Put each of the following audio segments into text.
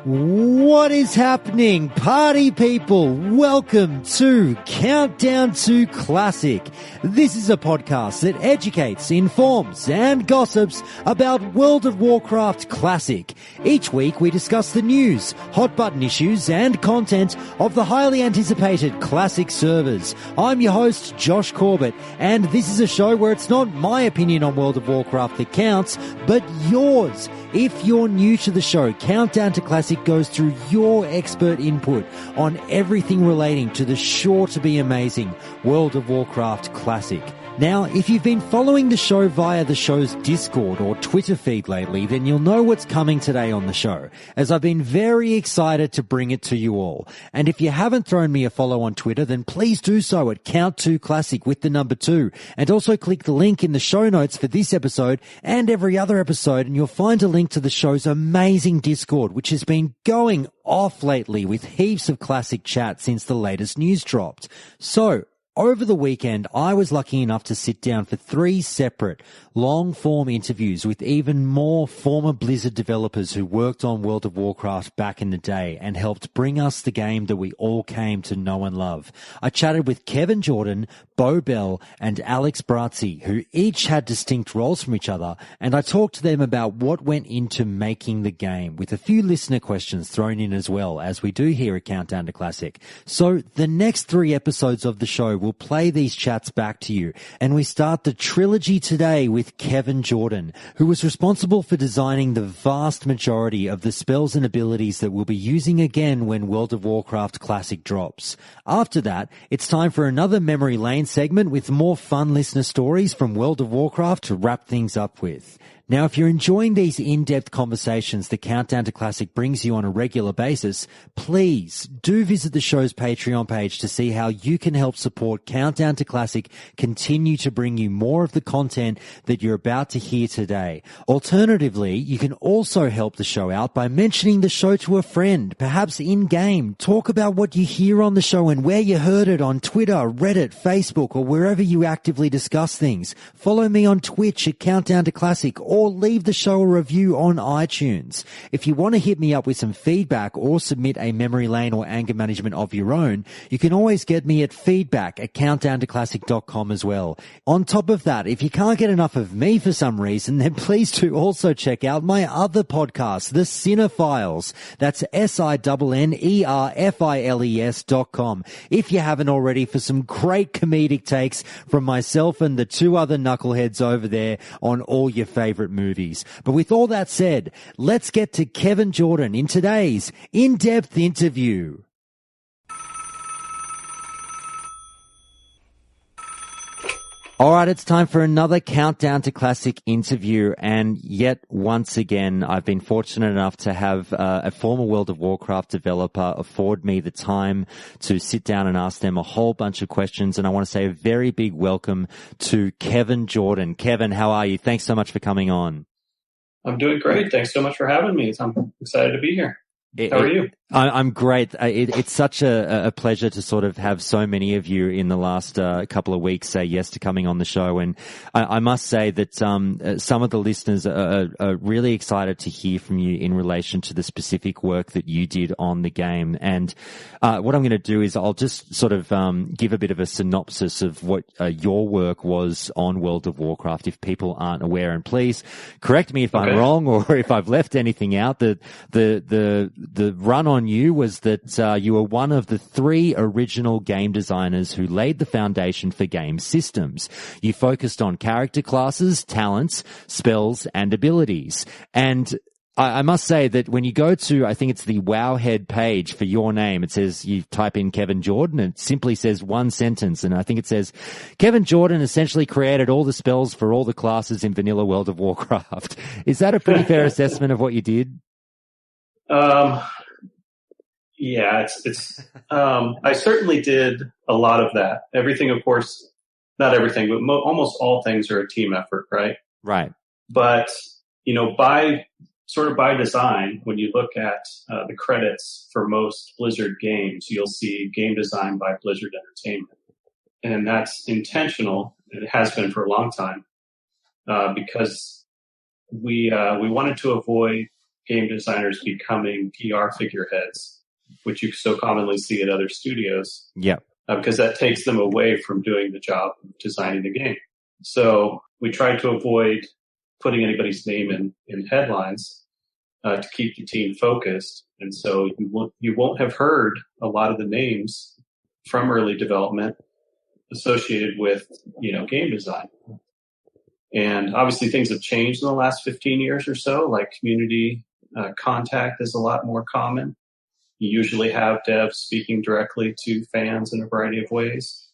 What is happening, party people? Welcome to Countdown to Classic. This is a podcast that educates, informs, and gossips about World of Warcraft Classic. Each week we discuss the news, hot button issues, and content of the highly anticipated Classic servers. I'm your host, Josh Corbett, and this is a show where it's not my opinion on World of Warcraft that counts, but yours. If you're new to the show, Countdown to Classic goes through your expert input on everything relating to the sure-to-be amazing World of Warcraft Classic. Now, if you've been following the show via the show's Discord or Twitter feed lately, then you'll know what's coming today on the show, as I've been very excited to bring it to you all. And if you haven't thrown me a follow on Twitter, then please do so at Count2Classic with the number 2. And also click the link in the show notes for this episode and every other episode, and you'll find a link to the show's amazing Discord, which has been going off lately with heaps of classic chat since the latest news dropped. So, over the weekend, I was lucky enough to sit down for 3 separate long-form interviews with even more former Blizzard developers who worked on World of Warcraft back in the day and helped bring us the game that we all came to know and love. I chatted with Kevin Jordan, Bo Bell, and Alex Brazzi, who each had distinct roles from each other, and I talked to them about what went into making the game, with a few listener questions thrown in as well, as we do here at Countdown to Classic. So the next 3 episodes of the show will play these chats back to you, and we start the trilogy today with Kevin Jordan, who was responsible for designing the vast majority of the spells and abilities that we'll be using again when World of Warcraft Classic drops. After that, it's time for another Memory Lane segment with more fun listener stories from World of Warcraft to wrap things up with. Now, if you're enjoying these in-depth conversations that Countdown to Classic brings you on a regular basis, please do visit the show's Patreon page to see how you can help support Countdown to Classic continue to bring you more of the content that you're about to hear today. Alternatively, you can also help the show out by mentioning the show to a friend, perhaps in-game. Talk about what you hear on the show and where you heard it on Twitter, Reddit, Facebook, or wherever you actively discuss things. Follow me on Twitch at Countdown to Classic, or leave the show a review on iTunes. If you want to hit me up with some feedback or submit a memory lane or anger management of your own, you can always get me at feedback@countdowntoclassic.com as well. On top of that, if you can't get enough of me for some reason, then please do also check out my other podcast, The Cinephiles. That's SINNERFILES.com. If you haven't already, for some great comedic takes from myself and the 2 other knuckleheads over there on all your favorite movies. But with all that said, let's get to Kevin Jordan in today's in-depth interview. All right, it's time for another Countdown to Classic interview, and yet once again, I've been fortunate enough to have a former World of Warcraft developer afford me the time to sit down and ask them a whole bunch of questions, and I want to say a very big welcome to Kevin Jordan. Kevin, how are you? Thanks so much for coming on. I'm doing great. Thanks so much for having me. I'm excited to be here. How are you? I'm great. It's such a pleasure to sort of have so many of you in the last couple of weeks say yes to coming on the show. And I must say that some of the listeners are really excited to hear from you in relation to the specific work that you did on the game. And what I'm going to do is I'll just sort of give a bit of a synopsis of what your work was on World of Warcraft, if people aren't aware. And please correct me if I'm wrong or if I've left anything out. The run on you was that you were one of the 3 original game designers who laid the foundation for game systems. You focused on character classes, talents, spells, and abilities. And I must say that when you go to, I think it's the Wowhead page for your name, it says, you type in Kevin Jordan, and it simply says one sentence, and I think it says, Kevin Jordan essentially created all the spells for all the classes in vanilla World of Warcraft. Is that a pretty fair assessment of what you did? Yeah, I certainly did a lot of that. Everything, of course, not everything, but almost all things are a team effort, right? Right. But, by design, when you look at the credits for most Blizzard games, you'll see game design by Blizzard Entertainment. And that's intentional. It has been for a long time, because we wanted to avoid game designers becoming PR figureheads, which you so commonly see at other studios. Yeah. Because that takes them away from doing the job of designing the game. So we tried to avoid putting anybody's name in headlines to keep the team focused. And so you won't have heard a lot of the names from early development associated with, game design. And obviously things have changed in the last 15 years or so, like community contact is a lot more common. You usually have devs speaking directly to fans in a variety of ways.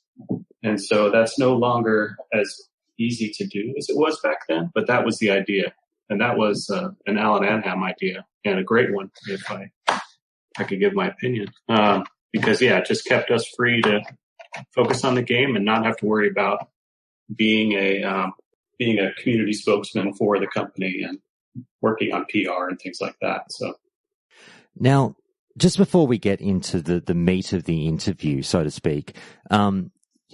And so that's no longer as easy to do as it was back then, but that was the idea. And that was an Alan Adham idea, and a great one, if I could give my opinion. Because, it just kept us free to focus on the game and not have to worry about being a community spokesman for the company and working on PR and things like that. So now, just before we get into the meat of the interview, so to speak,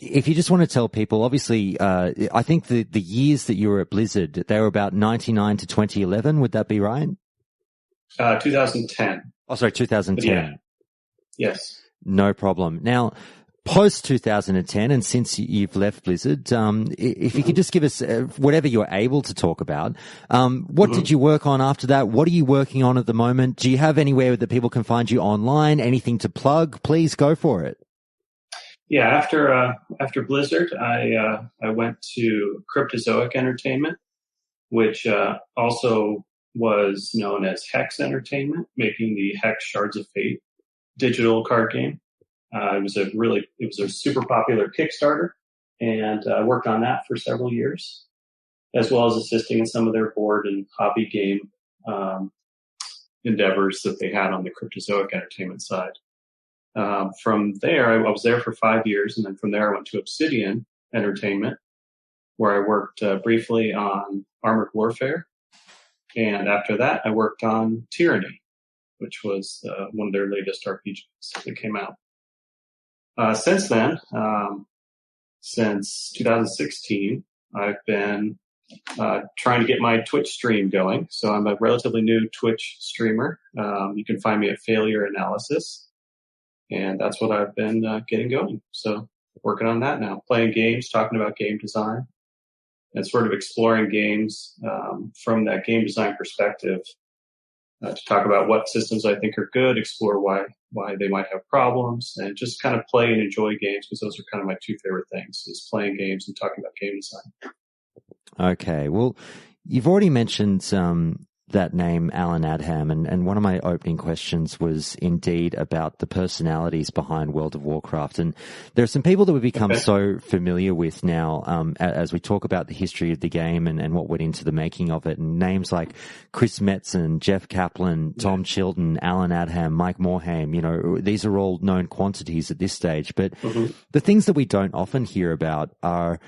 if you just want to tell people, obviously, I think the years that you were at Blizzard, they were about 99 to 2011. Would that be right? 2010. Oh, sorry, 2010. Yeah. Yes. No problem. Now, post 2010, and since you've left Blizzard, if you could just give us whatever you're able to talk about, what did you work on after that? What are you working on at the moment? Do you have anywhere that people can find you online? Anything to plug? Please go for it. Yeah, after Blizzard, I went to Cryptozoic Entertainment, which also was known as Hex Entertainment, making the Hex Shards of Fate digital card game. It was a super popular Kickstarter, and I worked on that for several years, as well as assisting in some of their board and hobby game endeavors that they had on the Cryptozoic Entertainment side. From there, I was there for 5 years, and then from there I went to Obsidian Entertainment, where I worked briefly on Armored Warfare, and after that I worked on Tyranny, which was one of their latest RPGs that came out. Since then, since 2016, I've been trying to get my Twitch stream going. So I'm a relatively new Twitch streamer. You can find me at Failure Analysis, and that's what I've been getting going. So working on that now, playing games, talking about game design, and sort of exploring games from that game design perspective. To talk about what systems I think are good, explore why they might have problems, and just kind of play and enjoy games, because those are kind of my two favorite things, is playing games and talking about game design. Okay. Well, you've already mentioned that name, Alan Adham, and one of my opening questions was indeed about the personalities behind World of Warcraft. And there are some people that we've become so familiar with now as we talk about the history of the game and what went into the making of it. And names like Chris Metzen, Jeff Kaplan, Tom Chilton, Alan Adham, Mike Morhaime, these are all known quantities at this stage. But the things that we don't often hear about are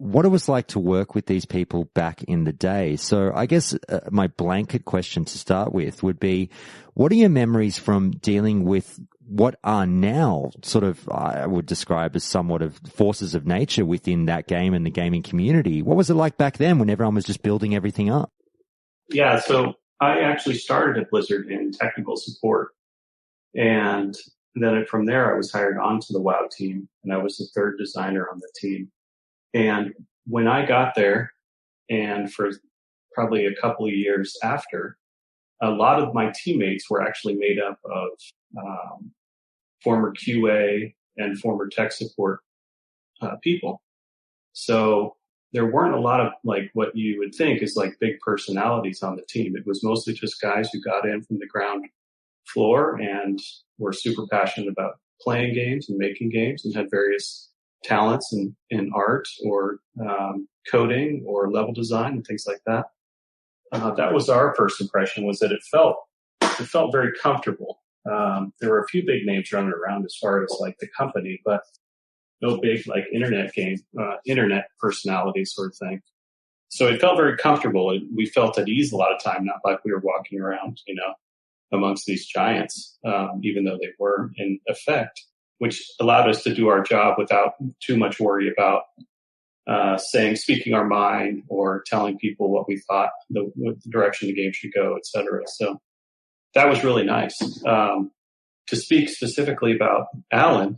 what it was like to work with these people back in the day. So I guess my blanket question to start with would be, what are your memories from dealing with what are now sort of, I would describe as somewhat of forces of nature within that game and the gaming community? What was it like back then when everyone was just building everything up? Yeah, so I actually started at Blizzard in technical support. And then from there, I was hired onto the WoW team, and I was the third designer on the team. And when I got there, and for probably a couple of years after, a lot of my teammates were actually made up of former QA and former tech support people. So there weren't a lot of like what you would think is like big personalities on the team. It was mostly just guys who got in from the ground floor and were super passionate about playing games and making games and had various talents in art or coding or level design and things like that. That was our first impression, was that it felt very comfortable. There were a few big names running around as far as like the company, but no big like internet personality sort of thing. So it felt very comfortable. We felt at ease a lot of time, not like we were walking around, amongst these giants, even though they were in effect, which allowed us to do our job without too much worry about speaking our mind or telling people what we thought, what the direction the game should go, etc. So that was really nice. To speak specifically about Alan,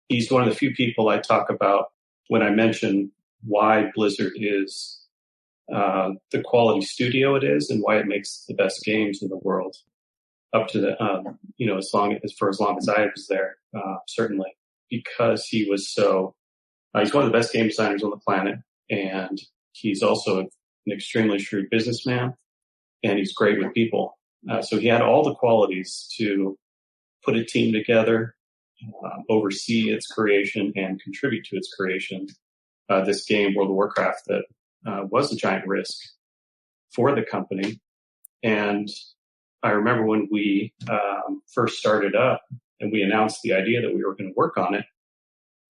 he's one of the few people I talk about when I mention why Blizzard is the quality studio it is and why it makes the best games in the world. Up to the for as long as I was there, certainly, because he was so. He's one of the best game designers on the planet, and he's also an extremely shrewd businessman, and he's great with people. So he had all the qualities to put a team together, oversee its creation, and contribute to its creation. This game, World of Warcraft, that was a giant risk for the company. And I remember when we first started up and we announced the idea that we were going to work on it,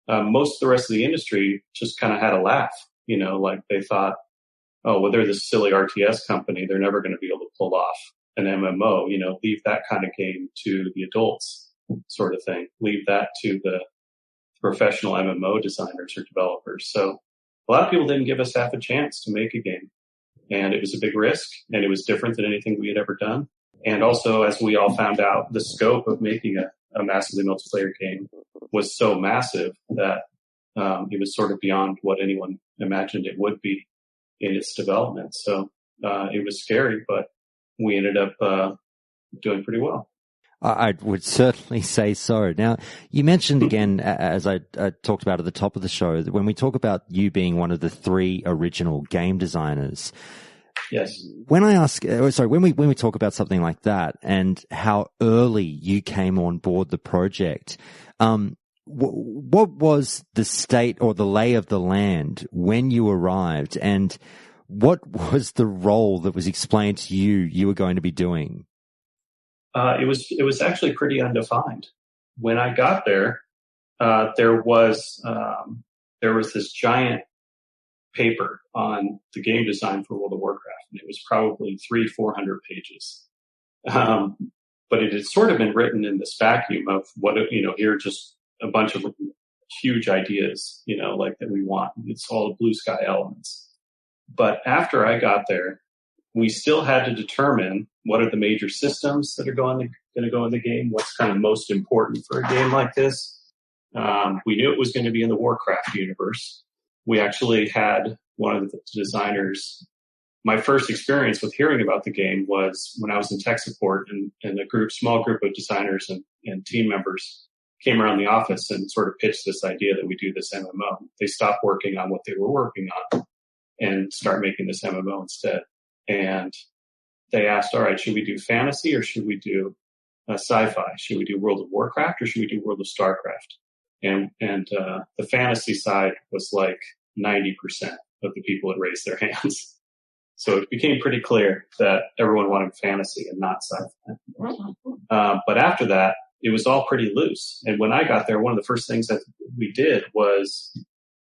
most of the rest of the industry just kind of had a laugh, like they thought, oh, well, they're this silly RTS company. They're never going to be able to pull off an MMO, leave that kind of game to the adults sort of thing. Leave that to the professional MMO designers or developers. So a lot of people didn't give us half a chance to make a game. And it was a big risk, and it was different than anything we had ever done. And also, as we all found out, the scope of making a massively multiplayer game was so massive that it was sort of beyond what anyone imagined it would be in its development. So it was scary, but we ended up doing pretty well. I would certainly say so. Now, you mentioned again, as I talked about at the top of the show, that when we talk about you being one of the 3 original game designers. Yes. When we talk about something like that and how early you came on board the project, what was the state or the lay of the land when you arrived, and what was the role that was explained to you were going to be doing? It was actually pretty undefined. When I got there, there was this giant paper on the game design for World of Warcraft, and it was probably 300-400 pages. But it had sort of been written in this vacuum of what, here are just a bunch of huge ideas, like that we want. It's all blue sky elements. But after I got there, we still had to determine what are the major systems that are going to go in the game, what's kind of most important for a game like this. We knew it was going to be in the Warcraft universe. We actually had one of the designers. My first experience with hearing about the game was when I was in tech support, and a small group of designers and team members came around the office and sort of pitched this idea that we do this MMO. They stopped working on what they were working on and start making this MMO instead. And they asked, all right, should we do fantasy or should we do sci-fi? Should we do World of Warcraft or should we do World of StarCraft? And the fantasy side was like 90% of the people had raised their hands. So it became pretty clear that everyone wanted fantasy and not sci-fi. But after that, it was all pretty loose. And when I got there, one of the first things that we did was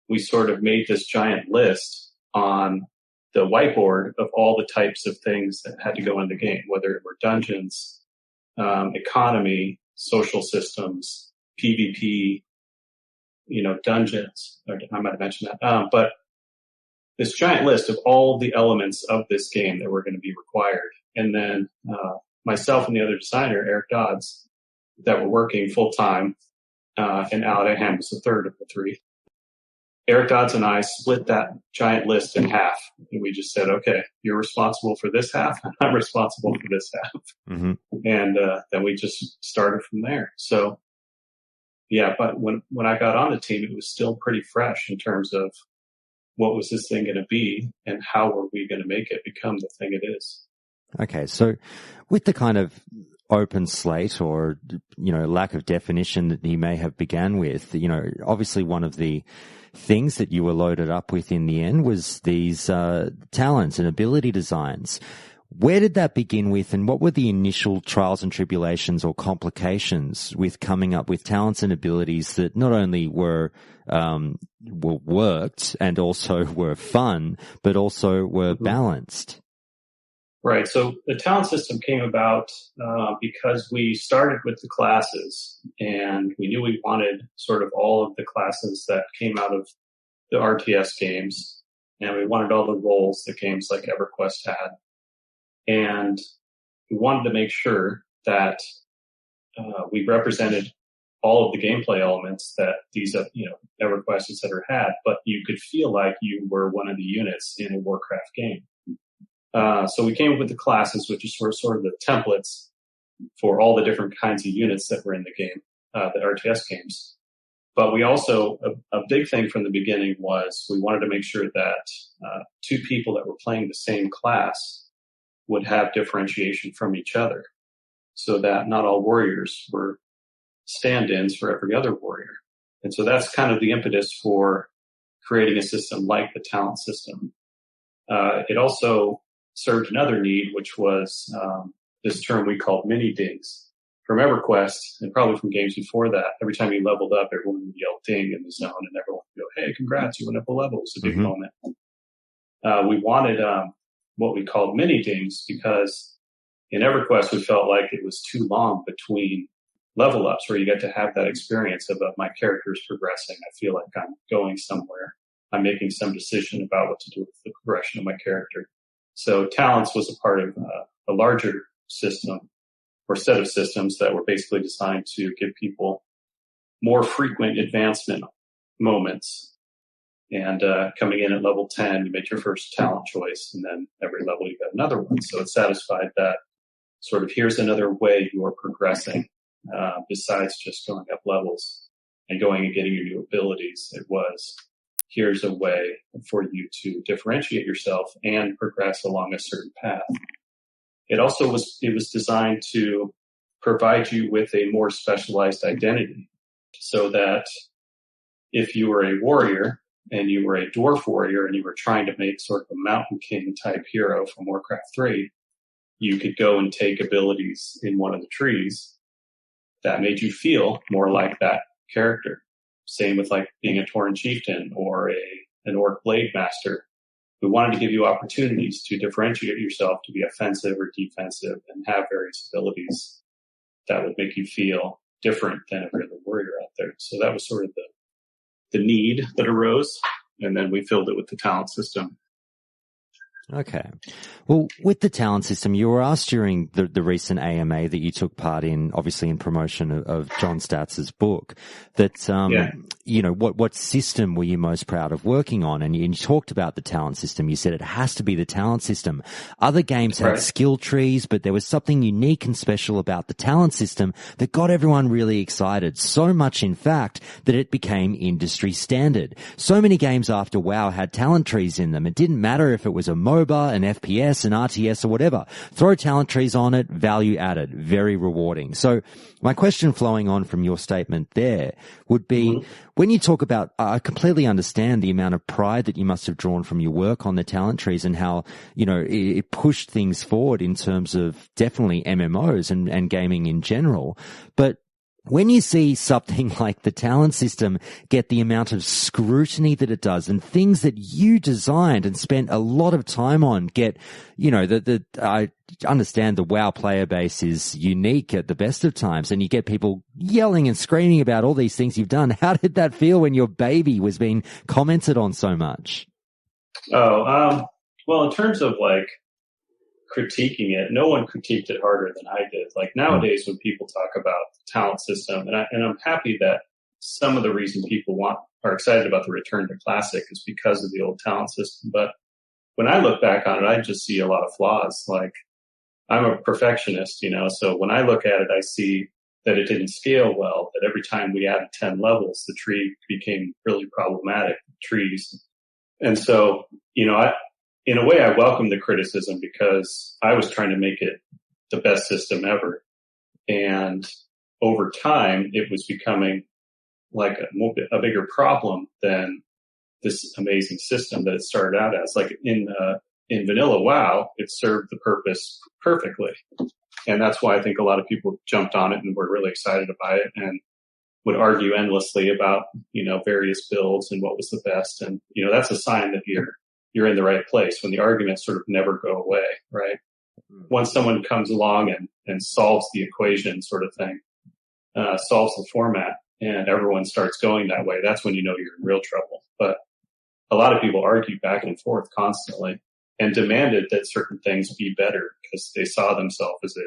we sort of made this giant list on the whiteboard of all the types of things that had to go in the game, whether it were dungeons, economy, social systems, PvP, dungeons. I might have mentioned that. But this giant list of all the elements of this game that were going to be required. And then myself and the other designer, Eric Dodds, that were working full-time, and Alan was the third of the 3. Eric Dodds and I split that giant list in half. And we just said, okay, you're responsible for this half, and I'm responsible for this half. Mm-hmm. And then we just started from there. So, yeah, but when I got on the team, it was still pretty fresh in terms of what was this thing going to be and how were we going to make it become the thing it is. Okay, so with the kind of open slate or, lack of definition that you may have began with, obviously one of the things that you were loaded up with in the end was these talents and ability designs. Where did that begin with, and what were the initial trials and tribulations or complications with coming up with talents and abilities that not only were worked and also were fun, but also were balanced? Right. So the talent system came about because we started with the classes, and we knew we wanted sort of all of the classes that came out of the RTS games, and we wanted all the roles that games like EverQuest had. And we wanted to make sure that we represented all of the gameplay elements that these, EverQuest, et cetera, had, but you could feel like you were one of the units in a Warcraft game. So we came up with the classes, which is sort of the templates for all the different kinds of units that were in the game, the RTS games. But we also, a big thing from the beginning was we wanted to make sure that two people that were playing the same class would have differentiation from each other, so that not all warriors were stand-ins for every other warrior. And so that's kind of the impetus for creating a system like the talent system. It also served another need, which was this term we called mini-dings. From EverQuest, and probably from games before that, every time you leveled up, everyone would yell ding in the zone, and everyone would go, hey, congrats, you went up a level. It's a big moment. We wanted what we called mini-dings because in EverQuest, we felt like it was too long between level ups where you get to have that experience of my character is progressing. I feel like I'm going somewhere. I'm making some decision about what to do with the progression of my character. So talents was a part of a larger system or set of systems that were basically designed to give people more frequent advancement moments. And coming in at level 10, you make your first talent choice, and then every level you got another one. So it satisfied that sort of here's another way you are progressing besides just going up levels and going and getting your new abilities. It was here's a way for you to differentiate yourself and progress along a certain path. It was designed to provide you with a more specialized identity so that if you were a warrior and you were a dwarf warrior and you were trying to make sort of a mountain king type hero from Warcraft 3, you could go and take abilities in one of the trees that made you feel more like that character. Same with like being a Tauren chieftain or an orc blade master. We wanted to give you opportunities to differentiate yourself to be offensive or defensive and have various abilities that would make you feel different than every other warrior out there. So that was sort of the need that arose, and then we filled it with the talent system. Okay. Well, with the talent system, you were asked during the recent AMA that you took part in, obviously in promotion of John Statz's book, that, what system were you most proud of working on? And you talked about the talent system. You said it has to be the talent system. Other games had skill trees, but there was something unique and special about the talent system that got everyone really excited. So much, in fact, that it became industry standard. So many games after WoW had talent trees in them. It didn't matter if it was a MOBA, an FPS, an RTS, or whatever. Throw talent trees on it, value added, very rewarding. So my question flowing on from your statement there would be, when you talk about, I completely understand the amount of pride that you must have drawn from your work on the talent trees and how, it pushed things forward in terms of definitely MMOs and gaming in general. But when you see something like the talent system get the amount of scrutiny that it does and things that you designed and spent a lot of time on get, I understand the WoW player base is unique at the best of times and you get people yelling and screaming about all these things you've done. How did that feel when your baby was being commented on so much? Well, in terms of critiquing it, no one critiqued it harder than I did. Like nowadays when people talk about the talent system, and I'm happy that some of the reason people are excited about the return to Classic is because of the old talent system. But when I look back on it, I just see a lot of flaws. Like I'm a perfectionist, so when I look at it, I see that it didn't scale well, that every time we added 10 levels, the tree became really problematic, trees. And so, in a way, I welcome the criticism because I was trying to make it the best system ever. And over time, it was becoming like a bigger problem than this amazing system that it started out as. Like in vanilla WoW, it served the purpose perfectly. And that's why I think a lot of people jumped on it and were really excited about it and would argue endlessly about, various builds and what was the best. And, that's a sign that you're in the right place when the arguments sort of never go away, right? Once someone comes along and solves the equation sort of thing, solves the format and everyone starts going that way, that's when you're in real trouble. But a lot of people argued back and forth constantly and demanded that certain things be better because they saw themselves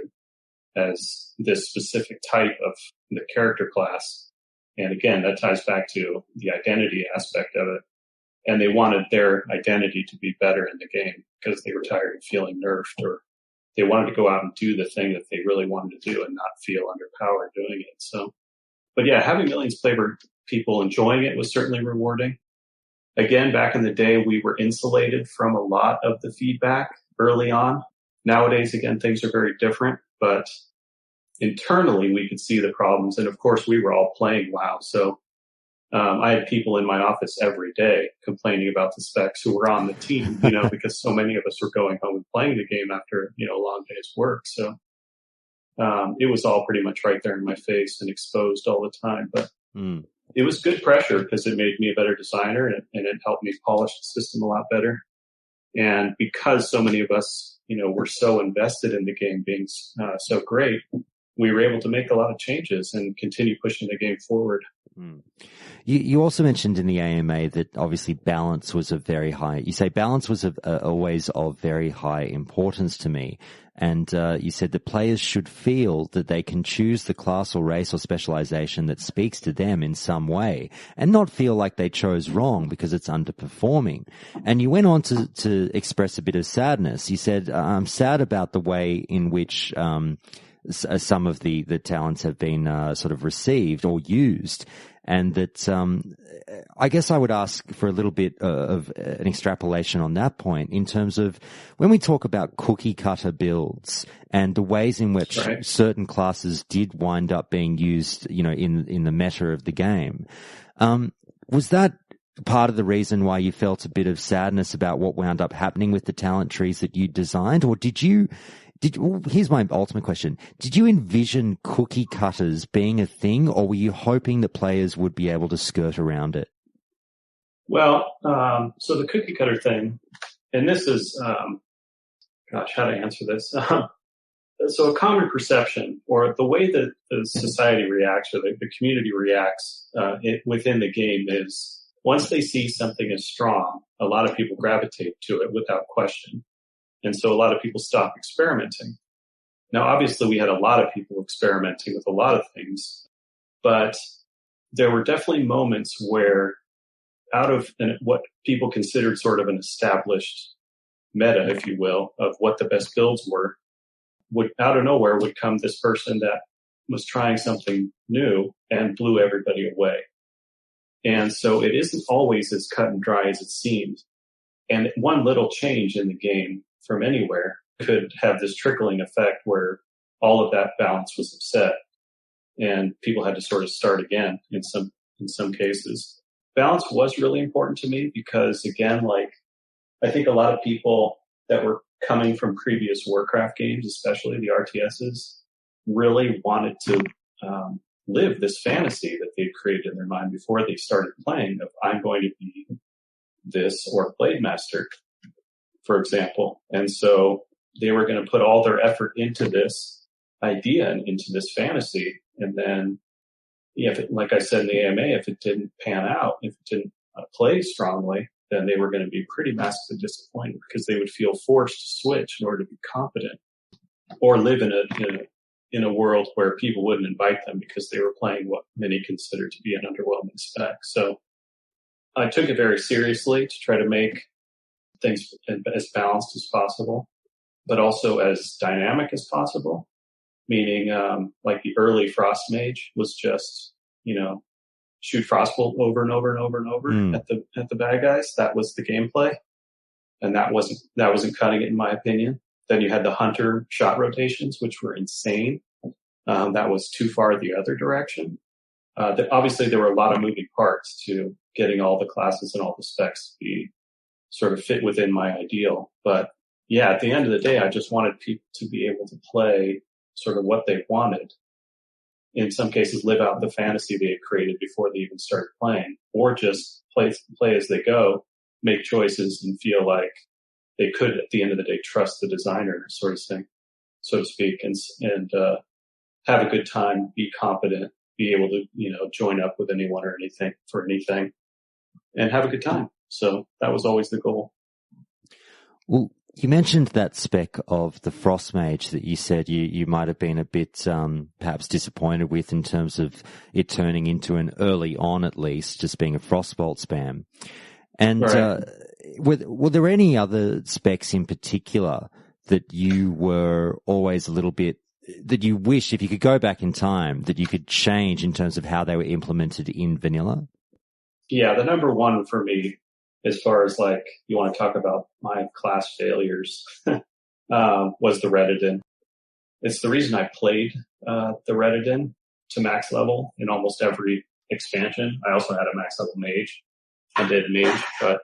as this specific type of the character class. And again, that ties back to the identity aspect of it. And they wanted their identity to be better in the game because they were tired of feeling nerfed, or they wanted to go out and do the thing that they really wanted to do and not feel underpowered doing it. So, but yeah, having millions of people enjoying it was certainly rewarding. Again, back in the day, we were insulated from a lot of the feedback early on. Nowadays, again, things are very different, but internally we could see the problems. And of course, we were all playing WoW. So I had people in my office every day complaining about the specs who were on the team, because so many of us were going home and playing the game after, a long day's work. So it was all pretty much right there in my face and exposed all the time. But it was good pressure because it made me a better designer and it helped me polish the system a lot better. And because so many of us, were so invested in the game being so great, we were able to make a lot of changes and continue pushing the game forward. You also mentioned in the AMA that obviously balance was you say balance was always of very high importance to me. And you said that players should feel that they can choose the class or race or specialization that speaks to them in some way and not feel like they chose wrong because it's underperforming. And you went on to express a bit of sadness. You said, I'm sad about the way in which some of the talents have been sort of received or used. And that I guess I would ask for a little bit of an extrapolation on that point in terms of when we talk about cookie cutter builds and the ways in which certain classes did wind up being used, in the meta of the game. Was that part of the reason why you felt a bit of sadness about what wound up happening with the talent trees that you designed? Or here's my ultimate question. Did you envision cookie cutters being a thing, or were you hoping that players would be able to skirt around it? Well, so the cookie cutter thing, and this is, how to answer this? So a common perception, or the way that the society reacts, or the community reacts within the game, is once they see something as strong, a lot of people gravitate to it without question. And so a lot of people stop experimenting. Now, obviously, we had a lot of people experimenting with a lot of things, but there were definitely moments where out of what people considered sort of an established meta, if you will, of what the best builds were, out of nowhere would come this person that was trying something new and blew everybody away. And so it isn't always as cut and dry as it seems. And one little change in the game from anywhere could have this trickling effect where all of that balance was upset and people had to sort of start again in some cases. Balance was really important to me because, again, I think a lot of people that were coming from previous Warcraft games, especially the RTSs, really wanted to live this fantasy that they'd created in their mind before they started playing of, I'm going to be this or Blade Master, for example. And so they were going to put all their effort into this idea and into this fantasy. And then, like I said in the AMA, if it didn't pan out, if it didn't play strongly, then they were going to be pretty massively disappointed because they would feel forced to switch in order to be competent or live in a world where people wouldn't invite them because they were playing what many considered to be an underwhelming spec. So I took it very seriously to try to make things as balanced as possible, but also as dynamic as possible. Meaning, like the early Frost Mage was just, shoot Frostbolt over and over and over and over at the bad guys. That was the gameplay, and that wasn't cutting it in my opinion. Then you had the Hunter shot rotations, which were insane. That was too far the other direction. Obviously, there were a lot of moving parts to getting all the classes and all the specs to be sort of fit within my ideal. But yeah, at the end of the day, I just wanted people to be able to play sort of what they wanted. In some cases, live out the fantasy they had created before they even started playing, or just play as they go, make choices, and feel like they could, at the end of the day, trust the designer, sort of thing, so to speak, and have a good time, be competent, be able to, join up with anyone or anything, and have a good time. So that was always the goal. Well, you mentioned that spec of the Frost Mage that you said you might have been a bit perhaps disappointed with in terms of it turning into an early on, at least, just being a Frostbolt spam. And right. Were there any other specs in particular that you were always a little bit, that you wish, if you could go back in time, that you could change in terms of how they were implemented in vanilla? Yeah, the number one for me, as far as like you want to talk about my class failures, was the Redidin. It's the reason I played the Redidin to max level in almost every expansion. I also had a max level mage. I did mage, but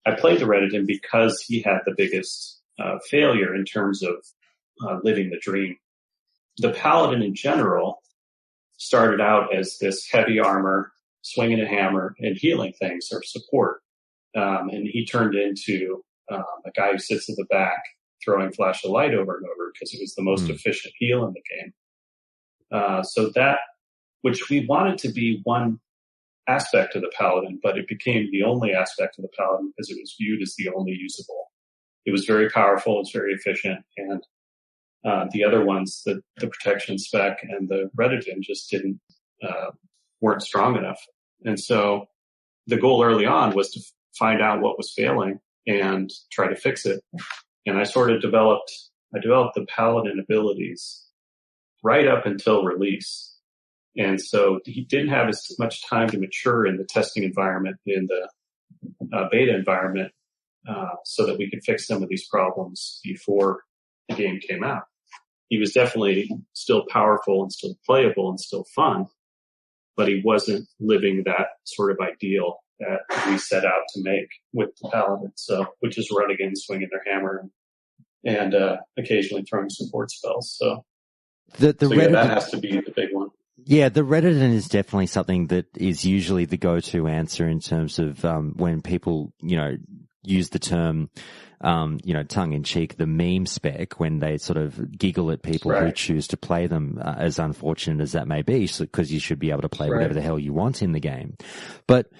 I played the Redidin because he had the biggest failure in terms of living the dream. The Paladin in general started out as this heavy armor, swinging a hammer, and healing things or support. And he turned into a guy who sits in the back throwing flash of light over and over because it was the most efficient heal in the game. So that, which we wanted to be one aspect of the Paladin, but it became the only aspect of the Paladin because it was viewed as the only usable. It was very powerful, it's very efficient, and the other ones, the protection spec and the Redidin, just weren't strong enough. And so the goal early on was to find out what was failing and try to fix it. And I sort of developed the Paladin abilities right up until release. And so he didn't have as much time to mature in the testing environment, in the beta environment, so that we could fix some of these problems before the game came out. He was definitely still powerful and still playable and still fun, but he wasn't living that sort of ideal that we set out to make with the Paladin. So, which is run again, swinging their hammer and occasionally throwing support spells. So, that has to be the big one. Yeah, the Redidin is definitely something that is usually the go-to answer in terms of when people, use the term, tongue-in-cheek, the meme spec, when they sort of giggle at people who choose to play them, as unfortunate as that may be, because you should be able to play whatever the hell you want in the game. But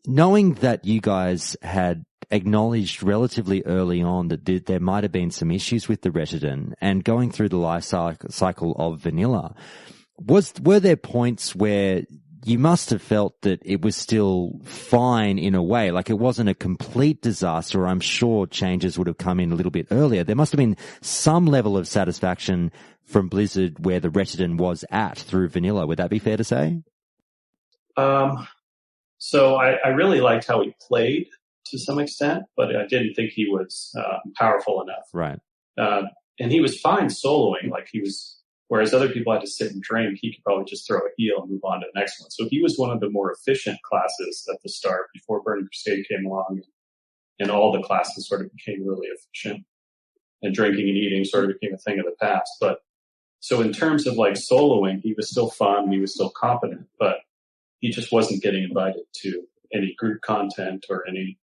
knowing that you guys had acknowledged relatively early on that there might have been some issues with the Redidin, and going through the life cycle of vanilla, were there points where you must have felt that it was still fine in a way, like it wasn't a complete disaster? I'm sure changes would have come in a little bit earlier. There must have been some level of satisfaction from Blizzard where the Redidin was at through vanilla. Would that be fair to say? So I really liked how he played to some extent, but I didn't think he was powerful enough. Right. And he was fine soloing, whereas other people had to sit and drink, he could probably just throw a heal and move on to the next one. So he was one of the more efficient classes at the start before Burning Crusade came along, and all the classes sort of became really efficient, and drinking and eating sort of became a thing of the past. But so in terms of soloing, he was still fun, he was still competent, but he just wasn't getting invited to any group content or any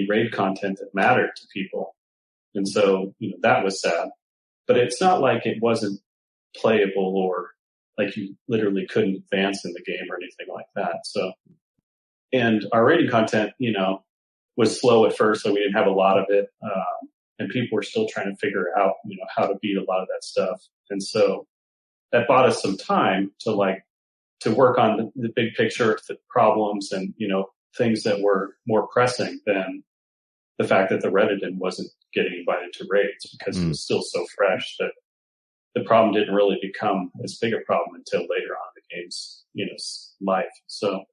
raid content that mattered to people. And so, that was sad. But it's not like it wasn't playable or like you literally couldn't advance in the game or anything like that. So, and our raiding content, was slow at first, so we didn't have a lot of it. And people were still trying to figure out, how to beat a lot of that stuff. And so that bought us some time to work on the big picture, the problems and, things that were more pressing than the fact that the Redidin wasn't getting invited to raids, because it was still so fresh that the problem didn't really become as big a problem until later on in the game's, life. So.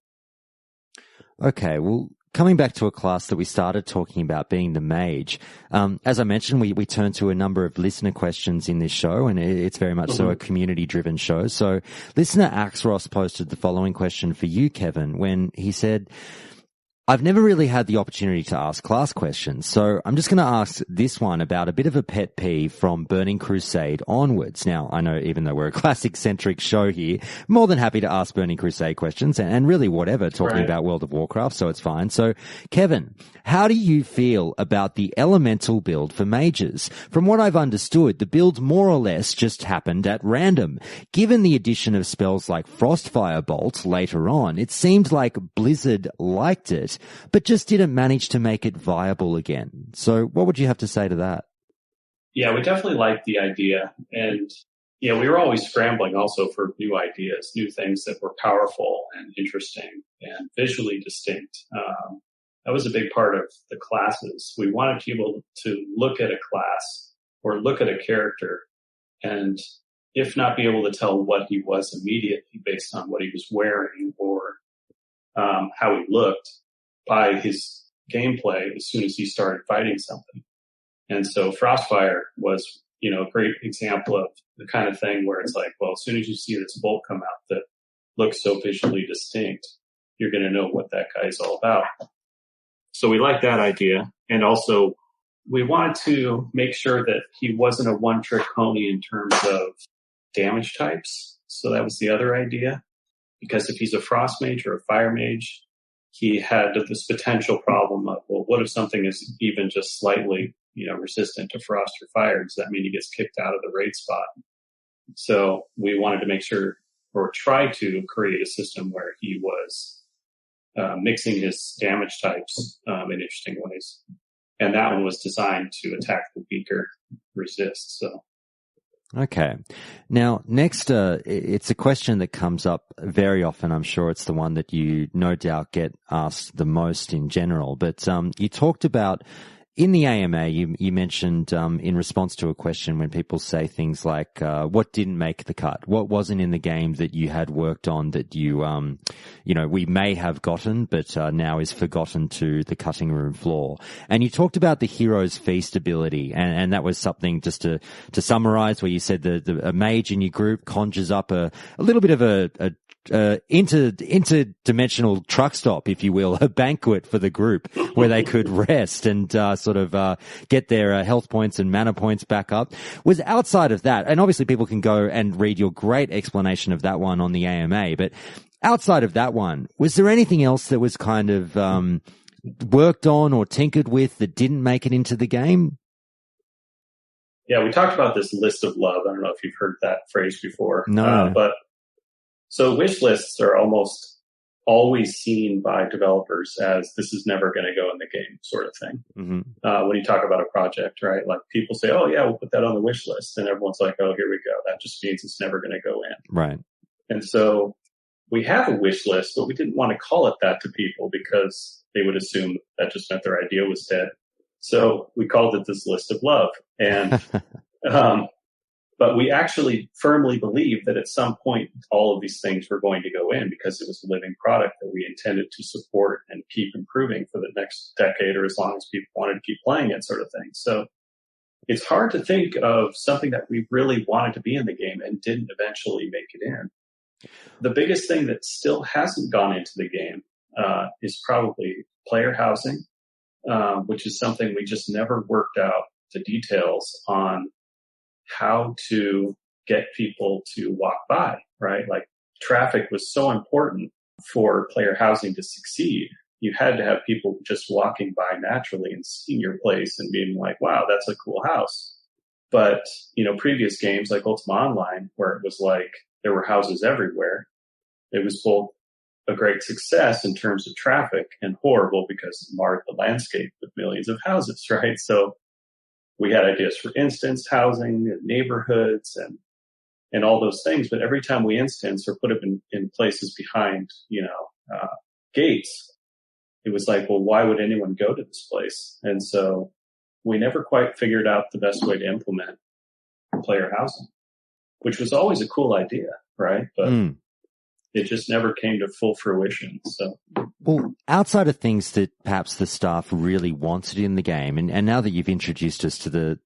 Okay. Well, coming back to a class that we started talking about, being the mage, as I mentioned, we turned to a number of listener questions in this show, and it's very much so a community-driven show. So listener Axros posted the following question for you, Kevin, when he said, I've never really had the opportunity to ask class questions, so I'm just going to ask this one about a bit of a pet peeve from Burning Crusade onwards. Now, I know even though we're a classic-centric show here, more than happy to ask Burning Crusade questions and really whatever, talking about World of Warcraft, so it's fine. So, Kevin, how do you feel about the elemental build for mages? From what I've understood, the build more or less just happened at random. Given the addition of spells like Frostfire Bolt later on, it seemed like Blizzard liked it distinct, but just didn't manage to make it viable again. So what would you have to say to that? Yeah, we definitely liked the idea. And yeah, we were always scrambling also for new ideas, new things that were powerful and interesting and visually distinct. That was a big part of the classes. We wanted people to look at a class or look at a character and if not be able to tell what he was immediately based on what he was wearing or how he looked by his gameplay as soon as he started fighting something. And so Frostfire was, a great example of the kind of thing where it's like, well, as soon as you see this bolt come out that looks so visually distinct, you're going to know what that guy is all about. So we like that idea. And also we wanted to make sure that he wasn't a one-trick pony in terms of damage types. So that was the other idea. Because if he's a frost mage or a fire mage, he had this potential problem of, well, what if something is even just slightly, resistant to frost or fire? Does that mean he gets kicked out of the raid spot? So we wanted to make sure or try to create a system where he was mixing his damage types in interesting ways. And that one was designed to attack the weaker resist. So. Okay. Now, next, it's a question that comes up very often. I'm sure it's the one that you no doubt get asked the most in general. But you talked about in the AMA, you mentioned in response to a question when people say things like, what didn't make the cut? What wasn't in the game that you had worked on that you, we may have gotten, but now is forgotten to the cutting room floor. And you talked about the hero's feast ability, and that was something just to summarize where you said a mage in your group conjures up a little bit of a interdimensional truck stop, if you will, a banquet for the group where they could rest and get their health points and mana points back up. Was outside of that, and obviously people can go and read your great explanation of that one on the AMA, but outside of that one, was there anything else that was kind of worked on or tinkered with that didn't make it into the game? Yeah, we talked about this list of love. I don't know if you've heard that phrase before. No. But so wish lists are almost always seen by developers as this is never going to go in the game sort of thing. Mm-hmm. When you talk about a project, right? Like people say, oh yeah, we'll put that on the wish list. And everyone's like, oh, here we go. That just means it's never going to go in. Right. And so we have a wish list, but we didn't want to call it that to people because they would assume that just meant their idea was dead. So we called it this list of love. And, but we actually firmly believe that at some point, all of these things were going to go in because it was a living product that we intended to support and keep improving for the next decade or as long as people wanted to keep playing it sort of thing. So it's hard to think of something that we really wanted to be in the game and didn't eventually make it in. The biggest thing that still hasn't gone into the game is probably player housing, which is something we just never worked out the details on how to get people to walk by, right? Like traffic was so important for player housing to succeed. You had to have people just walking by naturally and seeing your place and being like, wow, that's a cool house. But, previous games like Ultima Online, where it was like there were houses everywhere, it was both a great success in terms of traffic and horrible because it marred the landscape with millions of houses, right? So we had ideas for instance housing and neighborhoods and all those things. But every time we instance or put it in places behind, gates, it was like, well, why would anyone go to this place? And so we never quite figured out the best way to implement player housing, which was always a cool idea, right? But it just never came to full fruition. So, well, outside of things that perhaps the staff really wanted in the game, and now that you've introduced us to the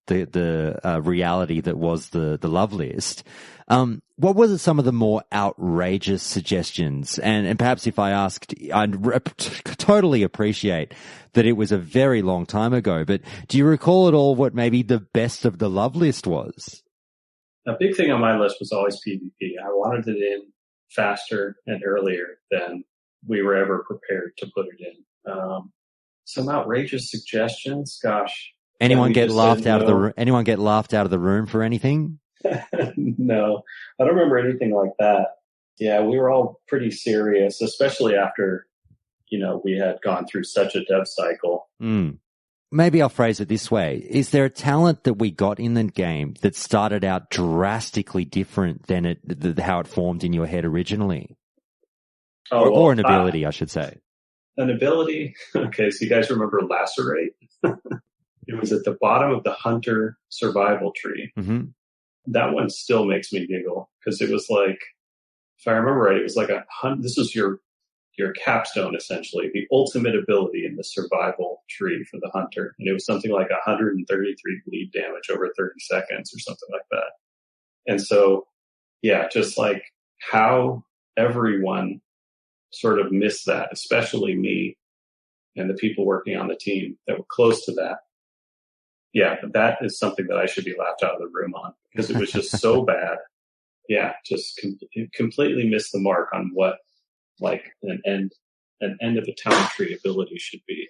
reality that was the love list, what were some of the more outrageous suggestions? And perhaps if I asked, I'd totally appreciate that it was a very long time ago, but do you recall at all what maybe the best of the love list was? A big thing on my list was always PvP. I wanted it in faster and earlier than we were ever prepared to put it in. Some outrageous suggestions. Gosh. Anyone get laughed out of the room for anything? No, I don't remember anything like that. Yeah, we were all pretty serious, especially after, we had gone through such a dev cycle. Maybe I'll phrase it this way. Is there a talent that we got in the game that started out drastically different than how it formed in your head originally? Or an ability, I should say. An ability? Okay, so you guys remember Lacerate? It was at the bottom of the Hunter survival tree. Mm-hmm. That one still makes me giggle because it was like, if I remember right, it was like this was your capstone, essentially, the ultimate ability in the survival tree for the Hunter. And it was something like 133 bleed damage over 30 seconds or something like that. And so, yeah, just like how everyone sort of missed that, especially me and the people working on the team that were close to that. Yeah, but that is something that I should be laughed out of the room on because it was just so bad. Yeah, just completely missed the mark on what like an end of a talent tree ability should be.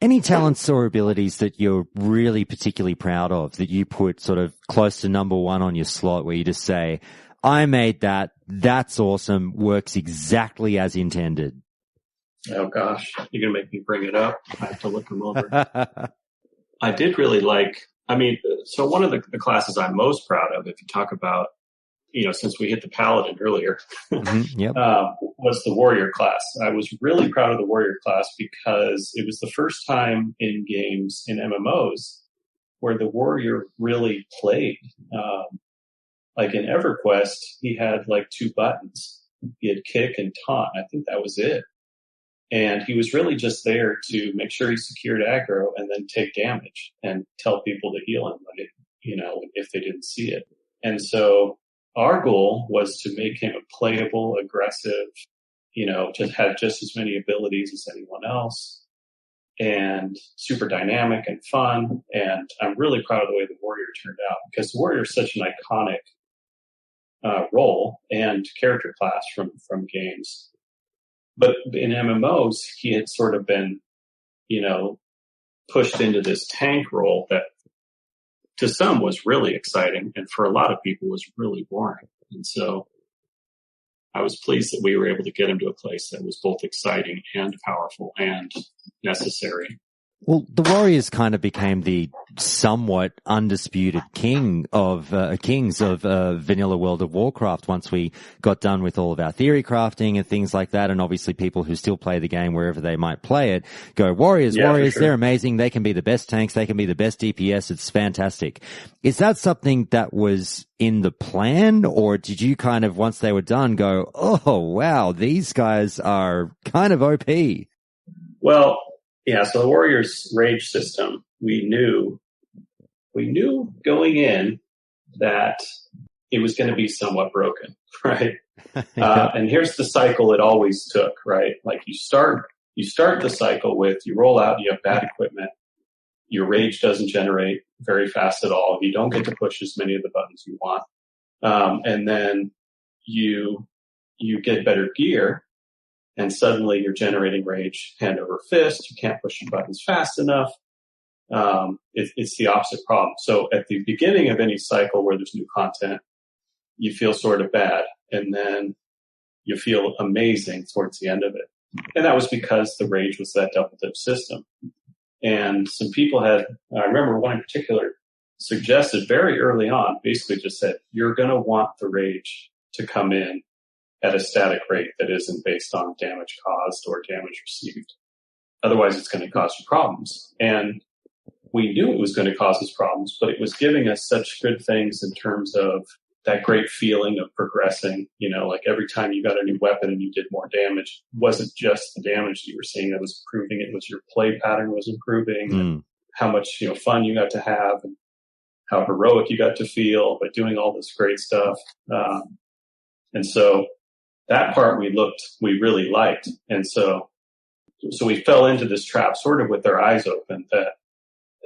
Any talents or abilities that you're really particularly proud of that you put sort of close to number one on your slot where you just say, I made that, that's awesome, works exactly as intended? Oh gosh, you're going to make me bring it up. I have to look them over. I did really so one of the classes I'm most proud of, if you talk about, since we hit the Paladin earlier, was the Warrior class. I was really proud of the Warrior class because it was the first time in games, in MMOs, where the Warrior really played. Like in EverQuest, he had like 2 buttons. He had kick and taunt. I think that was it. And he was really just there to make sure he secured aggro and then take damage and tell people to heal him if they didn't see it. And so our goal was to make him a playable, aggressive, just had just as many abilities as anyone else and super dynamic and fun. And I'm really proud of the way the Warrior turned out because the Warrior is such an iconic role and character class from games. But in MMOs, he had sort of been, pushed into this tank role that to some was really exciting and for a lot of people was really boring. And so I was pleased that we were able to get him to a place that was both exciting and powerful and necessary. Well, the Warriors kind of became the somewhat undisputed kings of vanilla World of Warcraft once we got done with all of our theory crafting and things like that. And obviously people who still play the game wherever they might play it go, Warriors, sure. They're amazing. They can be the best tanks. They can be the best DPS. It's fantastic. Is that something that was in the plan, or did you kind of, once they were done, go, oh, wow, these guys are kind of OP? Well, yeah, so the Warriors rage system, we knew going in that it was going to be somewhat broken, right? And here's the cycle it always took, right? Like you start the cycle with, you roll out, you have bad equipment, your rage doesn't generate very fast at all, you don't get to push as many of the buttons you want, and then you get better gear, and suddenly you're generating rage hand over fist. You can't push your buttons fast enough. It's the opposite problem. So at the beginning of any cycle where there's new content, you feel sort of bad, and then you feel amazing towards the end of it. And that was because the rage was that double dip system. And some people I remember one in particular suggested very early on, basically just said, you're going to want the rage to come in at a static rate that isn't based on damage caused or damage received. Otherwise, it's going to cause you problems. And we knew it was going to cause us problems, but it was giving us such good things in terms of that great feeling of progressing. Like every time you got a new weapon and you did more damage, it wasn't just the damage you were seeing that was improving. It was your play pattern was improving, and how much fun you got to have, and how heroic you got to feel by doing all this great stuff. And so that part we really liked. And so we fell into this trap sort of with our eyes open that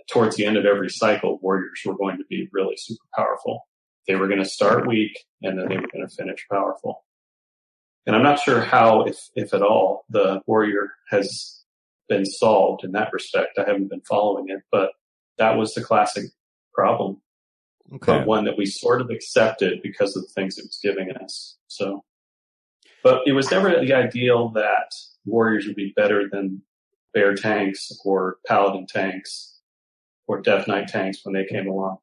towards the end of every cycle, Warriors were going to be really super powerful. They were going to start weak and then they were going to finish powerful. And I'm not sure how, if at all, the Warrior has been solved in that respect. I haven't been following it, but that was the classic problem. Okay. But one that we sort of accepted because of the things it was giving us. So, but it was never the ideal that warriors would be better than bear tanks or paladin tanks or death knight tanks when they came along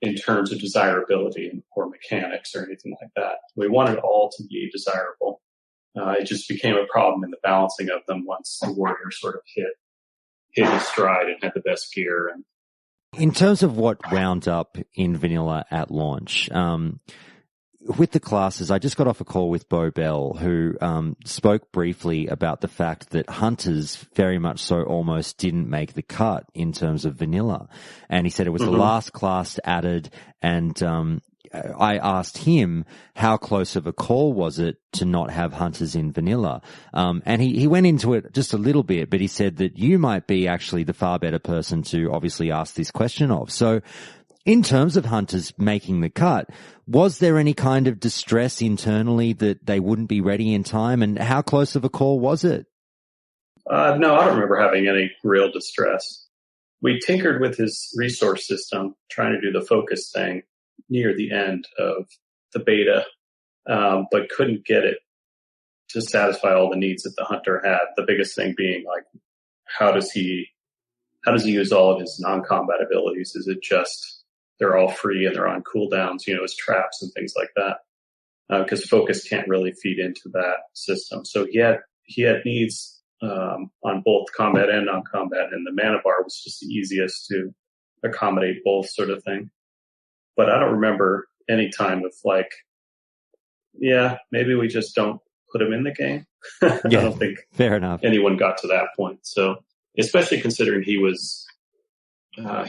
in terms of desirability or mechanics or anything like that. We wanted all to be desirable. It just became a problem in the balancing of them once the warrior sort of hit his stride and had the best gear. And in terms of what wound up in vanilla at launch, with the classes, I just got off a call with Bo Bell, who spoke briefly about the fact that hunters very much so almost didn't make the cut in terms of vanilla. And he said it was the last class added, and I asked him how close of a call was it to not have hunters in vanilla. And he went into it just a little bit, but he said that you might be actually the far better person to obviously ask this question of. So in terms of hunters making the cut, was there any kind of distress internally that they wouldn't be ready in time, and how close of a call was it? No, I don't remember having any real distress. We tinkered with his resource system, trying to do the focus thing near the end of the beta, but couldn't get it to satisfy all the needs that the hunter had. The biggest thing being, like, how does he use all of his non-combat abilities? Is it just they're all free and they're on cooldowns, as traps and things like that? Because focus can't really feed into that system. So he had needs on both combat and non-combat, and the mana bar was just the easiest to accommodate both, sort of thing. But I don't remember any time with maybe we just don't put him in the game. I don't think fair enough anyone got to that point. So, especially considering he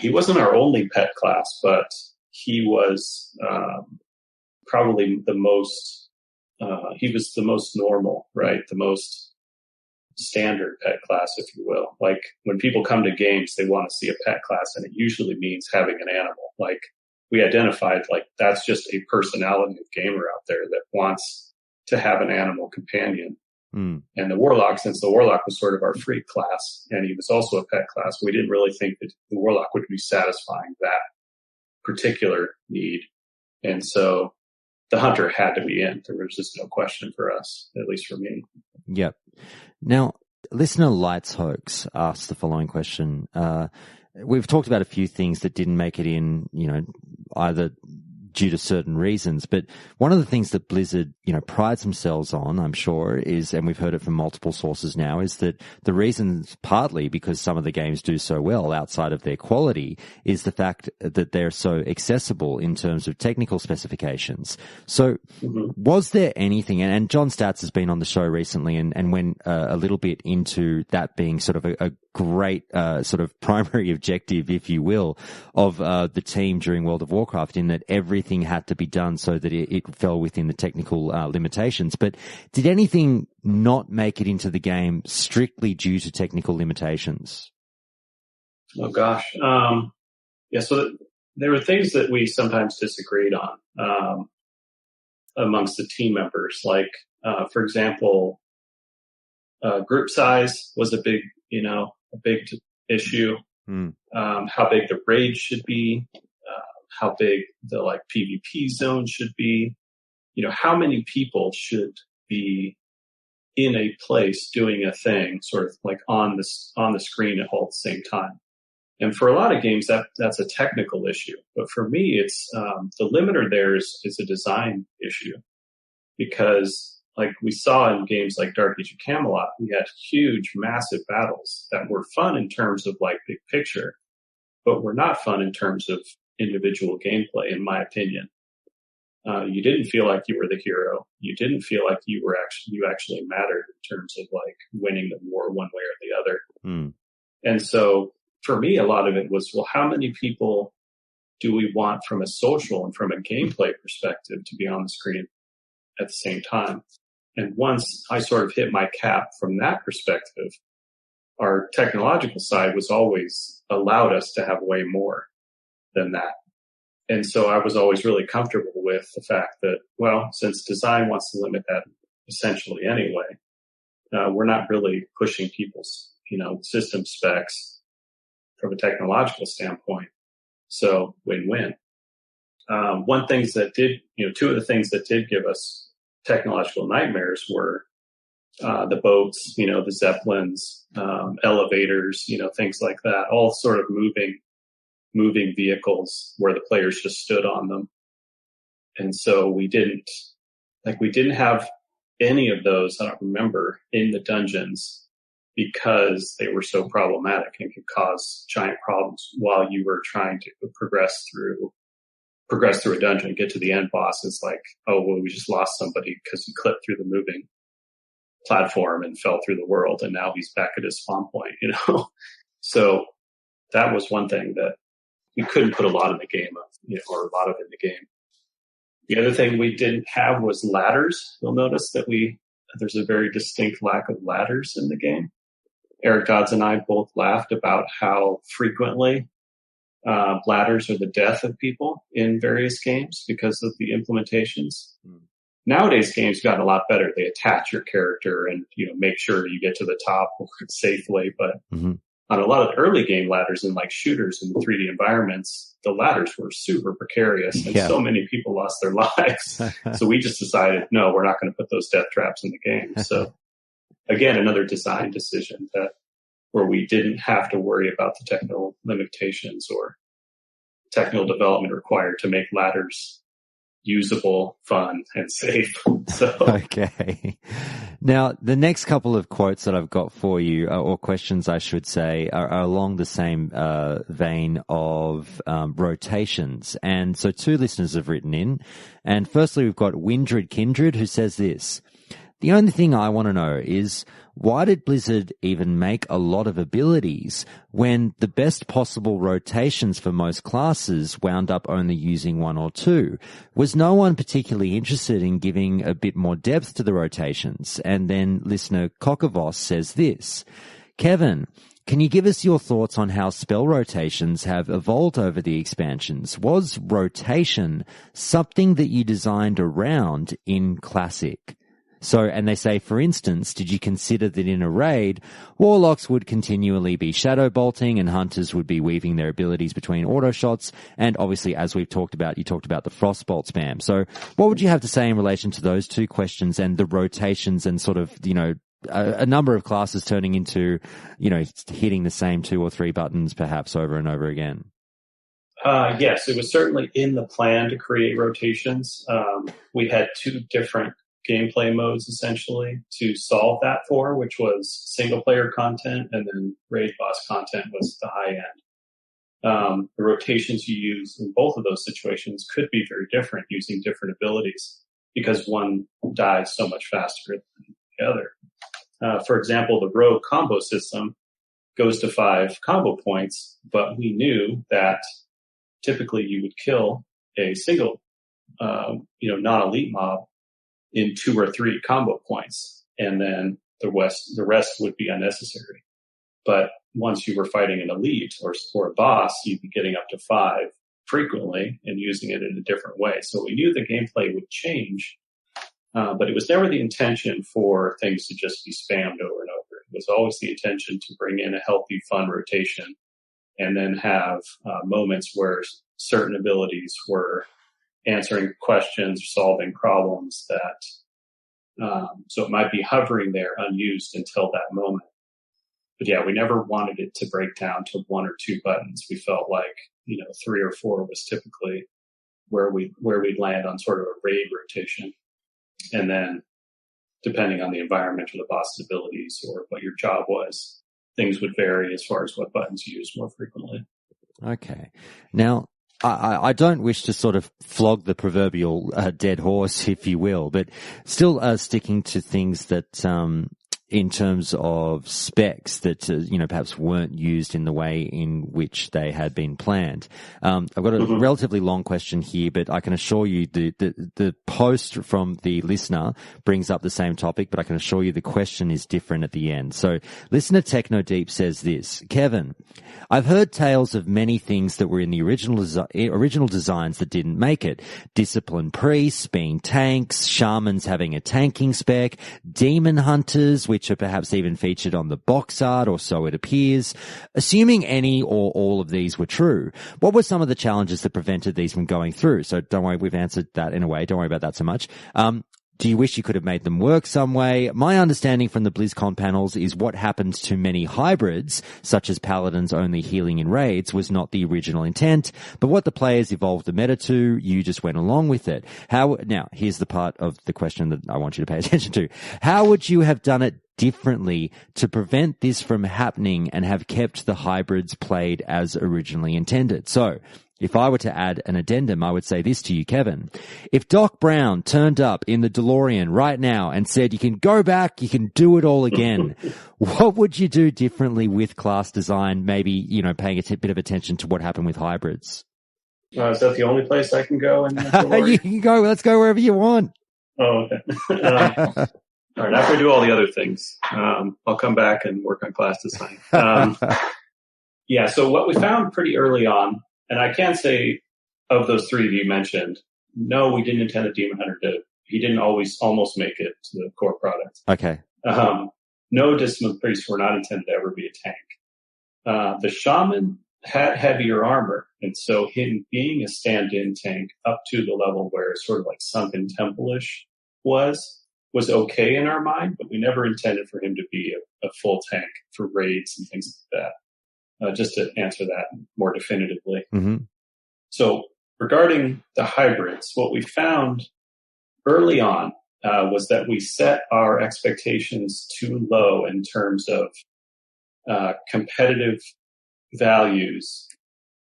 wasn't our only pet class, but he was probably the most normal, right? The most standard pet class, if you will. Like, when people come to games, they want to see a pet class, and it usually means having an animal. Like, we identified, that's just a personality of gamer out there that wants to have an animal companion. And the Warlock, since the Warlock was sort of our freak class, and he was also a pet class, we didn't really think that the Warlock would be satisfying that particular need. And so the Hunter had to be in. There was just no question for us, at least for me. Yep. Now, listener Lights Hoax asked the following question. We've talked about a few things that didn't make it in, either due to certain reasons. But one of the things that Blizzard, prides themselves on, I'm sure, is, and we've heard it from multiple sources now, is that the reasons, partly because some of the games do so well outside of their quality, is the fact that they're so accessible in terms of technical specifications. So was there anything, and John Stats has been on the show recently and went a little bit into that being sort of a great sort of primary objective, if you will, of the team during World of Warcraft, in that everything had to be done so that it fell within the technical limitations. But did anything not make it into the game strictly due to technical limitations? Oh, gosh. So there were things that we sometimes disagreed on amongst the team members. Like, for example, group size was a big issue. How big the raid should be, how big the PvP zone should be, how many people should be in a place doing a thing, sort of on the screen at all at the same time. And for a lot of games, that's a technical issue. But for me, it's the limiter there is a design issue, because we saw in games like Dark Age of Camelot, we had huge, massive battles that were fun in terms of big picture, but were not fun in terms of individual gameplay, in my opinion. You didn't feel like you were the hero. You didn't feel like you actually mattered in terms of winning the war one way or the other. And so for me, a lot of it was, well, how many people do we want from a social and from a gameplay perspective to be on the screen at the same time? And once I sort of hit my cap from that perspective, our technological side was always allowed us to have way more than that. And so I was always really comfortable with the fact that, well, since design wants to limit that essentially anyway, we're not really pushing people's, system specs from a technological standpoint. So win-win. Two of the things that did give us technological nightmares were the boats, the zeppelins, elevators, things like that, all sort of moving vehicles where the players just stood on them. And so we didn't have any of those, I don't remember, in the dungeons because they were so problematic and could cause giant problems while you were trying to progress through a dungeon and get to the end boss. It's like, oh, well, we just lost somebody because he clipped through the moving platform and fell through the world, and now he's back at his spawn point, So that was one thing that we couldn't put a lot in the game, or a lot of in the game. The other thing we didn't have was ladders. You'll notice that there's a very distinct lack of ladders in the game. Eric Dodds and I both laughed about how frequently ladders are the death of people in various games because of the implementations. Nowadays, games have gotten a lot better. They attach your character and make sure you get to the top safely. But on a lot of the early game ladders in like shooters and 3D environments, the ladders were super precarious, and so many people lost their lives. So we just decided, no, we're not going to put those death traps in the game. So again, another design decision where we didn't have to worry about the technical limitations or technical development required to make ladders usable, fun, and safe. Okay. Now, the next couple of quotes that I've got for you, or questions I should say, are along the same vein of rotations. And so 2 listeners have written in. And firstly, we've got Windred Kindred, who says this: the only thing I want to know is, why did Blizzard even make a lot of abilities when the best possible rotations for most classes wound up only using 1 or 2? Was no one particularly interested in giving a bit more depth to the rotations? And then listener Cockavos says this: Kevin, can you give us your thoughts on how spell rotations have evolved over the expansions? Was rotation something that you designed around in Classic? So, and they say, for instance, did you consider that in a raid, warlocks would continually be shadow bolting and hunters would be weaving their abilities between auto shots? And obviously, as we've talked about, you talked about the frostbolt spam. So what would you have to say in relation to those 2 questions and the rotations and sort of, a number of classes turning into, hitting the same 2 or 3 buttons perhaps over and over again? Yes, it was certainly in the plan to create rotations. We had 2 different gameplay modes essentially to solve that for, which was single player content, and then raid boss content was the high end. The rotations you use in both of those situations could be very different using different abilities because one dies so much faster than the other. For example, the rogue combo system goes to 5 combo points, but we knew that typically you would kill a single, non-elite mob in 2 or 3 combo points, and then the rest would be unnecessary. But once you were fighting an elite or a boss, you'd be getting up to 5 frequently and using it in a different way. So we knew the gameplay would change, but it was never the intention for things to just be spammed over and over. It was always the intention to bring in a healthy, fun rotation and then have moments where certain abilities were answering questions or solving problems so it might be hovering there unused until that moment. But yeah, we never wanted it to break down to 1 or 2 buttons. We felt like, 3 or 4 was typically where we'd land on sort of a raid rotation. And then depending on the environment or the boss's abilities or what your job was, things would vary as far as what buttons you use more frequently. Okay. Now, I don't wish to sort of flog the proverbial dead horse, if you will, but still sticking to things that in terms of specs that, perhaps weren't used in the way in which they had been planned. I've got a relatively long question here, but I can assure you the post from the listener brings up the same topic, but I can assure you the question is different at the end. So listener Techno Deep says this: Kevin, I've heard tales of many things that were in the original designs that didn't make it. Disciplined priests being tanks, shamans having a tanking spec, demon hunters, which are perhaps even featured on the box art, or so it appears. Assuming any or all of these were true, what were some of the challenges that prevented these from going through? So don't worry, we've answered that in a way. Don't worry about that so much. Do you wish you could have made them work some way? My understanding from the BlizzCon panels is what happens to many hybrids, such as Paladins only healing in raids, was not the original intent, but what the players evolved the meta to, you just went along with it. Now, here's the part of the question that I want you to pay attention to. How would you have done it differently to prevent this from happening and have kept the hybrids played as originally intended? So, if I were to add an addendum, I would say this to you, Kevin. If Doc Brown turned up in the DeLorean right now and said, you can go back, you can do it all again, what would you do differently with class design, maybe, paying a bit of attention to what happened with hybrids? Is that the only place I can go in the DeLorean? You can go. Let's go wherever you want. Oh, okay. All right, after I do all the other things, I'll come back and work on class design. Yeah, so what we found pretty early on, and I can say of those three that you mentioned, no, we didn't intend the Demon Hunter he didn't almost make it to the core product. Okay. No Disciplined Priests were not intended to ever be a tank. The Shaman had heavier armor, and so him being a stand-in tank up to the level where sort of like Sunken Temple-ish was okay in our mind, but we never intended for him to be a full tank for raids and things like that. Just to answer that more definitively. Mm-hmm. So regarding the hybrids, what we found early on was that we set our expectations too low in terms of competitive values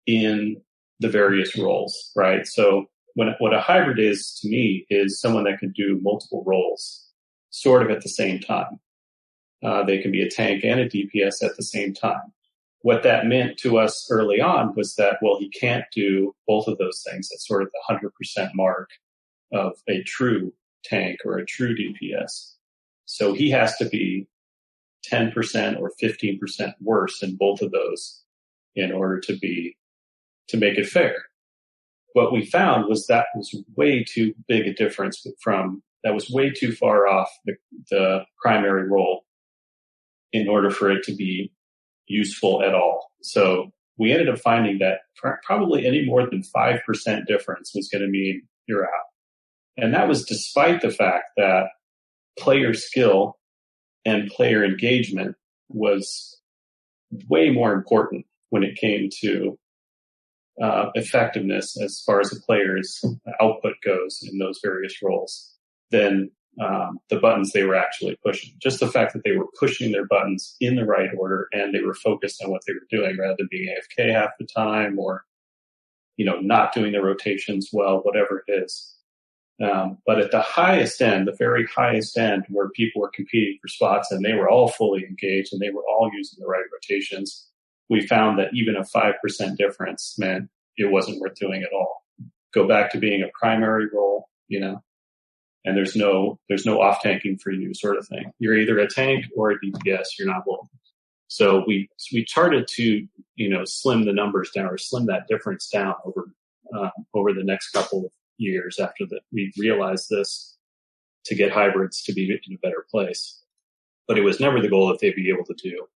in the various roles, right? So what a hybrid is to me is someone that can do multiple roles sort of at the same time. They can be a tank and a DPS at the same time. What that meant to us early on was that, well, he can't do both of those things at sort of the 100% mark of a true tank or a true DPS. So he has to be 10% or 15% worse in both of those in order to make it fair. What we found was that was way too big a difference that was way too far off the primary role in order for it to be useful at all. So we ended up finding that probably any more than 5% difference was going to mean you're out. And that was despite the fact that player skill and player engagement was way more important when it came to effectiveness as far as the player's output goes in those various roles than the buttons they were actually pushing. Just the fact that they were pushing their buttons in the right order and they were focused on what they were doing rather than being AFK half the time or, not doing the rotations well, whatever it is. But at the highest end, the very highest end where people were competing for spots and they were all fully engaged and they were all using the right rotations, we found that even a 5% difference meant it wasn't worth doing at all. Go back to being a primary role, and there's no off-tanking for you sort of thing. You're either a tank or a DPS. You're not both. So we started to, slim the numbers down or slim that difference down over the next couple of years after that we realized this to get hybrids to be in a better place. But it was never the goal that they'd be able to do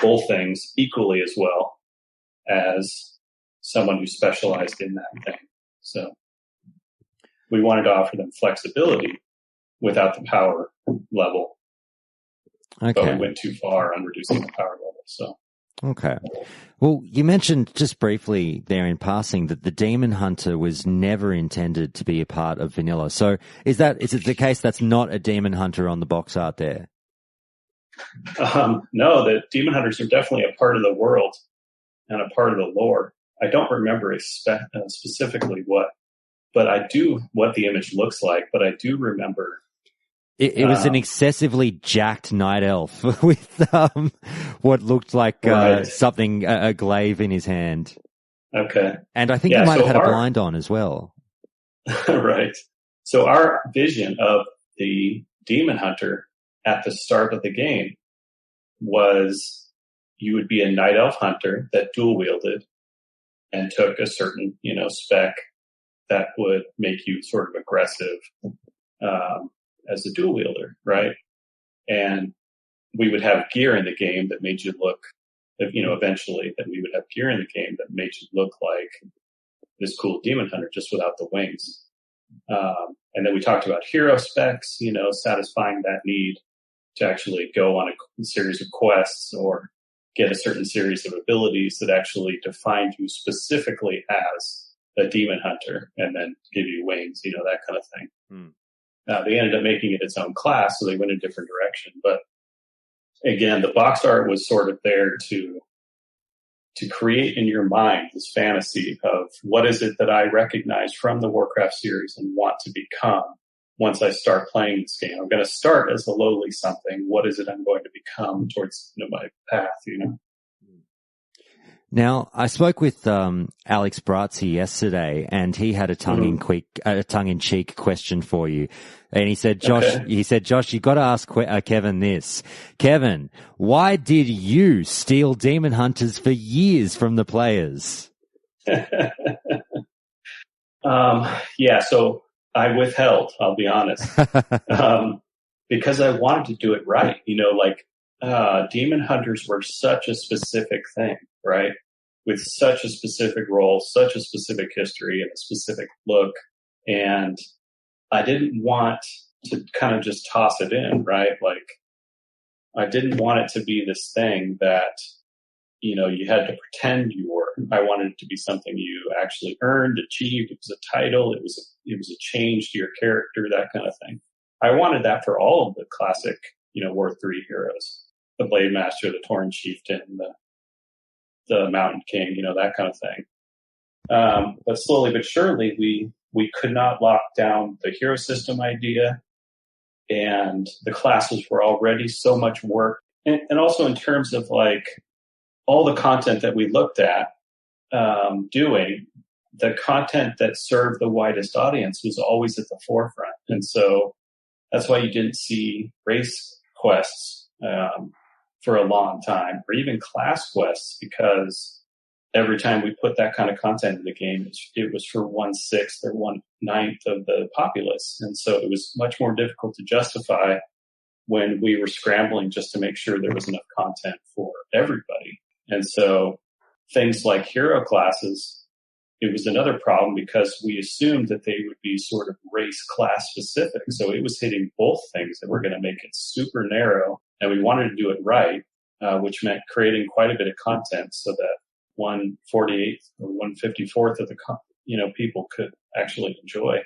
both things equally as well as someone who specialized in that thing. So we wanted to offer them flexibility without the power level. Okay. But we went too far on reducing the power level. So. Okay. Well, you mentioned just briefly there in passing that the Demon Hunter was never intended to be a part of vanilla. So is it the case that's not a Demon Hunter on the box art there? No, the Demon Hunters are definitely a part of the world and a part of the lore. I don't remember specifically what the image looks like, but I do remember. It was an excessively jacked night elf with what looked like something, a glaive in his hand. Okay. And I think he might have had a blind on as well. Right. So our vision of the Demon Hunter at the start of the game was you would be a night elf hunter that dual wielded and took a certain, spec that would make you sort of aggressive as a dual wielder, right? And we would have gear in the game that made you look, eventually that we would have gear in the game that made you look like this cool demon hunter just without the wings. And then we talked about hero specs, satisfying that need to actually go on a series of quests or get a certain series of abilities that actually define you specifically as a demon hunter and then give you wings, that kind of thing. They ended up making it its own class, so they went a different direction. But again, the box art was sort of there to create in your mind this fantasy of what is it that I recognize from the Warcraft series and want to become once I start playing this game. I'm going to start as a lowly something. What is it I'm going to become towards my path, Now, I spoke with Alex Brazzi yesterday, and he had a tongue-in-cheek question for you. And he said, Josh, you got to ask Kevin this. Kevin, why did you steal Demon Hunters for years from the players? So I withheld, I'll be honest, because I wanted to do it right. Demon Hunters were such a specific thing, right? With such a specific role, such a specific history, and a specific look. And I didn't want to kind of just toss it in, right? Like, I didn't want it to be this thing that, you had to pretend you were. I wanted it to be something you actually earned, achieved. It was a title. It was a change to your character, that kind of thing. I wanted that for all of the classic, War 3 heroes. The Blade Master, the Tauren Chieftain, the Mountain King, that kind of thing. But slowly but surely, we could not lock down the hero system idea, and the classes were already so much work. And also in terms of all the content that we looked at doing, the content that served the widest audience was always at the forefront. And so that's why you didn't see race quests for a long time, or even class quests, because every time we put that kind of content in the game, it was for 1/6 or 1/9 of the populace. And so it was much more difficult to justify when we were scrambling just to make sure there was enough content for everybody. And so things like hero classes, it was another problem because we assumed that they would be sort of race class specific. So it was hitting both things that were going to make it super narrow. And we wanted to do it right, which meant creating quite a bit of content so that 1/48th or 1/54th of the people could actually enjoy.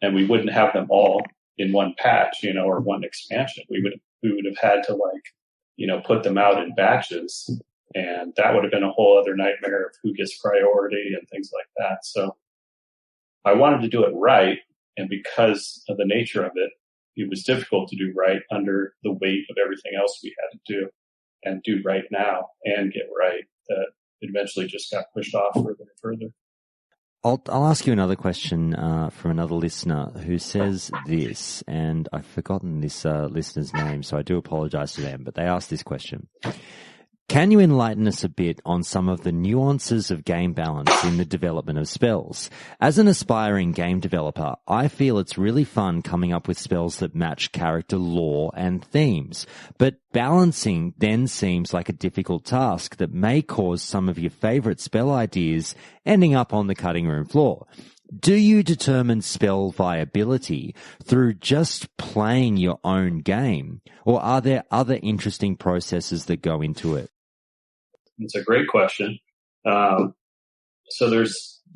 And we wouldn't have them all in one patch, or one expansion. We would have had to put them out in batches. And that would have been a whole other nightmare of who gets priority and things like that. So I wanted to do it right. And because of the nature of it, it was difficult to do right under the weight of everything else we had to do and do right now and get right. That eventually just got pushed off further and further. I'll ask you another question from another listener who says this, and I've forgotten this listener's name, so I do apologize to them, but they asked this question. Can you enlighten us a bit on some of the nuances of game balance in the development of spells? As an aspiring game developer, I feel it's really fun coming up with spells that match character lore and themes, but balancing then seems like a difficult task that may cause some of your favorite spell ideas ending up on the cutting room floor. Do you determine spell viability through just playing your own game, or are there other interesting processes that go into it? It's a great question. So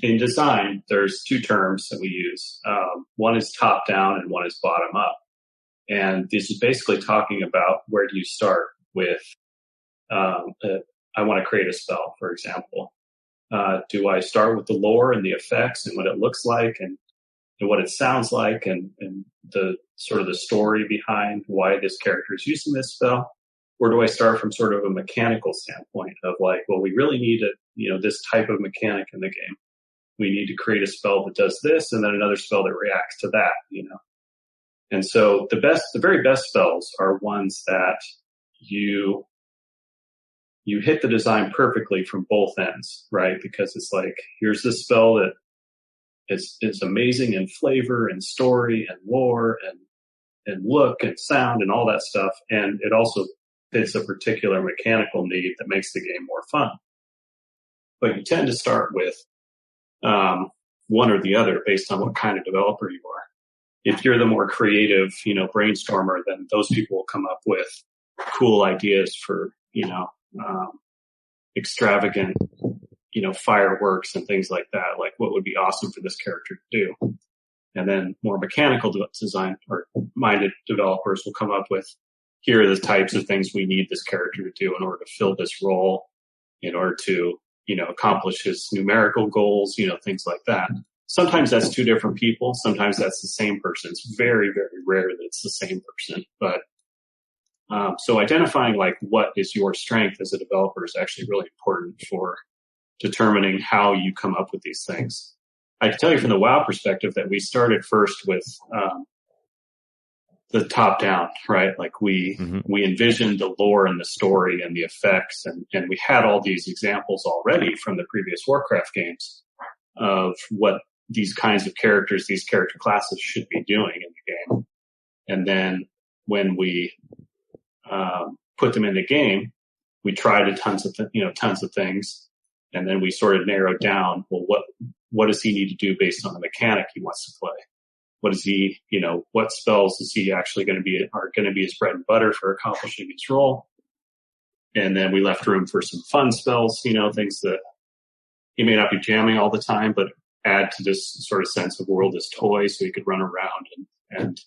in design, there's two terms that we use. One is top down and one is bottom up. And this is basically talking about where do you start with, I want to create a spell, for example. Do I start with the lore and the effects and what it looks like and what it sounds like and the sort of the story behind why this character is using this spell? Or do I start from sort of a mechanical standpoint of we really need this type of mechanic in the game. We need to create a spell that does this and then another spell that reacts to that, And so the very best spells are ones that you hit the design perfectly from both ends, right? Because it's here's this spell that it's amazing in flavor and story and lore and look and sound and all that stuff. And it also fits a particular mechanical need that makes the game more fun. But you tend to start with one or the other based on what kind of developer you are. if you're the more creative, brainstormer, then those people will come up with cool ideas for, extravagant, fireworks and things like that. Like what would be awesome for this character to do. And then more mechanical design or minded developers will come up with, here are the types of things we need this character to do in order to fill this role, in order to, accomplish his numerical goals, things like that. Sometimes that's two different people. Sometimes that's the same person. It's very, very rare that it's the same person. But so identifying like what is your strength as a developer is actually really important for determining how you come up with these things. I can tell you from the WoW perspective that we started first with the top down, right? Like we envisioned the lore and the story and the effects, and we had all these examples already from the previous Warcraft games of what these kinds of characters, these character classes should be doing in the game. And then when we put them in the game, we tried tons of things, and then we sort of narrowed down, well, what does he need to do based on the mechanic he wants to play? What is he, what spells is he actually going to be his bread and butter for accomplishing his role? And then we left room for some fun spells, things that he may not be jamming all the time, but add to this sort of sense of world as toy, so he could run around and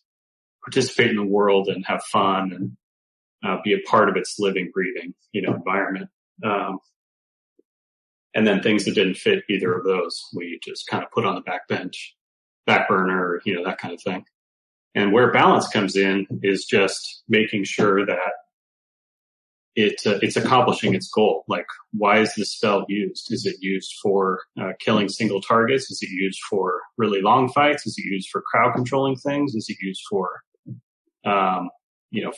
participate in the world and have fun and be a part of its living, breathing, environment. And then things that didn't fit either of those, we just kind of put on the back burner, that kind of thing. And where balance comes in is just making sure that it's accomplishing its goal. Like, why is this spell used? Is it used for killing single targets? Is it used for really long fights? Is it used for crowd controlling things? Is it used for,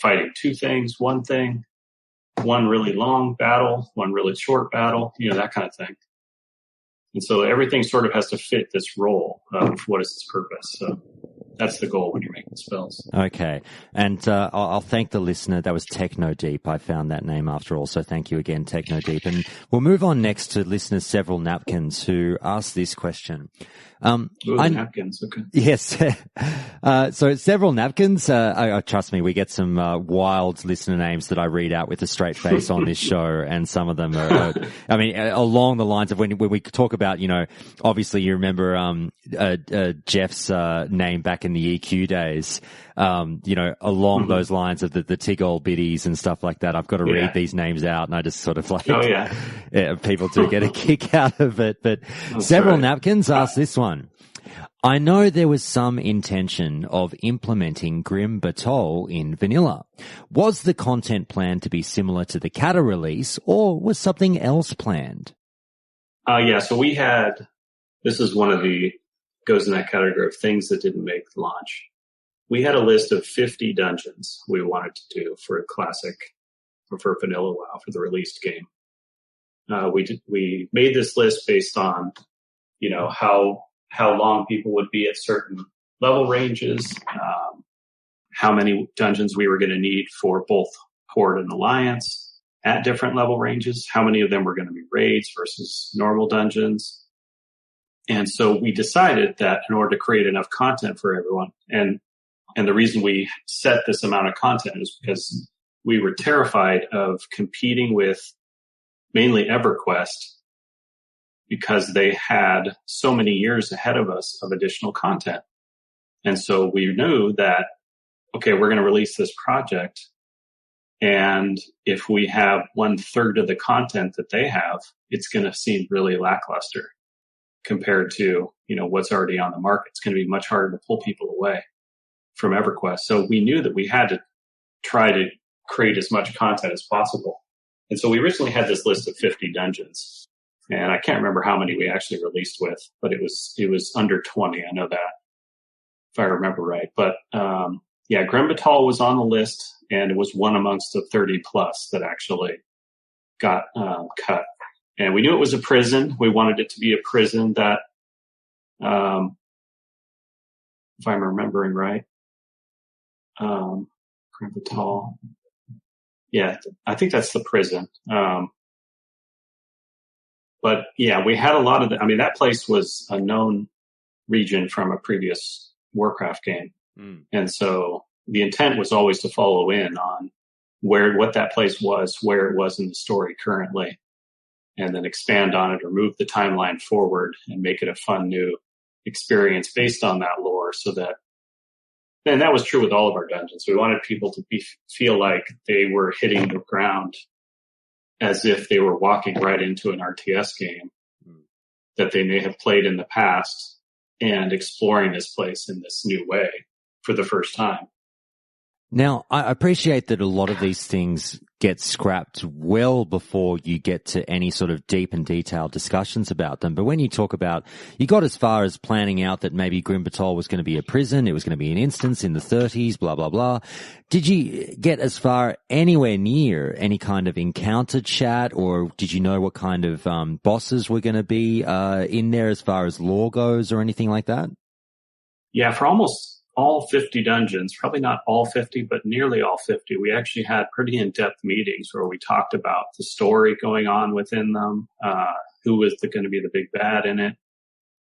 fighting two things, one thing, one really long battle, one really short battle, that kind of thing. And so everything sort of has to fit this role of what is its purpose. So that's the goal when you're making spells. Okay. And I'll thank the listener. That was Techno Deep. I found that name after all. So thank you again, Techno Deep. And we'll move on next to listener Several Napkins, who asked this question. Napkins. Okay. Yes. So Several Napkins, trust me, we get some wild listener names that I read out with a straight face on this show, and some of them are, along the lines of when we talk about, obviously you remember Jeff's name back in the EQ days, along those lines of the Tigol biddies and stuff like that. I've got to read these names out, and I just sort of like, people do get a kick out of it. But Several Napkins asked this one. I know there was some intention of implementing Grim Batol in vanilla. Was the content planned to be similar to the Kata release, or was something else planned? So we had, this is one of goes in that category of things that didn't make the launch. We had a list of 50 dungeons we wanted to do for a classic, or for vanilla WoW, for the released game. We made this list based on, how long people would be at certain level ranges, how many dungeons we were going to need for both Horde and Alliance at different level ranges, how many of them were going to be raids versus normal dungeons. And so we decided that in order to create enough content for everyone, and the reason we set this amount of content is because we were terrified of competing with mainly EverQuest, because they had so many years ahead of us of additional content. And so we knew that, okay, we're going to release this project, and if we have 1/3 of the content that they have, it's going to seem really lackluster compared to, what's already on the market. It's going to be much harder to pull people away from EverQuest. So we knew that we had to try to create as much content as possible. And so we originally had this list of 50 dungeons. And I can't remember how many we actually released with, but it was under 20. I know that, if I remember right. But Grim Batol was on the list, and it was one amongst the 30 plus that actually got cut. And we knew it was a prison. We wanted it to be a prison that, if I'm remembering right, Grim Batol. Yeah, I think that's the prison. But yeah, we had a lot of that place was a known region from a previous Warcraft game. And so the intent was always to follow in on what that place was, where it was in the story currently, and then expand on it or move the timeline forward and make it a fun new experience based on that lore. And that was true with all of our dungeons. We wanted people to feel like they were hitting the ground as if they were walking right into an RTS game that they may have played in the past and exploring this place in this new way for the first time. Now, I appreciate that a lot of these things get scrapped well before you get to any sort of deep and detailed discussions about them. But when you talk about, you got as far as planning out that maybe Grim Batol was going to be a prison, it was going to be an instance in the 30s, blah, blah, blah. Did you get as far anywhere near any kind of encounter chat, or did you know what kind of bosses were going to be in there as far as lore goes or anything like that? Yeah, for almost all 50 dungeons, probably not all 50, but nearly all 50, we actually had pretty in-depth meetings where we talked about the story going on within them, who was going to be the big bad in it,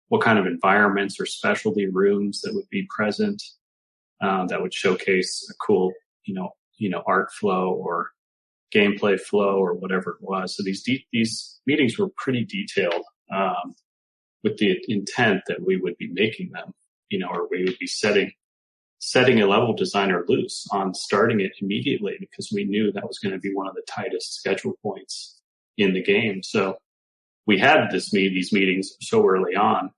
what kind of environments or specialty rooms that would be present, that would showcase a cool, art flow or gameplay flow or whatever it was. So these meetings were pretty detailed, with the intent that we would be making them, or we would be setting a level designer loose on starting it immediately, because we knew that was going to be one of the tightest schedule points in the game. So we had these meetings so early on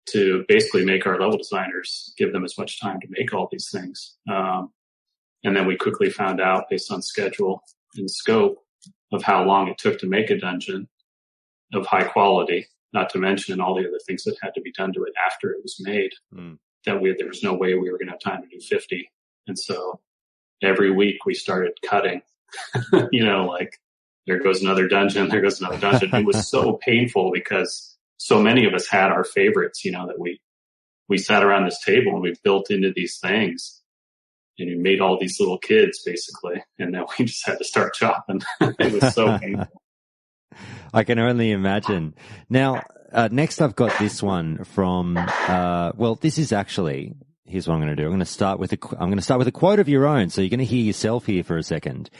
to basically make our level designers, give them as much time to make all these things. And then we quickly found out, based on schedule and scope, of how long it took to make a dungeon of high quality, not to mention all the other things that had to be done to it after it was made. That there was no way we were going to have time to do 50. And so every week we started cutting, like there goes another dungeon, there goes another dungeon. It was so painful because so many of us had our favorites, that we sat around this table and we built into these things and we made all these little kids basically. And then we just had to start chopping. It was so painful. I can only imagine. Now, next I've got this one from, this is actually, here's what I'm going to do. I'm going to start with a quote of your own. So you're going to hear yourself here for a second.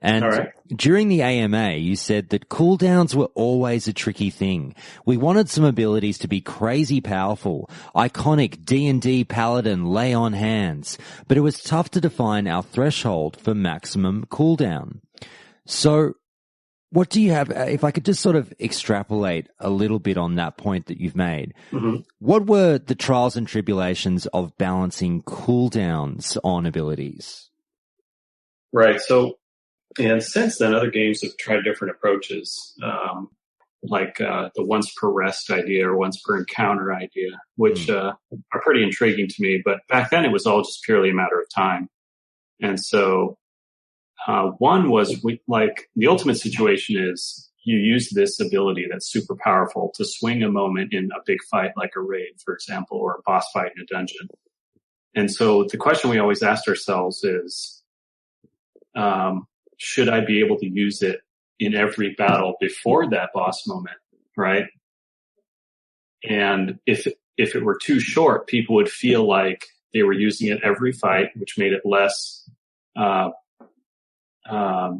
And right. During the AMA, you said that cooldowns were always a tricky thing. We wanted some abilities to be crazy powerful, iconic D&D Paladin lay on hands, but it was tough to define our threshold for maximum cooldown. So, what do you have, if I could just sort of extrapolate a little bit on that point that you've made, what were the trials and tribulations of balancing cooldowns on abilities? Right. So, and since then, other games have tried different approaches, like the once per rest idea or once per encounter idea, which are pretty intriguing to me. But back then, it was all just purely a matter of time. And so, one was the ultimate situation is you use this ability that's super powerful to swing a moment in a big fight, like a raid, for example, or a boss fight in a dungeon. And so the question we always asked ourselves is, should I be able to use it in every battle before that boss moment, right? And if it were too short, people would feel like they were using it every fight, which made it less how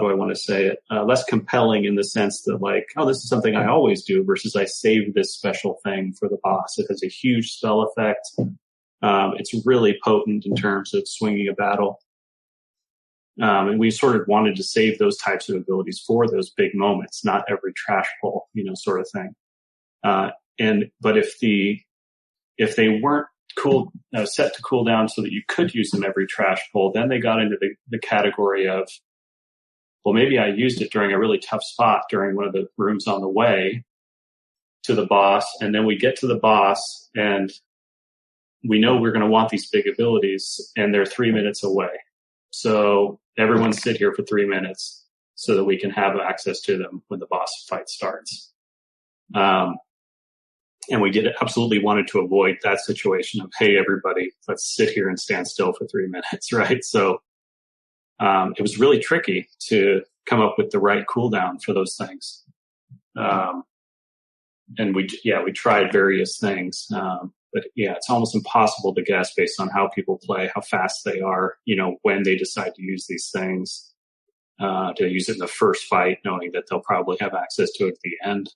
do I want to say it? Less compelling in the sense that this is something I always do versus I save this special thing for the boss. It has a huge spell effect. It's really potent in terms of swinging a battle. And we sort of wanted to save those types of abilities for those big moments, not every trash pull, sort of thing. But if they weren't set to cool down so that you could use them every trash pull, then they got into the category of, well, maybe I used it during a really tough spot during one of the rooms on the way to the boss, and then we get to the boss and we know we're going to want these big abilities and they're 3 minutes away. So everyone sit here for 3 minutes so that we can have access to them when the boss fight starts. And we absolutely wanted to avoid that situation of, hey, everybody, let's sit here and stand still for 3 minutes, right? So it was really tricky to come up with the right cooldown for those things. And we tried various things. But yeah, it's almost impossible to guess based on how people play, how fast they are, when they decide to use these things, to use it in the first fight, knowing that they'll probably have access to it at the end.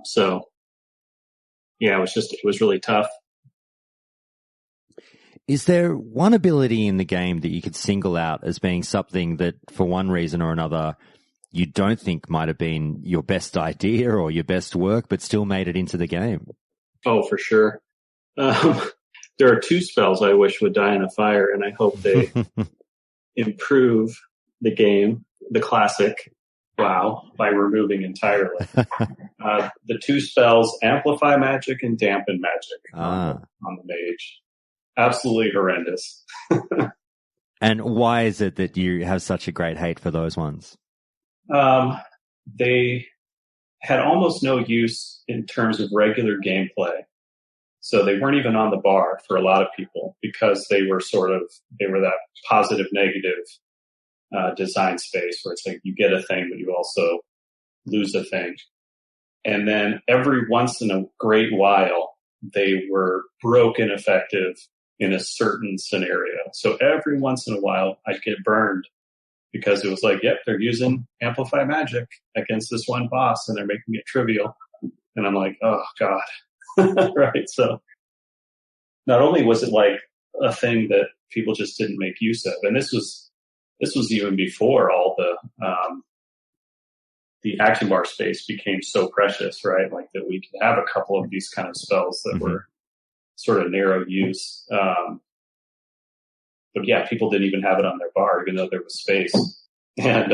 So yeah, it was really tough. Is there one ability in the game that you could single out as being something that, for one reason or another, you don't think might have been your best idea or your best work, but still made it into the game? Oh, for sure. There are 2 spells I wish would die in a fire, and I hope they improve the game, the classic WoW, by removing entirely. The 2 spells, Amplify Magic and Dampen Magic on the mage. Absolutely horrendous. And why is it that you have such a great hate for those ones? They had almost no use in terms of regular gameplay. So they weren't even on the bar for a lot of people because they were that positive negative design space where it's like you get a thing, but you also lose a thing. And then every once in a great while, they were broken effective in a certain scenario. So every once in a while, I'd get burned because it was like, yep, they're using Amplify Magic against this one boss and they're making it trivial. And I'm like, oh, God. Right. So not only was it like a thing that people just didn't make use of, and this was even before all the action bar space became so precious, right? Like that we could have a couple of these kind of spells that were sort of narrow use. But yeah, people didn't even have it on their bar, even though there was space. And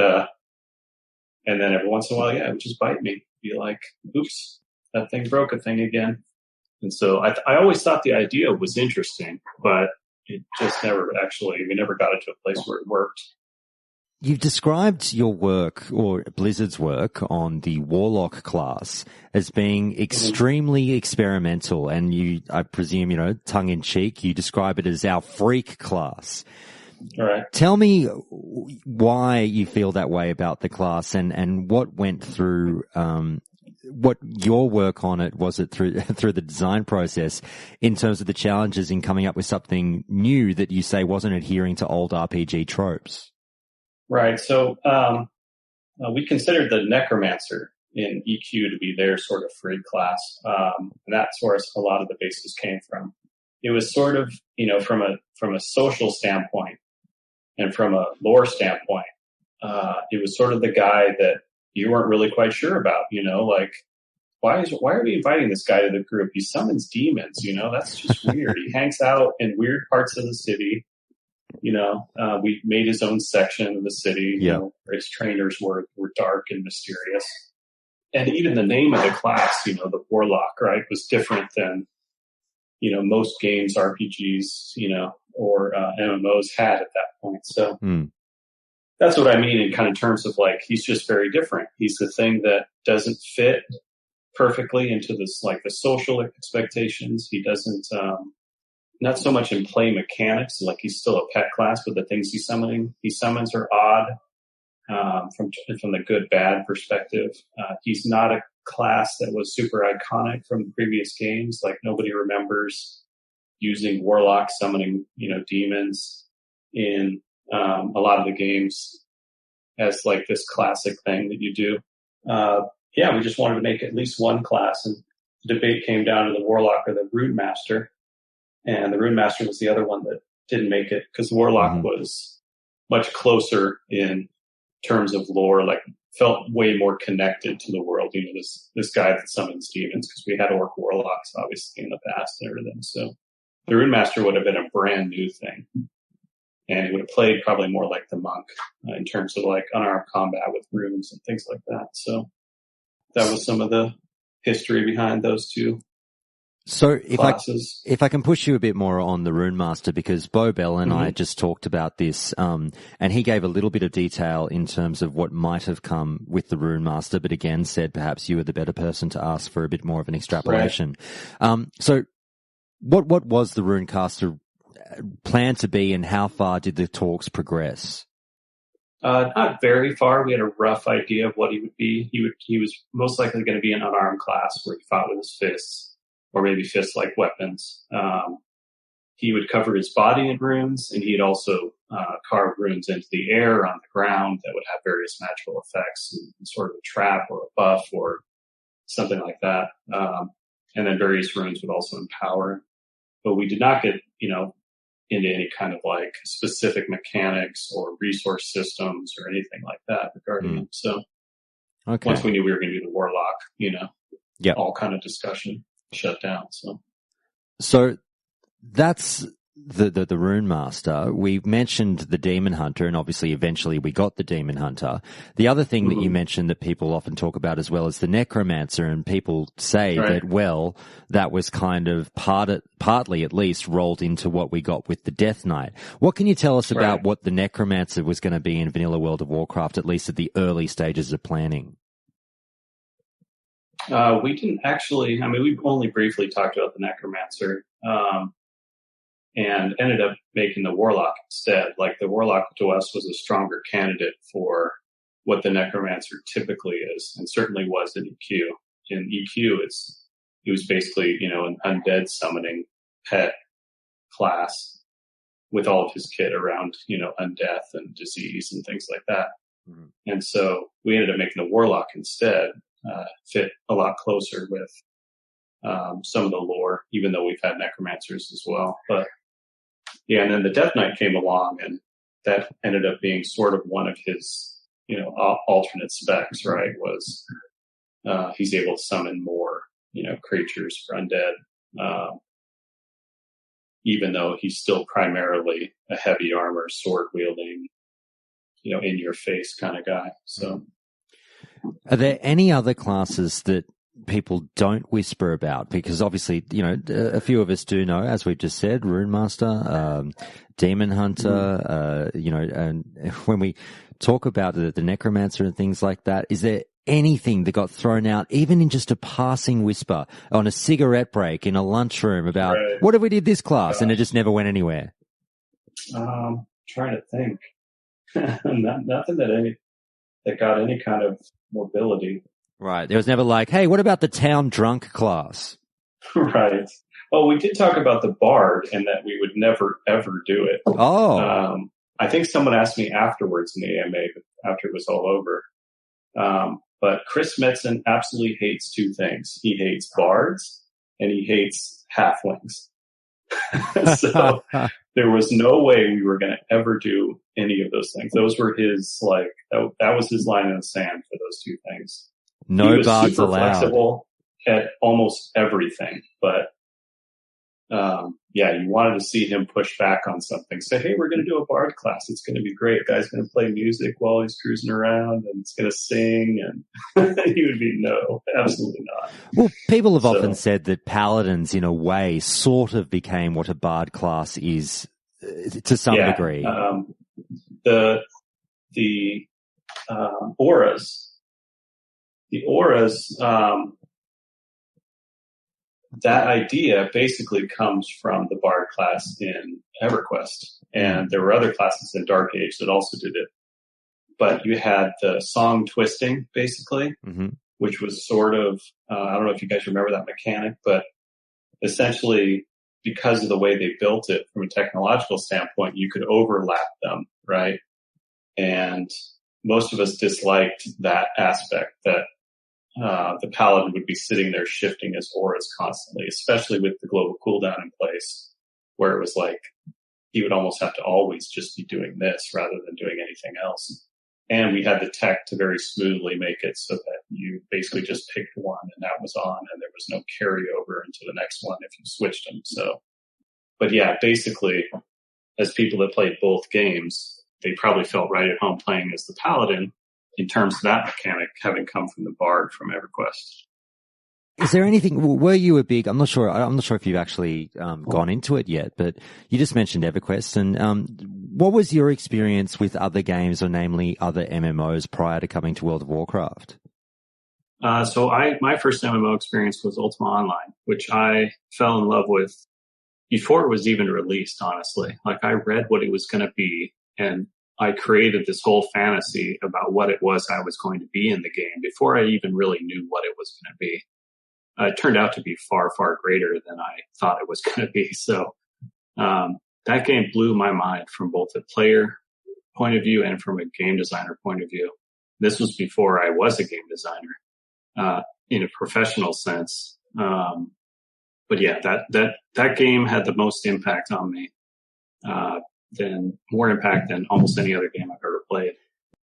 then every once in a while, yeah, it would just bite me. Be like, oops, that thing broke a thing again. And so I always thought the idea was interesting, but it just we never got it to a place where it worked. You've described your work, or Blizzard's work, on the Warlock class as being extremely experimental, and I presume, tongue-in-cheek, you describe it as our freak class. All right. Tell me why you feel that way about the class, and what went through, what your work on it, was it through the design process in terms of the challenges in coming up with something new that you say wasn't adhering to old RPG tropes? Right. So we considered the Necromancer in EQ to be their sort of free class. And that's where a lot of the basis came from. It was sort of, from a social standpoint and from a lore standpoint, it was sort of the guy that you weren't really quite sure about, like, why are we inviting this guy to the group? He summons demons, that's just weird. He hangs out in weird parts of the city. We made his own section of the city. Where his trainers were dark and mysterious. And even the name of the class, the Warlock, right, was different than, most games, RPGs, or MMOs had at that point. So that's what I mean in kind of terms of like, he's just very different. He's the thing that doesn't fit perfectly into this, like the social expectations. He doesn't, not so much in play mechanics, like he's still a pet class, but the things he summons are odd, from the good-bad perspective. He's not a class that was super iconic from the previous games. Like nobody remembers using Warlock summoning, demons in, a lot of the games as like this classic thing that you do. We just wanted to make at least one class, and the debate came down to the Warlock or the Runemaster. And the Runemaster was the other one that didn't make it because the Warlock was much closer in terms of lore, like felt way more connected to the world. This guy that summons demons, because we had Orc Warlocks obviously in the past and everything. So the Runemaster would have been a brand new thing. And he would have played probably more like the monk in terms of like unarmed combat with runes and things like that. So that was some of the history behind those two. So if classes. I can push you a bit more on the Runemaster, because Bo Bell and I just talked about this, and he gave a little bit of detail in terms of what might have come with the Runemaster, but again said perhaps you were the better person to ask for a bit more of an extrapolation. Right. So what was the Runecaster planned to be, and how far did the talks progress? Not very far. We had a rough idea of what he would be. He was most likely going to be an unarmed class where he fought with his fists. or maybe fist-like weapons. He would cover his body in runes, and he'd also carve runes into the air, on the ground, that would have various magical effects, and sort of a trap or a buff or something like that. And then various runes would also empower. But we did not get, into any kind of like specific mechanics or resource systems or anything like that regarding him. So once we knew we were going to do the Warlock, all kind of discussion shut down. So that's the Rune Master. We mentioned the Demon Hunter, and obviously eventually we got the Demon Hunter. The other thing that you mentioned that people often talk about as well is the Necromancer, and people say that, well, that was kind of partly at least rolled into what we got with the Death Knight. What can you tell us about what the Necromancer was going to be in vanilla World of Warcraft, at least at the early stages of planning? We didn't actually, we only briefly talked about the Necromancer. And ended up making the Warlock instead. Like, the Warlock to us was a stronger candidate for what the Necromancer typically is, and certainly was in EQ. In EQ, he was basically, an undead summoning pet class with all of his kit around, undeath and disease and things like that. And so we ended up making the Warlock instead, fit a lot closer with some of the lore, even though we've had Necromancers as well. But yeah, and then the Death Knight came along, and that ended up being sort of one of his, alternate specs, right? Was he's able to summon more, creatures for undead, even though he's still primarily a heavy armor, sword wielding, in your face kind of guy. So, are there any other classes that people don't whisper about? Because obviously, a few of us do know, as we've just said, Rune Master, Demon Hunter, and when we talk about the Necromancer and things like that, is there anything that got thrown out, even in just a passing whisper on a cigarette break in a lunchroom about, what if we did this class? And it just never went anywhere. Trying to think. Nothing that got any kind of mobility. Right. There was never like, hey, what about the town drunk class? Right. Oh, we did talk about the Bard, and that we would never, ever do it. Oh. I think someone asked me afterwards in the AMA, after it was all over. But Chris Metzen absolutely hates two things. He hates Bards, and he hates Halflings. So there was no way we were going to ever do any of those things. Those were his, that was his line in the sand for those two things. No he was bards super allowed. Flexible at almost everything, but you wanted to see him push back on something. Say, hey, we're going to do a bard class. It's going to be great. Guy's going to play music while he's cruising around, and it's going to sing. And he would be, no, absolutely not. Well, people have often said that Paladins, in a way, sort of became what a bard class is to some degree. The auras. The auras, that idea basically comes from the Bard class in EverQuest. And there were other classes in Dark Age that also did it. But you had the song twisting, basically, which was sort of, I don't know if you guys remember that mechanic, but essentially, because of the way they built it from a technological standpoint, you could overlap them, right? And most of us disliked that aspect, that the Paladin would be sitting there shifting his auras constantly, especially with the global cooldown in place, where it was like he would almost have to always just be doing this rather than doing anything else. And we had the tech to very smoothly make it so that you basically just picked one and that was on, and there was no carryover into the next one if you switched them. So, but yeah, basically, as people that played both games, they probably felt right at home playing as the Paladin in terms of that mechanic, having come from the Bard from EverQuest. Is there anything, were you a big, I'm not sure if you've actually gone into it yet, but you just mentioned EverQuest, and what was your experience with other games, or namely other MMOs, prior to coming to World of Warcraft? So my first MMO experience was Ultima Online, which I fell in love with before it was even released, honestly. Like, I read what it was going to be, and I created this whole fantasy about what it was I was going to be in the game before I even really knew what it was going to be. it turned out to be far, far greater than I thought it was going to be. So that game blew my mind from both a player point of view and from a game designer point of view. This was before I was a game designer in a professional sense. But yeah, that game had the most impact on me, more impact than almost any other game I've ever played.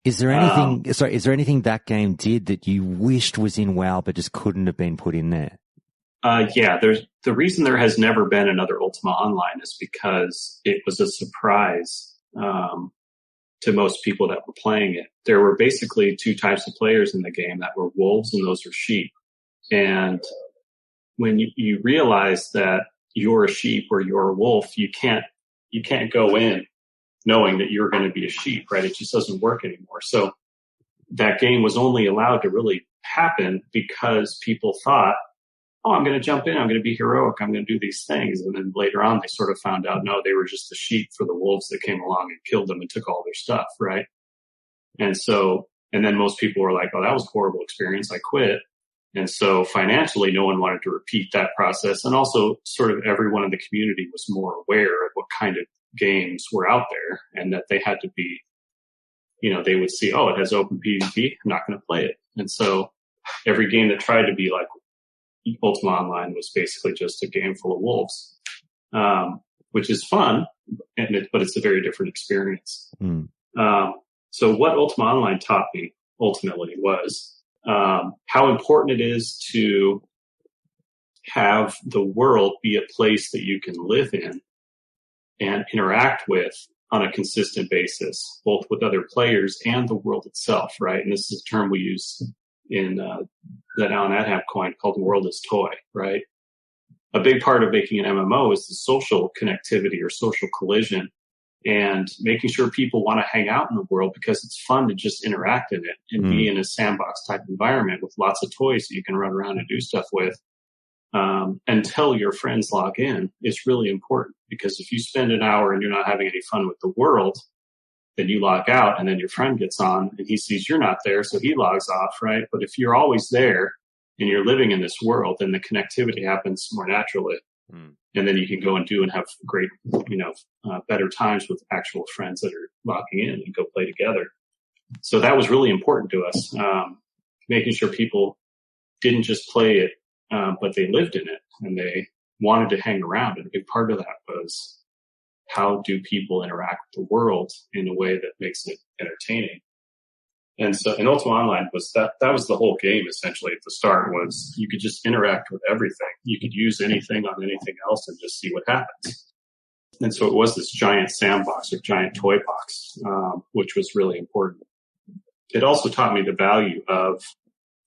Is there anything that game did that you wished was in WoW but just couldn't have been put in there? There's the reason there has never been another Ultima Online is because it was a surprise to most people that were playing it. There were basically two types of players in the game that were wolves and those were sheep. And when you realize that you're a sheep or you're a wolf, you can't go in knowing that you're going to be a sheep, right? It just doesn't work anymore. So that game was only allowed to really happen because people thought, oh, I'm going to jump in, I'm going to be heroic, I'm going to do these things. And then later on, they sort of found out, no, they were just the sheep for the wolves that came along and killed them and took all their stuff, right? And then most people were like, oh, that was a horrible experience, I quit. And so financially, no one wanted to repeat that process. And also sort of everyone in the community was more aware of what kind of games were out there and that they had to be, they would see, oh, it has open PvP, I'm not going to play it. And so every game that tried to be like Ultima Online was basically just a game full of wolves, which is fun, but it's a very different experience. So what Ultima Online taught me ultimately was how important it is to have the world be a place that you can live in and interact with on a consistent basis, both with other players and the world itself, right? And this is a term we use in that Alan Adham coined called the world is toy, right? A big part of making an MMO is the social connectivity or social collision and making sure people want to hang out in the world because it's fun to just interact in it and be in a sandbox type environment with lots of toys that you can run around and do stuff with. Until your friends log in is really important because if you spend an hour and you're not having any fun with the world, then you log out and then your friend gets on and he sees you're not there, so he logs off, right? But if you're always there and you're living in this world, then the connectivity happens more naturally. And then you can go and do and have great, better times with actual friends that are logging in and go play together. So that was really important to us, making sure people didn't just play it, but they lived in it and they wanted to hang around. And a big part of that was how do people interact with the world in a way that makes it entertaining. And so, and Ultima Online was that was the whole game essentially at the start was you could just interact with everything. You could use anything on anything else and just see what happens. And so it was this giant sandbox or giant toy box, which was really important. It also taught me the value of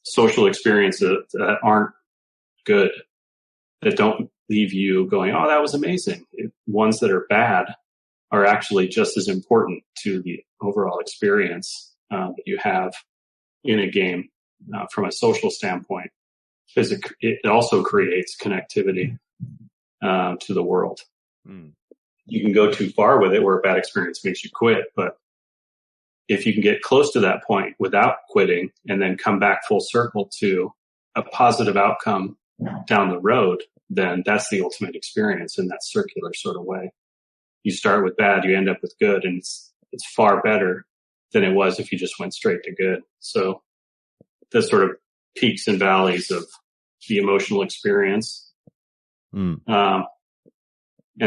social experiences that aren't good, that don't leave you going, oh, that was amazing. Ones that are bad are actually just as important to the overall experience that you have in a game from a social standpoint, because it also creates connectivity to the world. You can go too far with it where a bad experience makes you quit, but if you can get close to that point without quitting and then come back full circle to a positive outcome down the road, then that's the ultimate experience in that circular sort of way. You start with bad, you end up with good, and it's far better than it was if you just went straight to good. So the sort of peaks and valleys of the emotional experience. And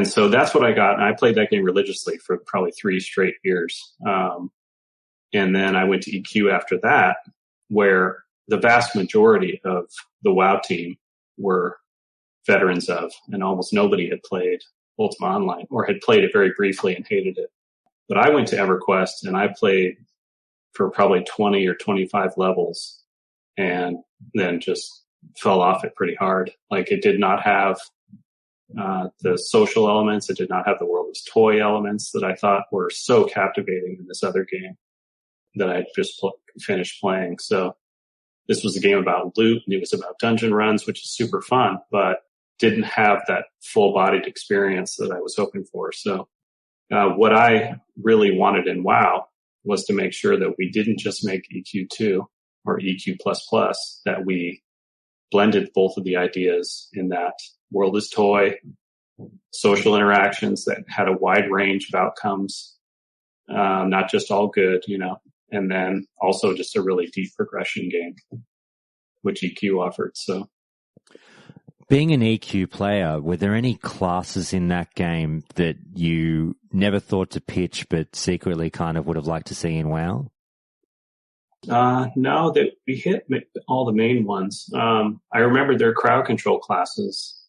so that's what I got. And I played that game religiously for probably 3 straight years. And then I went to EQ after that, where the vast majority of the WoW team were veterans of, and almost nobody had played Ultima Online or had played it very briefly and hated it. But I went to EverQuest and I played for probably 20 or 25 levels and then just fell off it pretty hard. Like it did not have the social elements. It did not have the world as toy elements that I thought were so captivating in this other game that I just finished playing. So this was a game about loot and it was about dungeon runs, which is super fun, but didn't have that full-bodied experience that I was hoping for. So what I really wanted in WoW was to make sure that we didn't just make EQ2 or EQ++, that we blended both of the ideas in that world is toy, social interactions that had a wide range of outcomes, not just all good, and then also just a really deep progression game, which EQ offered. So, being an EQ player, were there any classes in that game that you never thought to pitch but secretly kind of would have liked to see in WoW? No, we hit all the main ones. I remember their crowd control classes.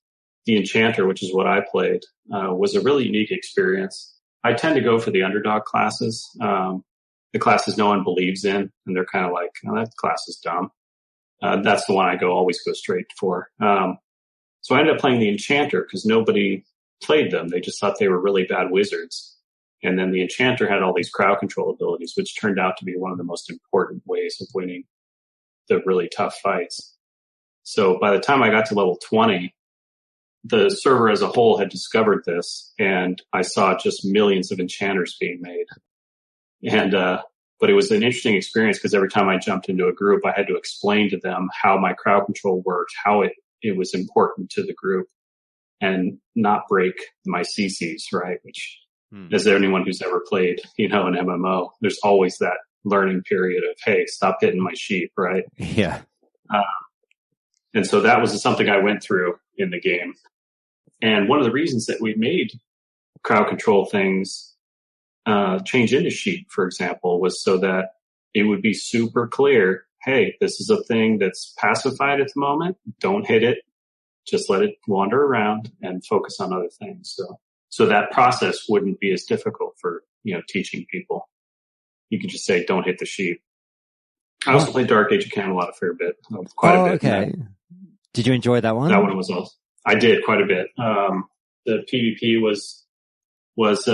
The Enchanter, which is what I played, was a really unique experience. I tend to go for the underdog classes, the classes no one believes in, and they're kind of like, oh, that class is dumb. That's the one I always go straight for. So I ended up playing the Enchanter because nobody played them. They just thought they were really bad wizards. And then the Enchanter had all these crowd control abilities, which turned out to be one of the most important ways of winning the really tough fights. So by the time I got to level 20, the server as a whole had discovered this, and I saw just millions of enchanters being made. And, but it was an interesting experience because every time I jumped into a group, I had to explain to them how my crowd control worked, how it was important to the group, and not break my CCs, right? Which, as anyone who's ever played, an MMO, there's always that learning period of, hey, stop hitting my sheep, right? Yeah. And so that was something I went through in the game. And one of the reasons that we made crowd control things change into sheep, for example, was so that it would be super clear, hey, this is a thing that's pacified at the moment. Don't hit it. Just let it wander around and focus on other things. So that process wouldn't be as difficult for, teaching people. You could just say, don't hit the sheep. I also played Dark Age of Camelot a fair bit, quite a bit. Okay. Did you enjoy that one? That one was awesome. I did quite a bit. The PvP was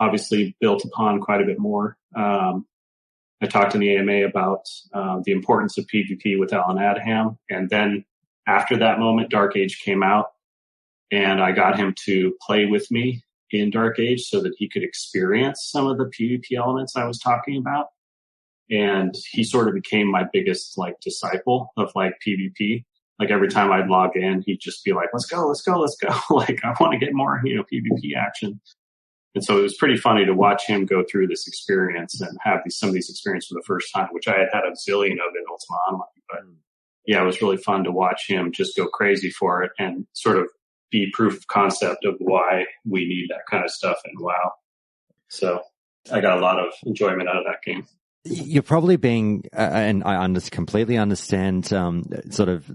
obviously built upon quite a bit more. I talked in the AMA about the importance of PvP with Alan Adham, and then after that moment, Dark Age came out, and I got him to play with me in Dark Age so that he could experience some of the PvP elements I was talking about. And he sort of became my biggest disciple of PvP. Every time I'd log in, he'd just be like, let's go. I want to get more, PvP action. And so it was pretty funny to watch him go through this experience and have some of these experiences for the first time, which I had a zillion of in Ultima Online. But yeah, it was really fun to watch him just go crazy for it and sort of be proof of concept of why we need that kind of stuff in WoW. So I got a lot of enjoyment out of that game. You're probably being, and I completely understand sort of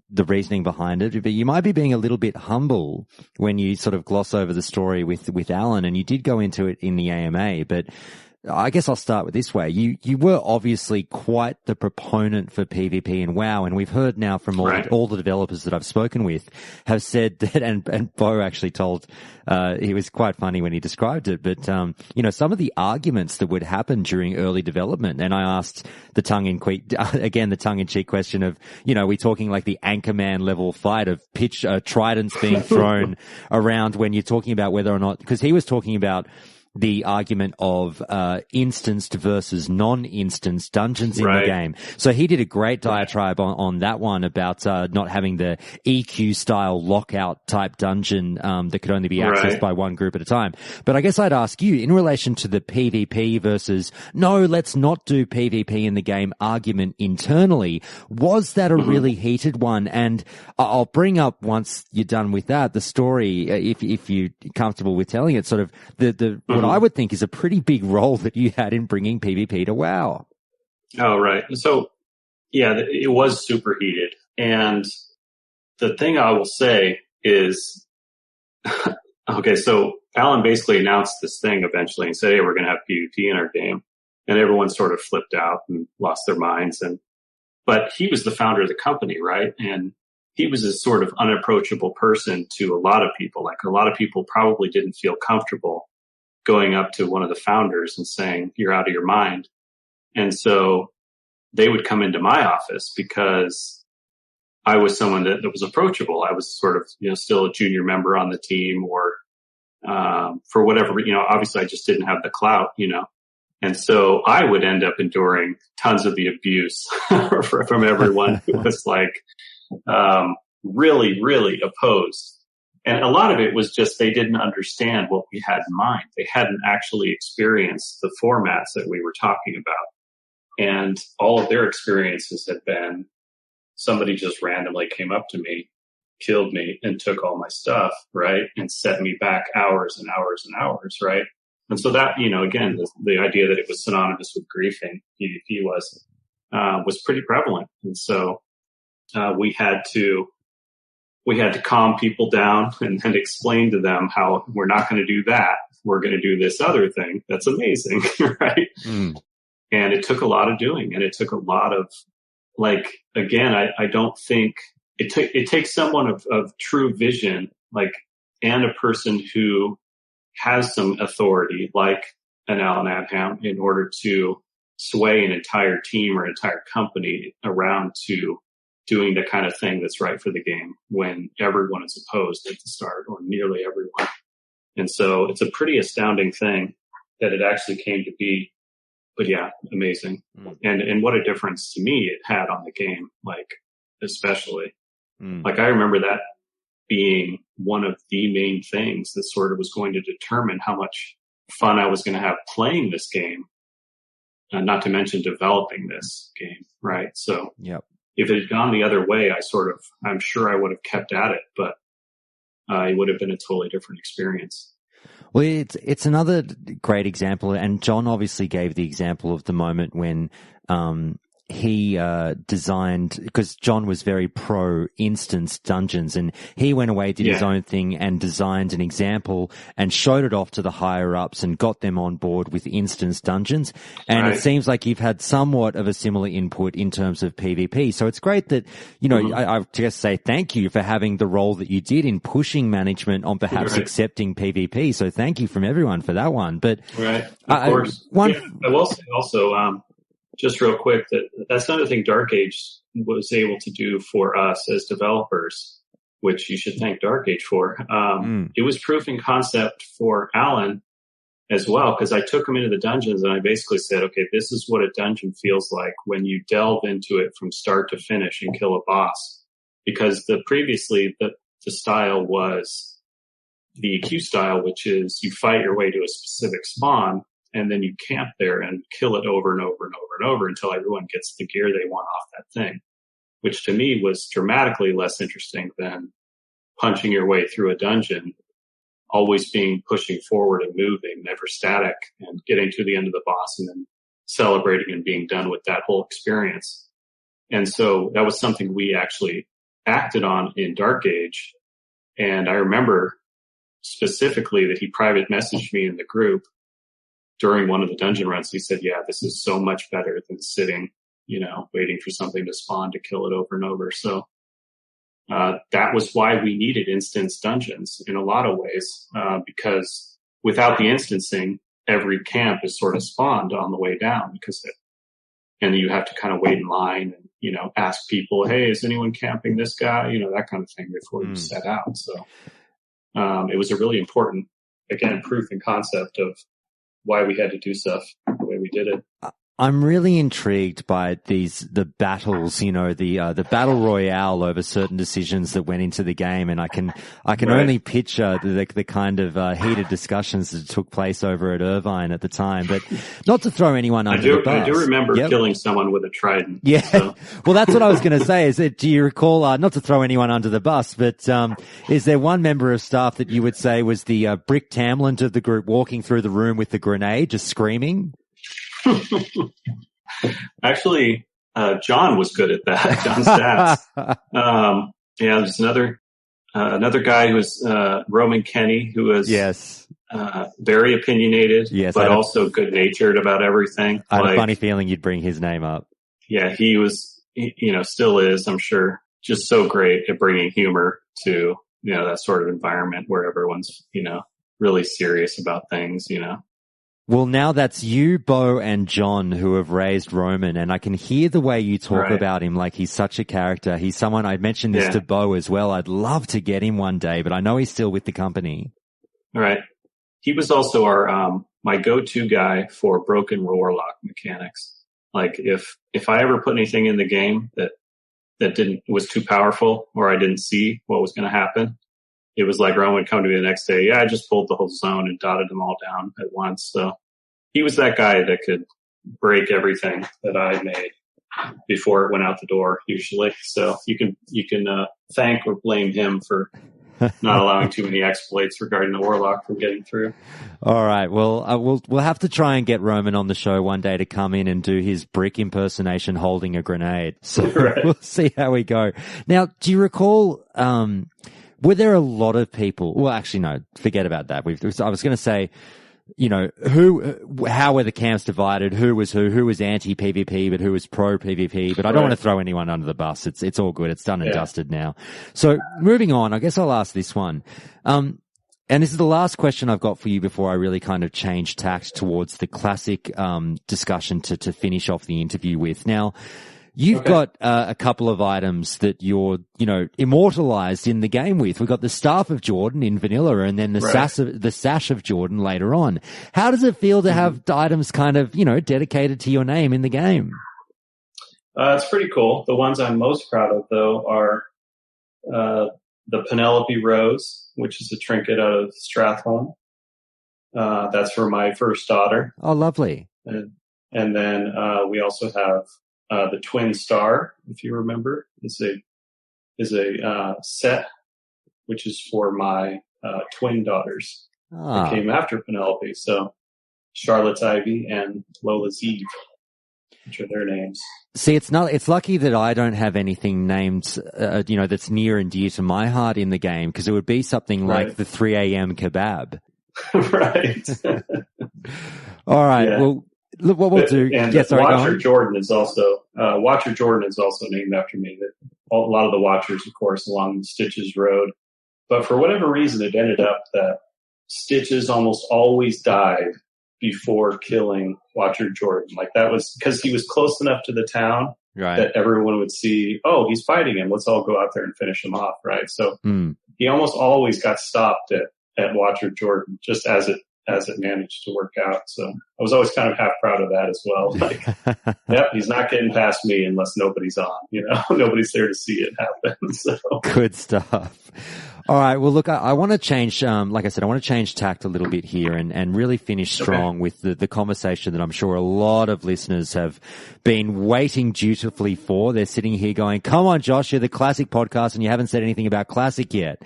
the reasoning behind it, but you might be being a little bit humble when you sort of gloss over the story with Alan, and you did go into it in the AMA, but I guess I'll start with this way. You were obviously quite the proponent for PvP in WoW, and we've heard now from all the developers that I've spoken with have said that, and Bo actually told, he was quite funny when he described it, but, some of the arguments that would happen during early development, and I asked the tongue-in-cheek question of, we talking like the Anchorman level fight of tridents being thrown around when you're talking about whether or not, because he was talking about the argument of instanced versus non-instanced dungeons in the game. So he did a great diatribe on that one about not having the EQ style lockout type dungeon that could only be accessed by one group at a time. But I guess I'd ask you, in relation to the PvP versus no, let's not do PvP in the game argument internally, was that a really heated one? And I'll bring up, once you're done with that, the story, if you're comfortable with telling it, sort of what I would think is a pretty big role that you had in bringing PvP to WoW. Oh, right. So, yeah, it was super heated. And the thing I will say is, okay, so Alan basically announced this thing eventually and said, hey, we're going to have PvP in our game. And everyone sort of flipped out and lost their minds. But he was the founder of the company, right? And he was a sort of unapproachable person to a lot of people. A lot of people probably didn't feel comfortable going up to one of the founders and saying, you're out of your mind. And so they would come into my office because I was someone that was approachable. I was sort of, still a junior member on the team, or for whatever, obviously I just didn't have the clout, And so I would end up enduring tons of the abuse from everyone who was like, really, really opposed. And a lot of it was just they didn't understand what we had in mind. They hadn't actually experienced the formats that we were talking about. And all of their experiences had been somebody just randomly came up to me, killed me, and took all my stuff, right? And set me back hours and hours and hours, right? And so that, again, the idea that it was synonymous with griefing, PvP was pretty prevalent. And so we had to calm people down and explain to them how we're not going to do that. We're going to do this other thing. That's amazing, right? And it took a lot of doing, and it took a lot of, again, I don't think it takes someone of true vision, and a person who has some authority, like an Alan Adham, in order to sway an entire team or entire company around to doing the kind of thing that's right for the game when everyone is opposed at the start, or nearly everyone. And so it's a pretty astounding thing that it actually came to be. But yeah, amazing. And what a difference to me it had on the game, especially. I remember that being one of the main things that sort of was going to determine how much fun I was going to have playing this game, not to mention developing this game, right? So if it had gone the other way, I'm sure I would have kept at it, but it would have been a totally different experience. Well, it's another great example, and John obviously gave the example of the moment when he designed, because John was very pro instance dungeons, and he went away, did his own thing, and designed an example and showed it off to the higher ups and got them on board with instance dungeons. And it seems like you've had somewhat of a similar input in terms of PvP. So it's great that, I just say thank you for having the role that you did in pushing management on perhaps accepting PvP. So thank you from everyone for that one. But of course. I will say also, just real quick, that's another thing Dark Age was able to do for us as developers, which you should thank Dark Age for. It was proof in concept for Alan as well, because I took him into the dungeons and I basically said, okay, this is what a dungeon feels like when you delve into it from start to finish and kill a boss. Because previously the style was the EQ style, which is you fight your way to a specific spawn, and then you camp there and kill it over and over and over and over until everyone gets the gear they want off that thing, which to me was dramatically less interesting than punching your way through a dungeon, always pushing forward and moving, never static, and getting to the end of the boss and then celebrating and being done with that whole experience. And so that was something we actually acted on in Dark Age. And I remember specifically that he private messaged me in the group during one of the dungeon runs. He said, yeah, this is so much better than sitting, waiting for something to spawn to kill it over and over. So that was why we needed instance dungeons in a lot of ways, because without the instancing, every camp is sort of spawned on the way down and you have to kind of wait in line and, ask people, hey, is anyone camping this guy? That kind of thing before you set out. So it was a really important, again, proof in concept of why we had to do stuff the way we did it. I'm really intrigued by the battles, the battle royale over certain decisions that went into the game. And I can only picture the kind of heated discussions that took place over at Irvine at the time, but not to throw anyone under the bus. I do remember killing someone with a trident. Yeah. So. Well, that's what I was going to say do you recall, not to throw anyone under the bus, but, is there one member of staff that you would say was the, Brick Tamlin of the group walking through the room with the grenade, just screaming? Actually, John was good at that. John Stats. There's another guy who was Roman Kenny, who was very opinionated, but also good natured about everything. I had a funny feeling you'd bring his name up. Yeah, he was, still is, I'm sure, just so great at bringing humor to that sort of environment where everyone's really serious about things. Well, now that's you, Bo, and John who have raised Roman, and I can hear the way you talk about him like he's such a character. He's someone, I mentioned this to Bo as well. I'd love to get him one day, but I know he's still with the company. Right. He was also our my go-to guy for broken Warlock mechanics. Like if I ever put anything in the game that was too powerful or I didn't see what was going to happen, it was like Rowan would come to me the next day. Yeah, I just pulled the whole zone and dotted them all down at once. So he was that guy that could break everything that I made before it went out the door, usually. So you can thank or blame him for not allowing too many exploits regarding the Warlock from getting through. All right. Well, we'll have to try and get Roman on the show one day to come in and do his brick impersonation holding a grenade. So right. We'll see how we go. Now, do you recall, were there a lot of people? Well, actually, no, forget about that. I was going to say, how were the camps divided? Who was anti-PvP, but who was pro-PvP? But I don't want to throw anyone under the bus. It's all good. It's done and dusted now. So moving on, I guess I'll ask this one. And this is the last question I've got for you before I really kind of change tact towards the classic, discussion to finish off the interview with. Now, you've got a couple of items that you're, immortalized in the game with. We've got the Staff of Jordan in vanilla and then the Sash of Jordan later on. How does it feel to have items kind of, dedicated to your name in the game? It's pretty cool. The ones I'm most proud of, though, are the Penelope Rose, which is a trinket out of Stratholme. That's for my first daughter. Oh, lovely. And then we also have the Twin Star, if you remember, is a set which is for my twin daughters that came after Penelope. So Charlotte's Ivy and Lola's Eve, which are their names. See, it's lucky that I don't have anything named, that's near and dear to my heart in the game, because it would be something like the 3 a.m. kebab. Right. All right. Yeah. Well, look, what we'll do. And Watcher Jordan is also named after me. A lot of the Watchers, of course, along the Stitches Road. But for whatever reason, it ended up that Stitches almost always died before killing Watcher Jordan. Like that was because he was close enough to the town that everyone would see, oh, he's fighting him. Let's all go out there and finish him off, right? So he almost always got stopped at Watcher Jordan, just as it managed to work out. So I was always kind of half proud of that as well. Like, yep, he's not getting past me unless nobody's on, nobody's there to see it happen. So good stuff. All right. Well, look, I want to change, like I said, I want to change tact a little bit here and really finish strong with the conversation that I'm sure a lot of listeners have been waiting dutifully for. They're sitting here going, come on, Josh, you're the Classic podcast and you haven't said anything about Classic yet.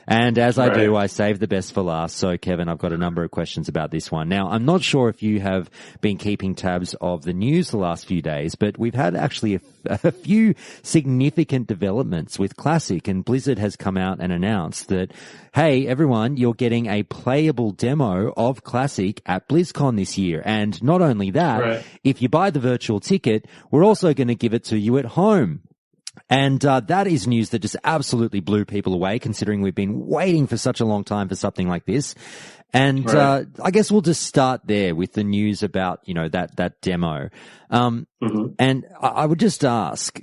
And as I do, I save the best for last. So, Kevin, I've got a number of questions about this one. Now, I'm not sure if you have been keeping tabs of the news the last few days, but we've had actually a few significant developments with Classic, and Blizzard has come out and announced that, hey, everyone, you're getting a playable demo of Classic at BlizzCon this year. And not only that, if you buy the virtual ticket, we're also going to give it to you at home. And that is news that just absolutely blew people away, considering we've been waiting for such a long time for something like this. And I guess we'll just start there with the news about, that demo. And I would just ask,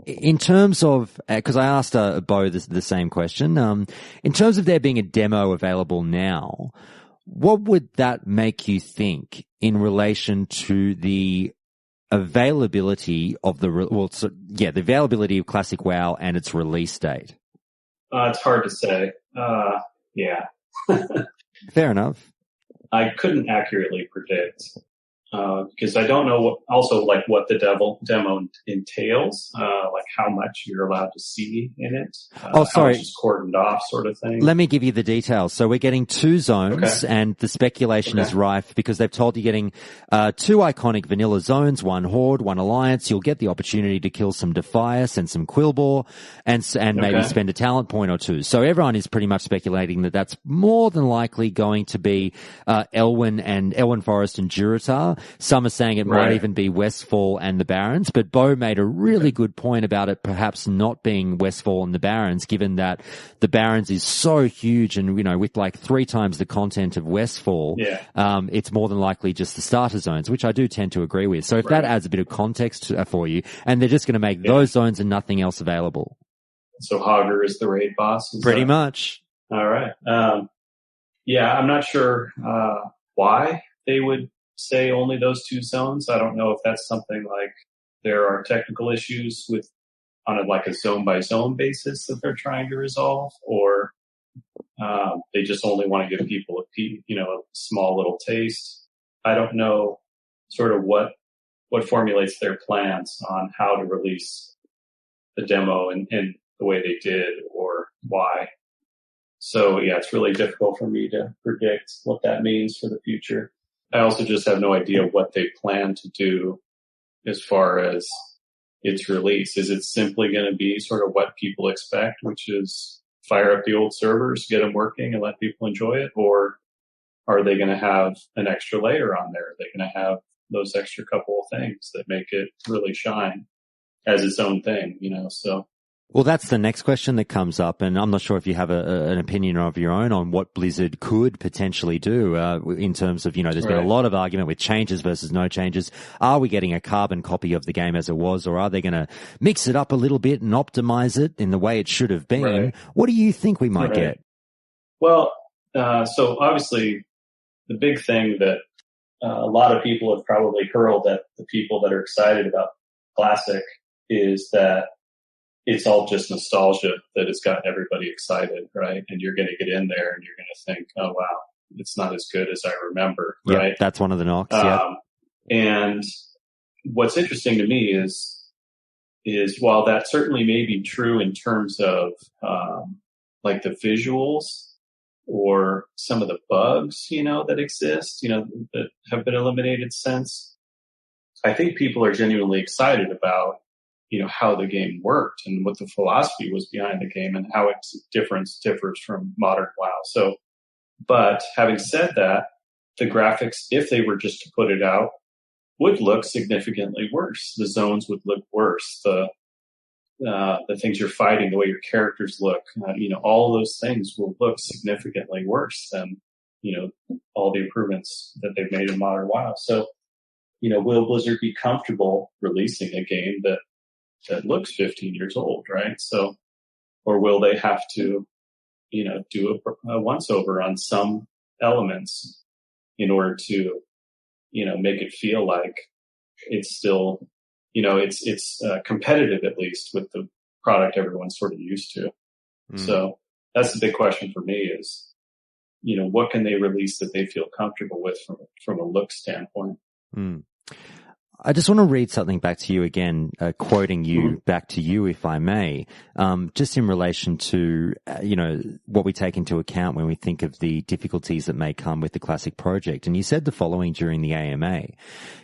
in terms of, because I asked Bo the same question, in terms of there being a demo available now, what would that make you think in relation to the availability of the availability of Classic WoW and its release date? It's hard to say. Yeah. Fair enough. I couldn't accurately predict because I don't know what the demo entails, like how much you're allowed to see in it. How much is cordoned off, sort of thing. Let me give you the details. So we're getting 2 zones, and the speculation is rife because they've told you getting 2 iconic vanilla zones, 1 Horde, 1 Alliance. You'll get the opportunity to kill some Defias and some Quillbore, and maybe spend a talent point or 2. So everyone is pretty much speculating that that's more than likely going to be Elwyn Forest and Durotar. Some are saying it might even be Westfall and the Barrens, but Bo made a really good point about it perhaps not being Westfall and the Barrens, given that the Barrens is so huge and, with like 3 times the content of Westfall, it's more than likely just the starter zones, which I do tend to agree with. So if that adds a bit of context for you, and they're just going to make those zones and nothing else available. So Hogger is the raid boss? Pretty much. All right. I'm not sure why they would say only those 2 zones. I don't know if that's something like there are technical issues with on a zone by zone basis that they're trying to resolve, or they just only want to give people a small little taste. I don't know sort of what formulates their plans on how to release the demo in the way they did, or why. So yeah, it's really difficult for me to predict what that means for the future. I also just have no idea what they plan to do as far as its release. Is it simply going to be sort of what people expect, which is fire up the old servers, get them working, and let people enjoy it? Or are they going to have an extra layer on there? Are they going to have those extra couple of things that make it really shine as its own thing, so. Well, that's the next question that comes up, and I'm not sure if you have an opinion of your own on what Blizzard could potentially do in terms of, there's been a lot of argument with changes versus no changes. Are we getting a carbon copy of the game as it was, or are they going to mix it up a little bit and optimize it in the way it should have been? Right. What do you think we might get? Well, so obviously the big thing that a lot of people have probably hurled at the people that are excited about Classic is that it's all just nostalgia that has gotten everybody excited, right? And you're going to get in there and you're going to think, oh, wow, it's not as good as I remember, right? That's one of the knocks, And what's interesting to me is while that certainly may be true in terms of the visuals or some of the bugs, that exist, that have been eliminated since, I think people are genuinely excited about how the game worked and what the philosophy was behind the game and how its differs from modern WoW. So, but having said that, the graphics, if they were just to put it out, would look significantly worse. The zones would look worse. The things you're fighting, the way your characters look, all those things will look significantly worse than, all the improvements that they've made in modern WoW. So, will Blizzard be comfortable releasing a game that looks 15 years old, right? So, or will they have to, do a once over on some elements in order to, make it feel like it's still, it's competitive at least with the product everyone's sort of used to. So that's the big question for me is, what can they release that they feel comfortable with from a look standpoint? I just want to read something back to you again, quoting you back to you, if I may, just in relation to, what we take into account when we think of the difficulties that may come with the Classic project. And you said the following during the AMA.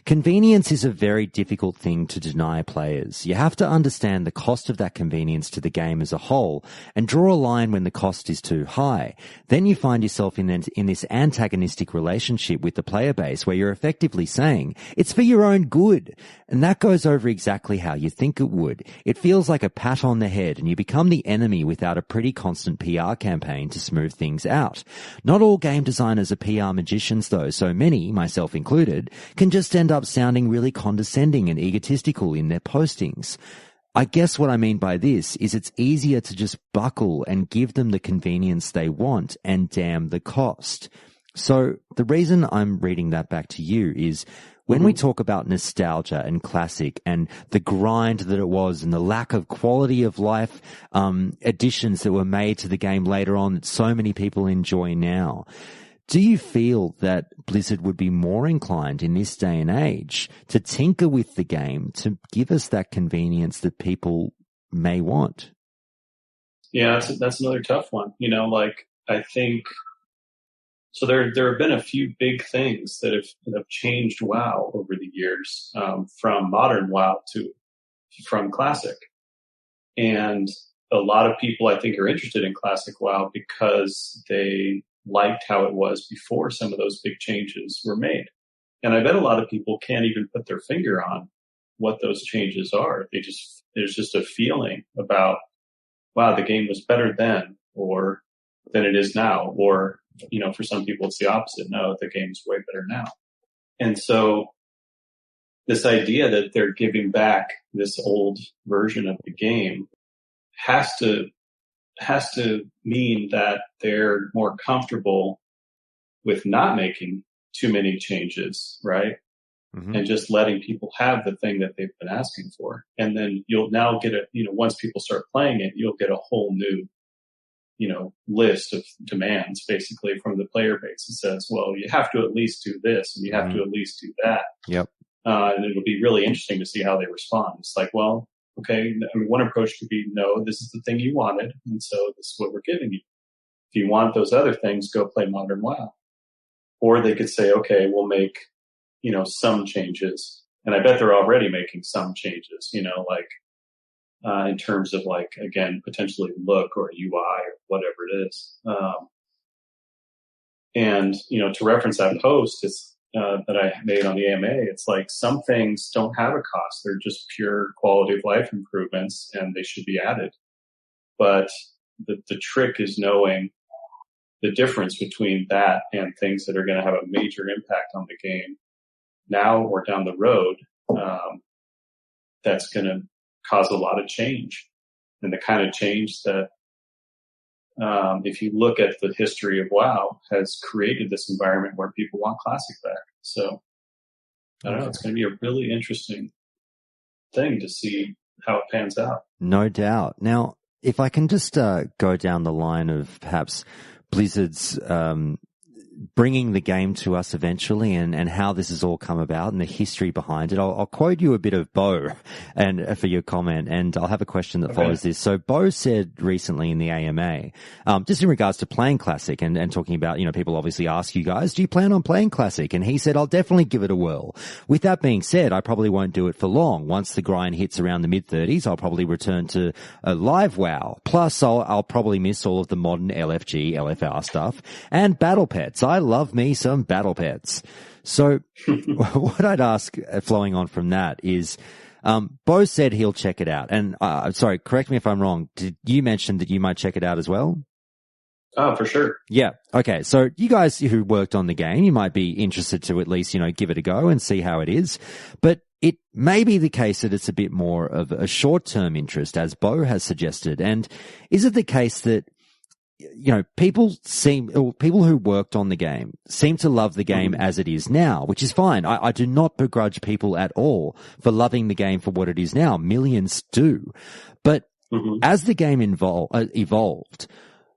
Convenience is a very difficult thing to deny players. You have to understand the cost of that convenience to the game as a whole and draw a line when the cost is too high. Then you find yourself in this antagonistic relationship with the player base where you're effectively saying, it's for your own good. And that goes over exactly how you think it would. It feels like a pat on the head and you become the enemy without a pretty constant PR campaign to smooth things out. Not all game designers are PR magicians though, so many, myself included, can just end up sounding really condescending and egotistical in their postings. I guess what I mean by this is it's easier to just buckle and give them the convenience they want and damn the cost. So the reason I'm reading that back to you is when we talk about nostalgia and Classic and the grind that it was and the lack of quality of life additions that were made to the game later on that so many people enjoy now, do you feel that Blizzard would be more inclined in this day and age to tinker with the game to give us that convenience that people may want? Yeah, that's another tough one. I think... So there have been a few big things that have changed WoW over the years, from modern WoW from Classic. And a lot of people, I think, are interested in Classic WoW because they liked how it was before some of those big changes were made. And I bet a lot of people can't even put their finger on what those changes are. There's just a feeling about, wow, the game was better then, or than it is now, or for some people, it's the opposite. No, the game's way better now. And so this idea that they're giving back this old version of the game has to mean that they're more comfortable with not making too many changes, right? Mm-hmm. And just letting people have the thing that they've been asking for. And then you'll now get once people start playing it, you'll get a whole new, list of demands basically from the player base. It says, well, you have to at least do this and you have to at least do that. Yep. And it'll be really interesting to see how they respond. It's like, well, okay, I mean, one approach could be, no, this is the thing you wanted, and so this is what we're giving you. If you want those other things, go play Modern WoW. Or they could say, okay, we'll make, some changes. And I bet they're already making some changes, in terms of again, potentially look or UI or whatever it is. And, to reference that post that I made on the AMA, it's like some things don't have a cost. They're just pure quality of life improvements and they should be added. But the trick is knowing the difference between that and things that are going to have a major impact on the game now or down the road. That's going to cause a lot of change, and the kind of change that, if you look at the history of WoW, has created this environment where people want Classic back. So I don't know. It's going to be a really interesting thing to see how it pans out. No doubt. Now, if I can just go down the line of perhaps Blizzard's bringing the game to us eventually, and how this has all come about and the history behind it. I'll quote you a bit of Bo and for your comment, and I'll have a question that follows this. So Bo said recently in the AMA, just in regards to playing Classic and talking about, people obviously ask you guys, do you plan on playing Classic? And he said, I'll definitely give it a whirl. With that being said, I probably won't do it for long. Once the grind hits around the mid-30s, I'll probably return to a live WoW. Plus, I'll probably miss all of the modern LFG, LFR stuff and battle pets. I love me some battle pets. So what I'd ask, flowing on from that, is Bo said he'll check it out. And sorry, correct me if I'm wrong. Did you mention that you might check it out as well? Oh, for sure. Yeah. Okay. So you guys who worked on the game, you might be interested to at least, give it a go and see how it is. But it may be the case that it's a bit more of a short-term interest, as Bo has suggested. And is it the case that people who worked on the game seem to love the game as it is now, which is fine. I do not begrudge people at all for loving the game for what it is now. Millions do. But as the game evolved,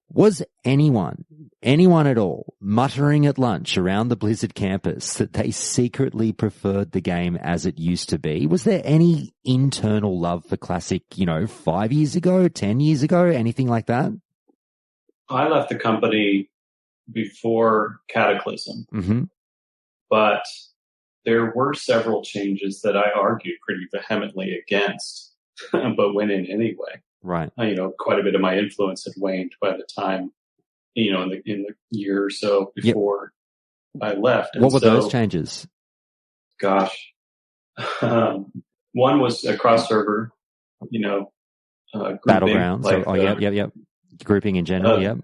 was anyone at all muttering at lunch around the Blizzard campus that they secretly preferred the game as it used to be? Was there any internal love for Classic, 5 years ago, 10 years ago, anything like that? I left the company before Cataclysm, but there were several changes that I argued pretty vehemently against, but went in anyway. Right. Quite a bit of my influence had waned by the time, in the year or so before I left. And what were those changes? Gosh. One was a cross server, battlegrounds. Yep. Grouping in general, yep.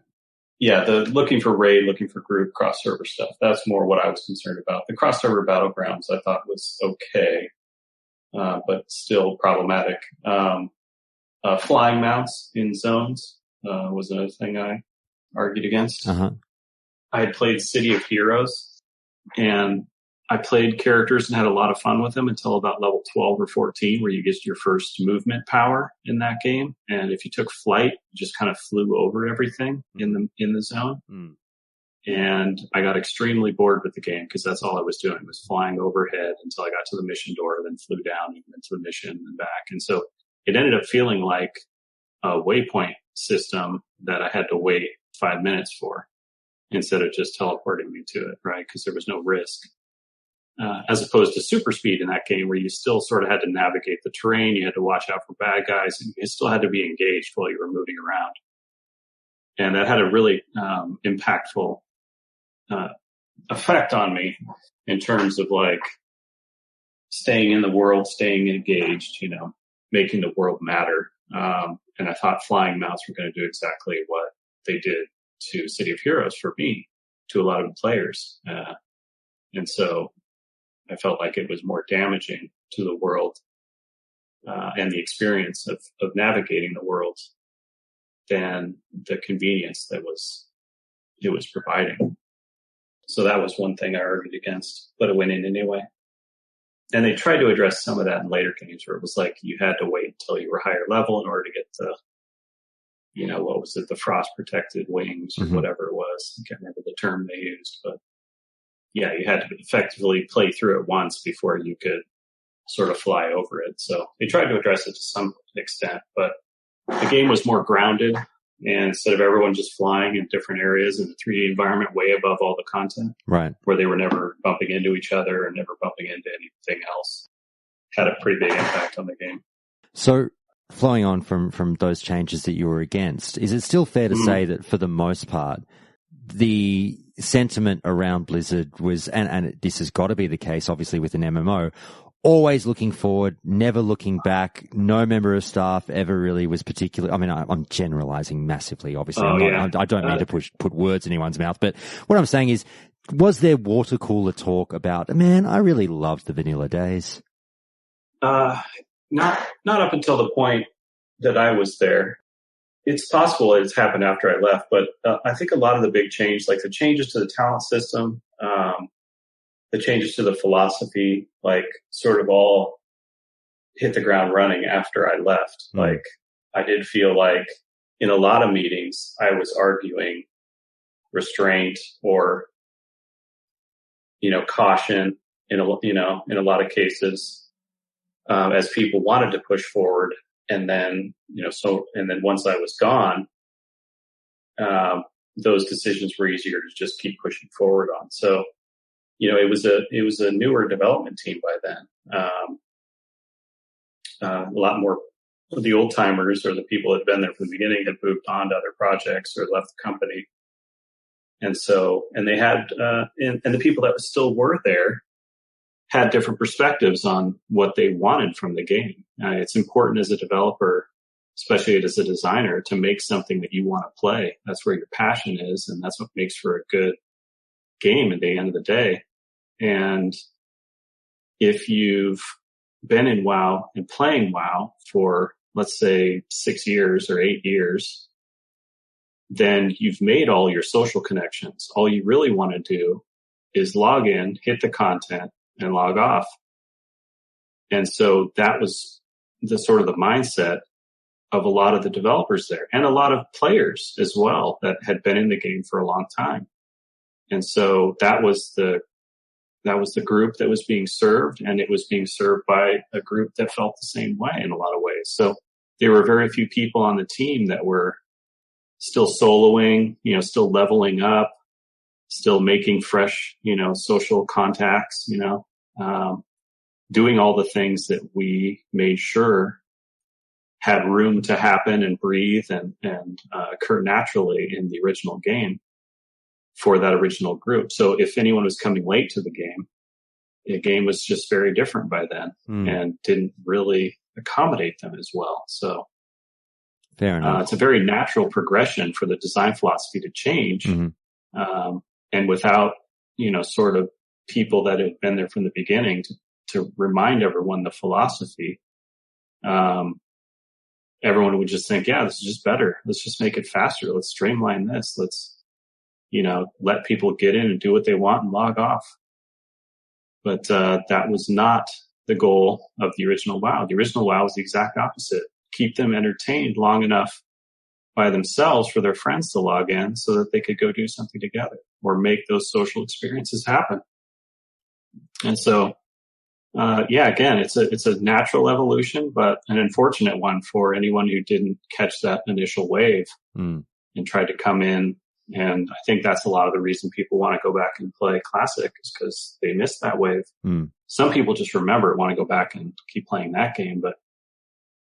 Yeah, the looking for raid, looking for group, cross-server stuff. That's more what I was concerned about. The cross-server battlegrounds I thought was okay, but still problematic. Flying mounts in zones was another thing I argued against. I had played City of Heroes, and I played characters and had a lot of fun with them until about level 12 or 14, where you get your first movement power in that game. And if you took flight, you just kind of flew over everything in the zone. And I got extremely bored with the game because that's all I was doing, was flying overhead until I got to the mission door, then flew down and into the mission and back. And so it ended up feeling like a waypoint system that I had to wait 5 minutes for instead of just teleporting me to it, right? Because there was no risk. As opposed to super speed in that game, where you still sort of had to navigate the terrain, you had to watch out for bad guys, and you still had to be engaged while you were moving around. And that had a really impactful effect on me in terms of staying in the world, staying engaged, making the world matter. And I thought flying mounts were going to do exactly what they did to City of Heroes for me, to a lot of players. And so I felt like it was more damaging to the world and the experience of navigating the world than the convenience that it was providing. So that was one thing I argued against, but it went in anyway. And they tried to address some of that in later games where it was like you had to wait until you were higher level in order to get the, what was it, the frost protected wings or whatever it was. I can't remember the term they used, but yeah, you had to effectively play through it once before you could sort of fly over it. So they tried to address it to some extent, but the game was more grounded. And instead of everyone just flying in different areas in the 3D environment way above all the content, right, where they were never bumping into each other and never bumping into anything else, had a pretty big impact on the game. So flowing on from those changes that you were against, is it still fair to say that for the most part, the sentiment around Blizzard was, and this has got to be the case, obviously, with an MMO, always looking forward, never looking back. No member of staff ever really was particularly, I mean, I'm generalizing massively, obviously. I don't mean to put words in anyone's mouth, but what I'm saying is, was there water cooler talk about, man, I really loved the vanilla days? Not up until the point that I was there. It's possible it's happened after I left, but I think a lot of the big change, like the changes to the talent system, the changes to the philosophy, like sort of all hit the ground running after I left. Like I did feel like in a lot of meetings, I was arguing restraint or, caution in a lot of cases, as people wanted to push forward. And then, and then once I was gone, those decisions were easier to just keep pushing forward on. So, it was a newer development team by then. A lot more of the old timers or the people that had been there from the beginning had moved on to other projects or left the company. And so, and they had, and the people that still were there had different perspectives on what they wanted from the game. It's important as a developer, especially as a designer, to make something that you want to play. That's where your passion is, and that's what makes for a good game at the end of the day. And if you've been in WoW and playing WoW for, let's say, 6 years or 8 years, then you've made all your social connections. All you really want to do is log in, hit the content, and log off. And so that was the sort of the mindset of a lot of the developers there and a lot of players as well that had been in the game for a long time. And so that was the group that was being served, and it was being served by a group that felt the same way in a lot of ways. So there were very few people on the team that were still soloing, still leveling up, still making fresh, social contacts, doing all the things that we made sure had room to happen and breathe and occur naturally in the original game for that original group. So if anyone was coming late to the game was just very different by then and didn't really accommodate them as well. So fair enough. It's a very natural progression for the design philosophy to change. And without, sort of people that have been there from the beginning to remind everyone the philosophy, everyone would just think, yeah, this is just better. Let's just make it faster. Let's streamline this. Let's, let people get in and do what they want and log off. But that was not the goal of the original WoW. The original WoW was the exact opposite. Keep them entertained long enough by themselves for their friends to log in so that they could go do something together or make those social experiences happen. And so, again, it's a natural evolution, but an unfortunate one for anyone who didn't catch that initial wave and tried to come in. And I think that's a lot of the reason people want to go back and play Classic is because they missed that wave. Some people just remember it, want to go back and keep playing that game. But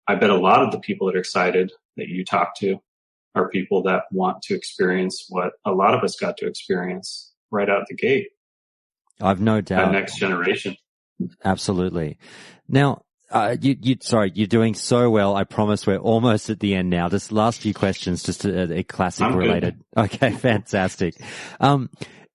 I bet a lot of the people that are excited that you talk to are people that want to experience what a lot of us got to experience right out the gate. I've no doubt. That next generation. Absolutely. Now, you're doing so well. I promise we're almost at the end now. Just last few questions, just a classic related. Okay, fantastic.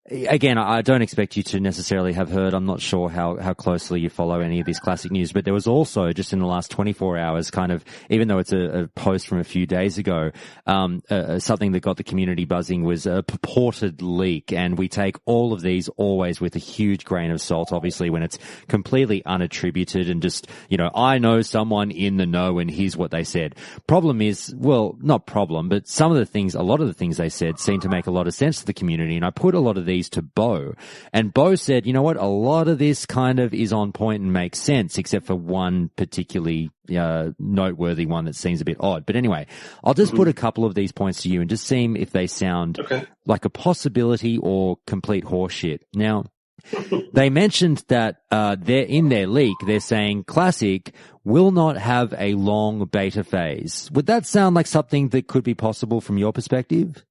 Again, I don't expect you to necessarily have heard. I'm not sure how closely you follow any of this classic news, but there was also just in the last 24 hours, kind of, even though it's a post from a few days ago, something that got the community buzzing was a purported leak. And we take all of these always with a huge grain of salt, obviously, when it's completely unattributed and just, I know someone in the know and here's what they said. Problem is, well, not problem, but a lot of the things they said seem to make a lot of sense to the community. And I put a lot of these to Bo, and Bo said, you know what, a lot of this kind of is on point and makes sense, except for one particularly noteworthy one that seems a bit odd. But anyway, I'll just put a couple of these points to you and just see if they sound like a possibility or complete horseshit. Now, they mentioned that they're in their leak, they're saying Classic will not have a long beta phase. Would that sound like something that could be possible from your perspective?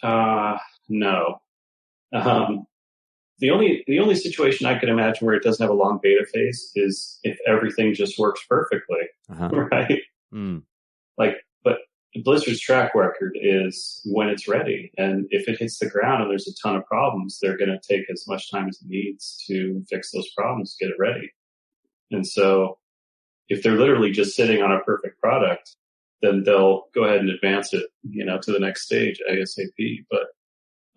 No. The only situation I could imagine where it doesn't have a long beta phase is if everything just works perfectly, right? But Blizzard's track record is when it's ready, and if it hits the ground and there's a ton of problems, they're going to take as much time as it needs to fix those problems, get it ready. And so, if they're literally just sitting on a perfect product, then they'll go ahead and advance it, to the next stage ASAP. But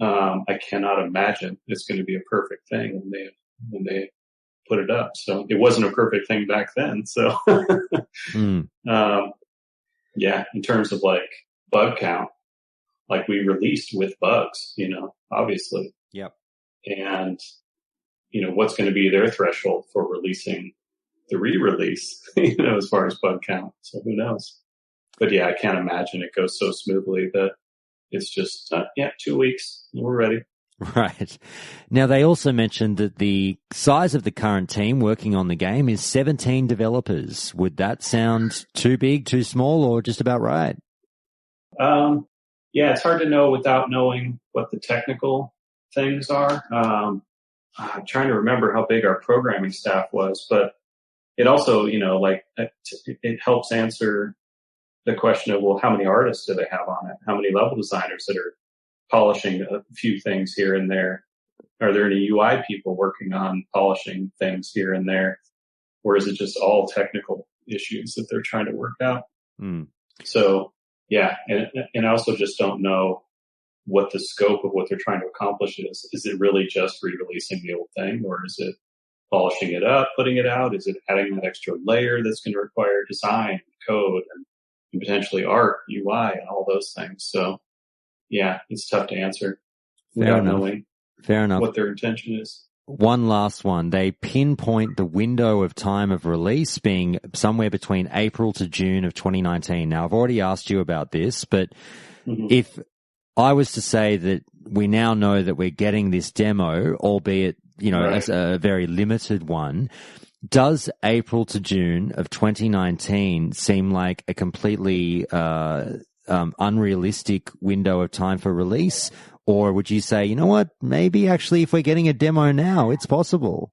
I cannot imagine it's going to be a perfect thing when they put it up. So it wasn't a perfect thing back then. So, in terms of like bug count, like we released with bugs, obviously. Yep. And, what's going to be their threshold for releasing the re-release, as far as bug count. So who knows? But I can't imagine it goes so smoothly that it's just, 2 weeks, we're ready. Right. Now, they also mentioned that the size of the current team working on the game is 17 developers. Would that sound too big, too small, or just about right? It's hard to know without knowing what the technical things are. I'm trying to remember how big our programming staff was, but it also, it helps answer the question of, well, how many artists do they have on it? How many level designers that are polishing a few things here and there? Are there any UI people working on polishing things here and there? Or is it just all technical issues that they're trying to work out? So, and I also just don't know what the scope of what they're trying to accomplish is. Is it really just re-releasing the old thing, or is it polishing it up, putting it out? Is it adding that extra layer that's going to require design, code, and potentially art, UI, and all those things? So, it's tough to answer without knowing what their intention is. One last one. They pinpoint the window of time of release being somewhere between April to June of 2019. Now, I've already asked you about this, but if I was to say that we now know that we're getting this demo, albeit, as a very limited one, does April to June of 2019 seem like a completely unrealistic window of time for release? Or would you say, you know what, maybe actually if we're getting a demo now, it's possible?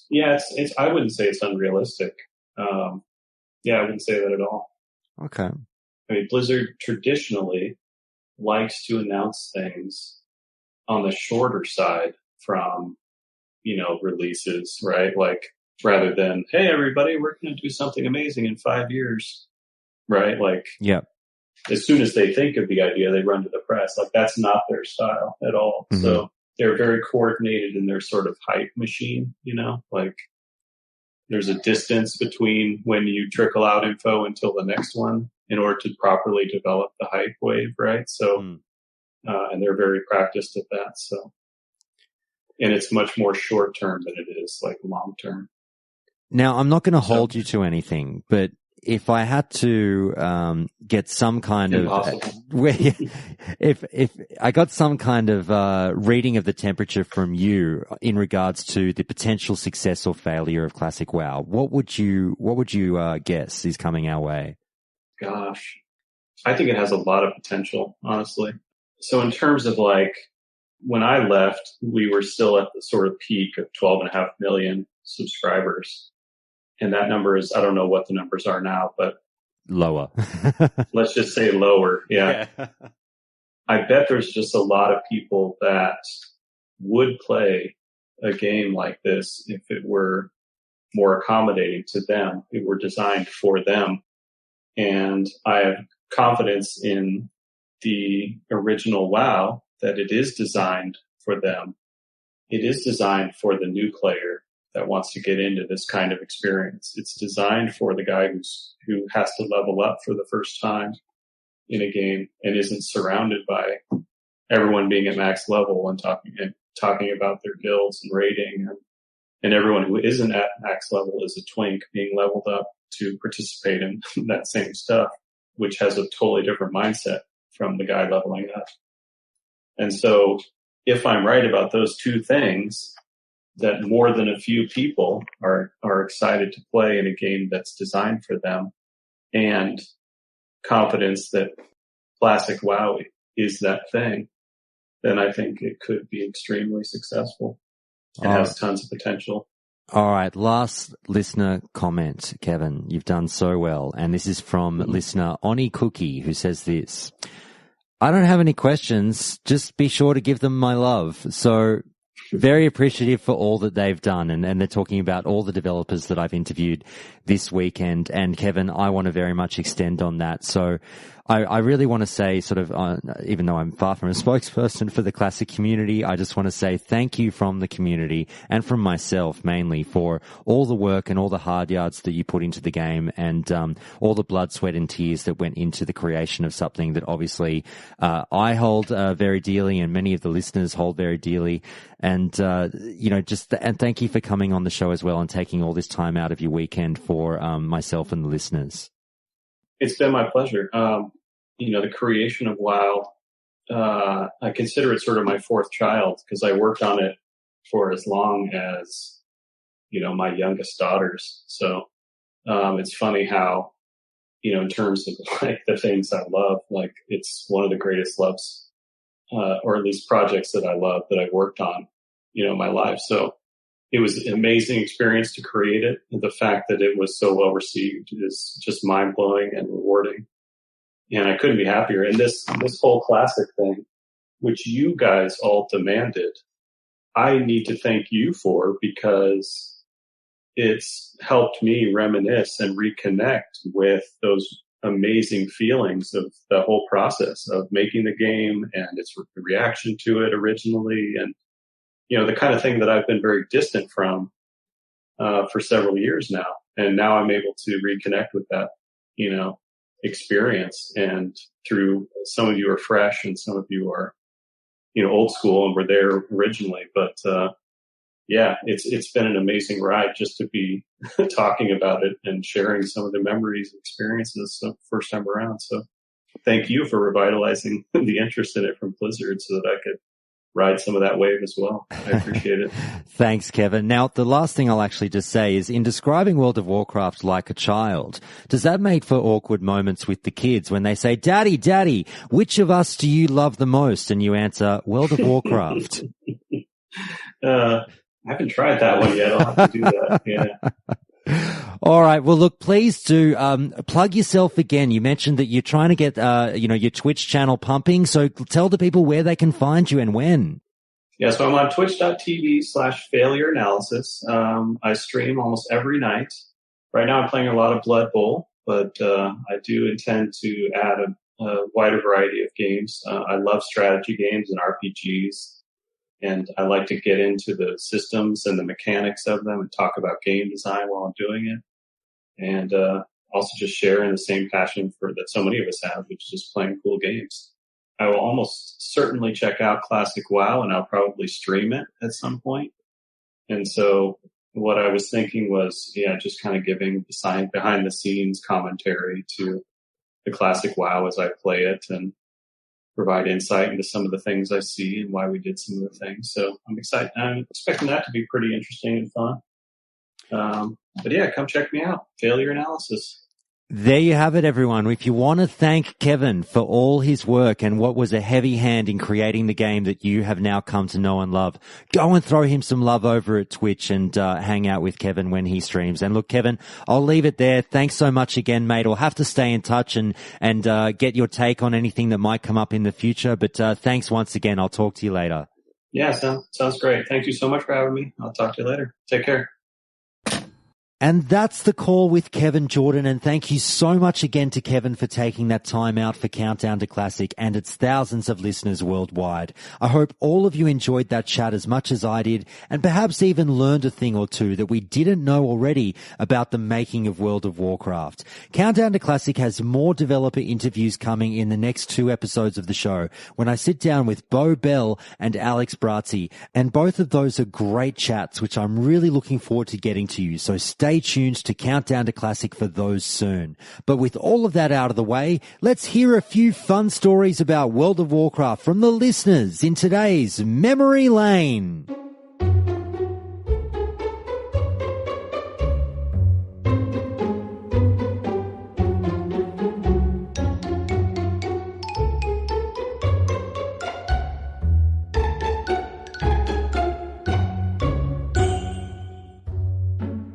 Yeah, I wouldn't say it's unrealistic. I wouldn't say that at all. Okay. I mean, Blizzard traditionally likes to announce things on the shorter side from, releases, right? Like, rather than, hey, everybody, we're going to do something amazing in 5 years, right? Like, as soon as they think of the idea, they run to the press. Like, that's not their style at all. So they're very coordinated in their sort of hype machine, like there's a distance between when you trickle out info until the next one in order to properly develop the hype wave, right? So, and they're very practiced at that. So, and it's much more short term than it is like long term. Now, I'm not going to hold you to anything, but if I had to get some kind if I got some kind of reading of the temperature from you in regards to the potential success or failure of Classic WoW, what would you guess is coming our way? Gosh, I think it has a lot of potential, honestly. So in terms of like when I left, we were still at the sort of peak of 12.5 million subscribers. And that number is, I don't know what the numbers are now, but lower. Let's just say lower. Yeah. I bet there's just a lot of people that would play a game like this if it were more accommodating to them, if it were designed for them. And I have confidence in the original WoW that it is designed for them. It is designed for the new player that wants to get into this kind of experience. It's designed for the guy who has to level up for the first time in a game and isn't surrounded by everyone being at max level and talking about their guilds and raiding, and everyone who isn't at max level is a twink being leveled up to participate in that same stuff, which has a totally different mindset from the guy leveling up. And so if I'm right about those two things, that more than a few people are excited to play in a game that's designed for them, and confidence that classic WoW is that thing, then I think it could be extremely successful and has tons of potential. All right. Last listener comment, Kevin. You've done so well. And this is from listener Oni Cookie, who says this: I don't have any questions. Just be sure to give them my love. So very appreciative for all that they've done. And they're talking about all the developers that I've interviewed this weekend. And Kevin, I want to very much extend on that. So I really want to say sort of, even though I'm far from a spokesperson for the classic community, I just want to say thank you from the community and from myself mainly for all the work and all the hard yards that you put into the game, and all the blood, sweat and tears that went into the creation of something that obviously I hold very dearly, and many of the listeners hold very dearly. And, and thank you for coming on the show as well and taking all this time out of your weekend for myself and the listeners. It's been my pleasure. The creation of WoW, I consider it sort of my fourth child, because I worked on it for as long as, my youngest daughters. So, it's funny how, in terms of like the things I love, like it's one of the greatest loves, or at least projects that I love that I've worked on, in my life. So it was an amazing experience to create it. And the fact that it was so well received is just mind blowing and rewarding. And I couldn't be happier. And this whole classic thing, which you guys all demanded, I need to thank you for, because it's helped me reminisce and reconnect with those amazing feelings of the whole process of making the game and its reaction to it originally. And, the kind of thing that I've been very distant from, for several years now. And now I'm able to reconnect with that, experience. And through, some of you are fresh and some of you are, old school and were there originally. But, it's been an amazing ride just to be talking about it and sharing some of the memories and experiences the first time around. So thank you for revitalizing the interest in it from Blizzard so that I could ride some of that wave as well. I appreciate it. Thanks, Kevin. Now, the last thing I'll actually just say is, in describing World of Warcraft like a child, does that make for awkward moments with the kids when they say, Daddy, Daddy, which of us do you love the most? And you answer, World of Warcraft. I haven't tried that one yet. I'll have to do that. Yeah. All right. Well, look, please do plug yourself again. You mentioned that you're trying to get, your Twitch channel pumping. So tell the people where they can find you and when. Yeah, so I'm on twitch.tv/failureanalysis. I stream almost every night. Right now I'm playing a lot of Blood Bowl, but I do intend to add a wider variety of games. I love strategy games and RPGs. And I like to get into the systems and the mechanics of them and talk about game design while I'm doing it. And also just sharing the same passion that so many of us have, which is just playing cool games. I will almost certainly check out Classic WoW, and I'll probably stream it at some point. And so what I was thinking was, just kind of giving behind the scenes commentary to the Classic WoW as I play it, and provide insight into some of the things I see and why we did some of the things. So I'm excited. I'm expecting that to be pretty interesting and fun. But yeah, come check me out. Failure Analysis. There you have it, everyone. If you want to thank Kevin for all his work and what was a heavy hand in creating the game that you have now come to know and love, go and throw him some love over at Twitch and hang out with Kevin when he streams. And look, Kevin, I'll leave it there. Thanks so much again, mate. I'll have to stay in touch and get your take on anything that might come up in the future. But thanks once again. I'll talk to you later. Yeah, sounds great. Thank you so much for having me. I'll talk to you later. Take care. And that's the call with Kevin Jordan, and thank you so much again to Kevin for taking that time out for Countdown to Classic and its thousands of listeners worldwide. I hope all of you enjoyed that chat as much as I did, and perhaps even learned a thing or two that we didn't know already about the making of World of Warcraft. Countdown to Classic has more developer interviews coming in the next 2 episodes of the show, when I sit down with Bo Bell and Alex Brazzi, and both of those are great chats, which I'm really looking forward to getting to you, so stay tuned to Countdown to Classic for those soon. But with all of that out of the way, let's hear a few fun stories about World of Warcraft from the listeners in today's Memory Lane.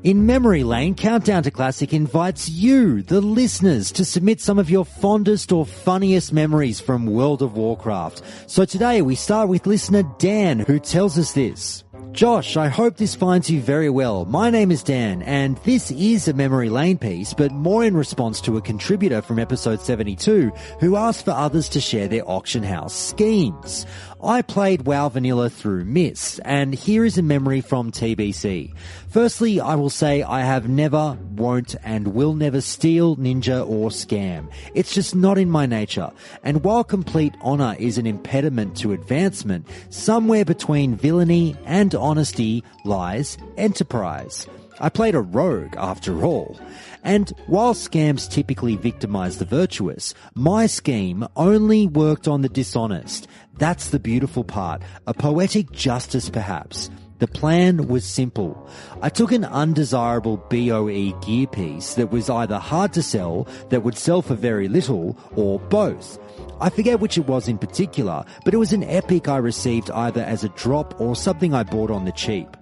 In Memory Lane, Countdown to Classic invites you, the listeners, to submit some of your fondest or funniest memories from World of Warcraft. So today we start with listener Dan, who tells us this. Josh, I hope this finds you very well. My name is Dan, and this is a Memory Lane piece, but more in response to a contributor from episode 72 who asked for others to share their auction house schemes. I played WoW Vanilla through Mist, and here is a memory from TBC. Firstly, I will say I have never, won't, and will never steal, ninja, or scam. It's just not in my nature. And while complete honor is an impediment to advancement, somewhere between villainy and honesty lies enterprise. I played a rogue, after all. And while scams typically victimize the virtuous, my scheme only worked on the dishonest. That's the beautiful part. A poetic justice, perhaps. The plan was simple. I took an undesirable BOE gear piece that was either hard to sell, that would sell for very little, or both. I forget which it was in particular, but it was an epic I received either as a drop or something I bought on the cheap.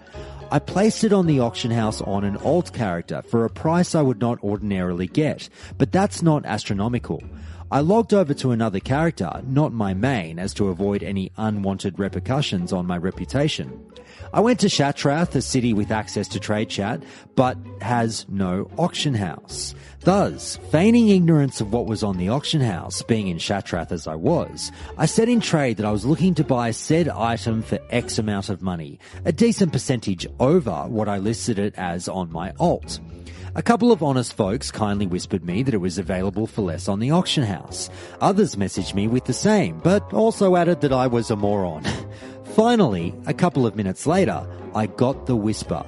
I placed it on the auction house on an alt character for a price I would not ordinarily get, but that's not astronomical. I logged over to another character, not my main, as to avoid any unwanted repercussions on my reputation. I went to Shatrath, a city with access to trade chat, but has no auction house. Thus, feigning ignorance of what was on the auction house, being in Shatrath as I was, I said in trade that I was looking to buy said item for X amount of money, a decent percentage over what I listed it as on my alt. A couple of honest folks kindly whispered me that it was available for less on the auction house. Others messaged me with the same, but also added that I was a moron. Finally, a couple of minutes later, I got the whisper.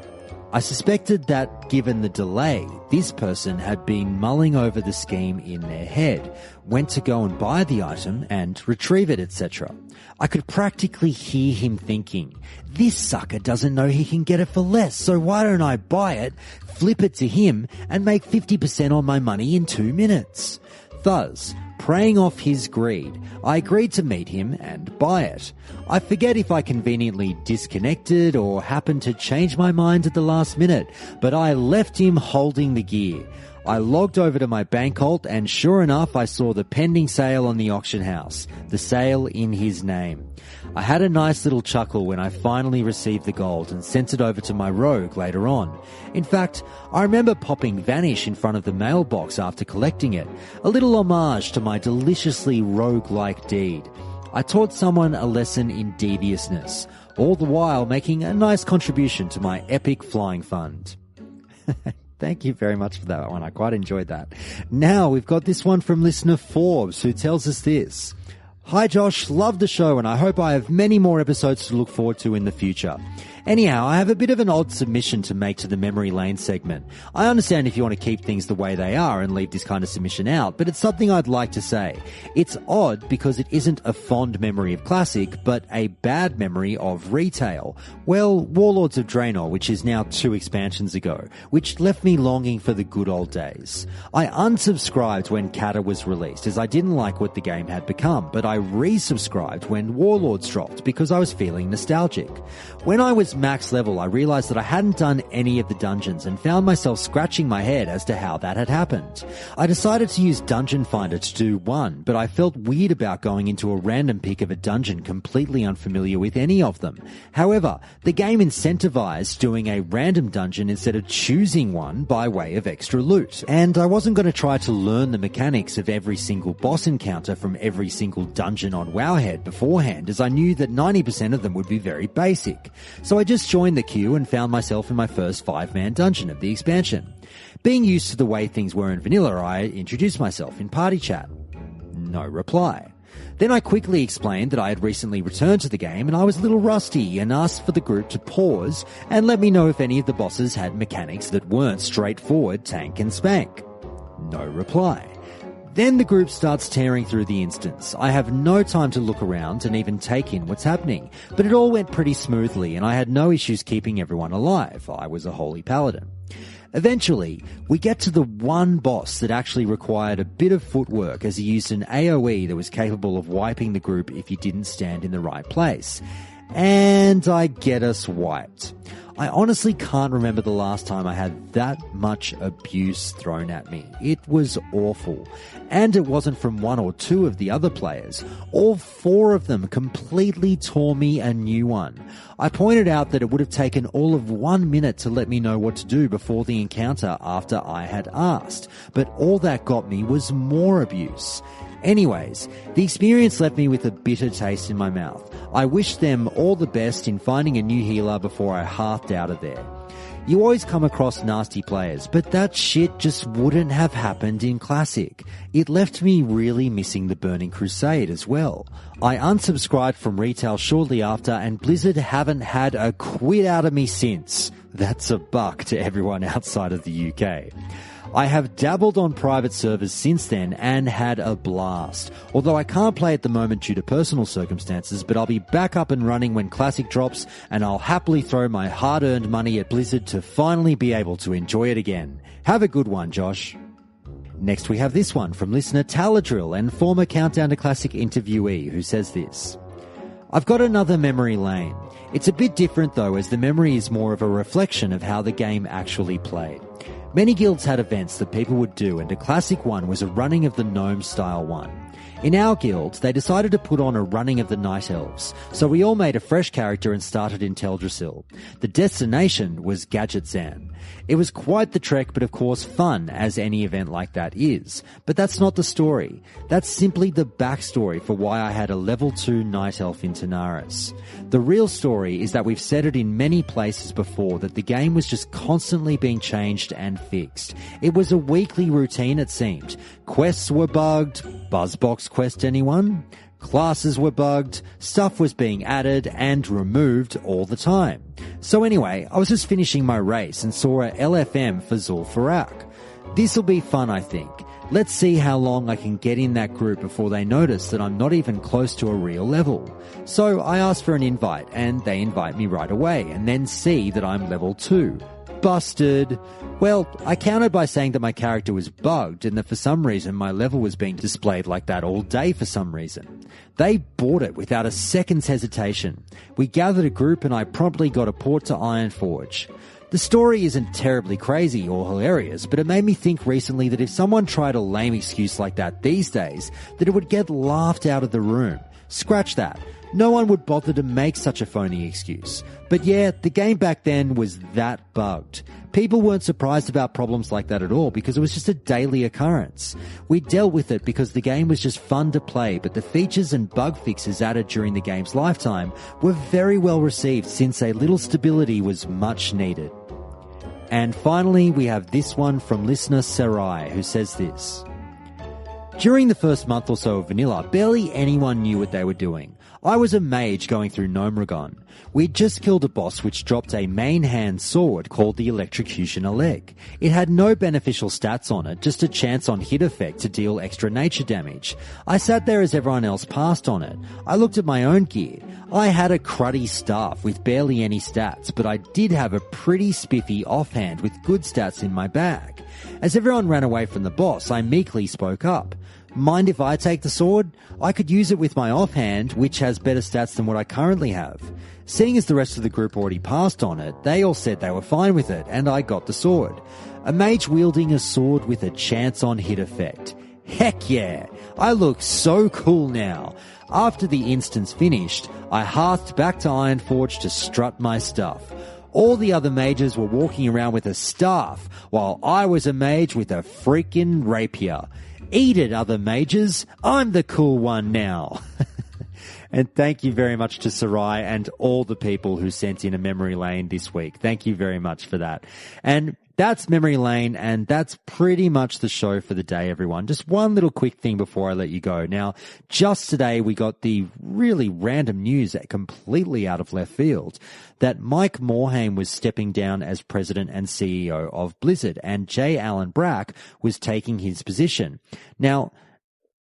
I suspected that, given the delay, this person had been mulling over the scheme in their head, went to go and buy the item and retrieve it, etc. I could practically hear him thinking, this sucker doesn't know he can get it for less, so why don't I buy it, flip it to him, and make 50% on my money in 2 minutes? Thus, preying off his greed, I agreed to meet him and buy it. I forget if I conveniently disconnected or happened to change my mind at the last minute, but I left him holding the gear. I logged over to my bank alt and sure enough I saw the pending sale on the auction house, the sale in his name. I had a nice little chuckle when I finally received the gold and sent it over to my rogue later on. In fact, I remember popping Vanish in front of the mailbox after collecting it, a little homage to my deliciously rogue-like deed. I taught someone a lesson in deviousness, all the while making a nice contribution to my epic flying fund. Thank you very much for that one. I quite enjoyed that. Now we've got this one from listener Forbes, who tells us this. Hi Josh, love the show and I hope I have many more episodes to look forward to in the future. Anyhow, I have a bit of an odd submission to make to the Memory Lane segment. I understand if you want to keep things the way they are and leave this kind of submission out, but it's something I'd like to say. It's odd because it isn't a fond memory of Classic, but a bad memory of retail. Well, Warlords of Draenor, which is now 2 expansions ago, which left me longing for the good old days. I unsubscribed when Cata was released as I didn't like what the game had become, but I resubscribed when Warlords dropped because I was feeling nostalgic. When I was max level, I realized that I hadn't done any of the dungeons and found myself scratching my head as to how that had happened. I decided to use Dungeon Finder to do one, but I felt weird about going into a random pick of a dungeon completely unfamiliar with any of them. However, the game incentivized doing a random dungeon instead of choosing one by way of extra loot. And I wasn't going to try to learn the mechanics of every single boss encounter from every single dungeon on Wowhead beforehand, as I knew that 90% of them would be very basic. So I just joined the queue and found myself in my first 5-man dungeon of the expansion. Being used to the way things were in vanilla, I introduced myself in party chat. No reply. Then I quickly explained that I had recently returned to the game and I was a little rusty, and asked for the group to pause and let me know if any of the bosses had mechanics that weren't straightforward tank and spank. No reply. Then the group starts tearing through the instance. I have no time to look around and even take in what's happening, but it all went pretty smoothly and I had no issues keeping everyone alive. I was a holy paladin. Eventually, we get to the one boss that actually required a bit of footwork, as he used an AoE that was capable of wiping the group if you didn't stand in the right place. And I get us wiped. I honestly can't remember the last time I had that much abuse thrown at me. It was awful. And it wasn't from one or two of the other players. All 4 of them completely tore me a new one. I pointed out that it would have taken all of 1 minute to let me know what to do before the encounter after I had asked. But all that got me was more abuse. Anyways, the experience left me with a bitter taste in my mouth. I wished them all the best in finding a new healer before I hearthed out of there. You always come across nasty players, but that shit just wouldn't have happened in Classic. It left me really missing the Burning Crusade as well. I unsubscribed from retail shortly after, and Blizzard haven't had a quid out of me since. That's a buck to everyone outside of the UK. I have dabbled on private servers since then and had a blast. Although I can't play at the moment due to personal circumstances, but I'll be back up and running when Classic drops, and I'll happily throw my hard-earned money at Blizzard to finally be able to enjoy it again. Have a good one, Josh. Next we have this one from listener Taladrill and former Countdown to Classic interviewee, who says this. I've got another memory lane. It's a bit different though, as the memory is more of a reflection of how the game actually played. Many guilds had events that people would do, and a classic one was a running of the gnome style one. In our guild, they decided to put on a running of the Night Elves, so we all made a fresh character and started in Teldrassil. The destination was Gadgetzan. It was quite the trek, but of course fun, as any event like that is. But that's not the story. That's simply the backstory for why I had a level 2 Night Elf in Tanaris. The real story is that we've said it in many places before, that the game was just constantly being changed and fixed. It was a weekly routine, it seemed. Quests were bugged. Buzzbox quest, anyone? Classes were bugged, stuff was being added and removed all the time. So anyway, I was just finishing my race and saw a LFM for Zul'Farrak. This'll be fun, I think. Let's see how long I can get in that group before they notice that I'm not even close to a real level. So I asked for an invite, and they invite me right away, and then see that I'm level 2. Busted. Well, I countered by saying that my character was bugged and that for some reason my level was being displayed like that all day for some reason. They bought it without a second's hesitation. We gathered a group and I promptly got a port to Ironforge. The story isn't terribly crazy or hilarious, but it made me think recently that if someone tried a lame excuse like that these days, that it would get laughed out of the room. Scratch that. No one would bother to make such a phony excuse. But yeah, the game back then was that bugged. People weren't surprised about problems like that at all because it was just a daily occurrence. We dealt with it because the game was just fun to play, but the features and bug fixes added during the game's lifetime were very well received since a little stability was much needed. And finally, we have this one from listener Sarai, who says this. During the first month or so of vanilla, barely anyone knew what they were doing. I was a mage going through Gnomeregon. We'd just killed a boss which dropped a main hand sword called the Electrocutioner Leg. It had no beneficial stats on it, just a chance on hit effect to deal extra nature damage. I sat there as everyone else passed on it. I looked at my own gear. I had a cruddy staff with barely any stats, but I did have a pretty spiffy offhand with good stats in my bag. As everyone ran away from the boss, I meekly spoke up. Mind if I take the sword? I could use it with my offhand, which has better stats than what I currently have. Seeing as the rest of the group already passed on it, they all said they were fine with it, and I got the sword. A mage wielding a sword with a chance on hit effect. Heck yeah! I look so cool now. After the instance finished, I hearthed back to Ironforge to strut my stuff. All the other mages were walking around with a staff, while I was a mage with a freaking rapier. Eat it, other mages. I'm the cool one now. And thank you very much to Sarai and all the people who sent in a memory lane this week. Thank you very much for that. And that's Memory Lane, and that's pretty much the show for the day, everyone. Just one little quick thing before I let you go. Now, just today we got the really random news, completely out of left field, that Mike Morhaime was stepping down as president and CEO of Blizzard, and J. Allen Brack was taking his position. Now,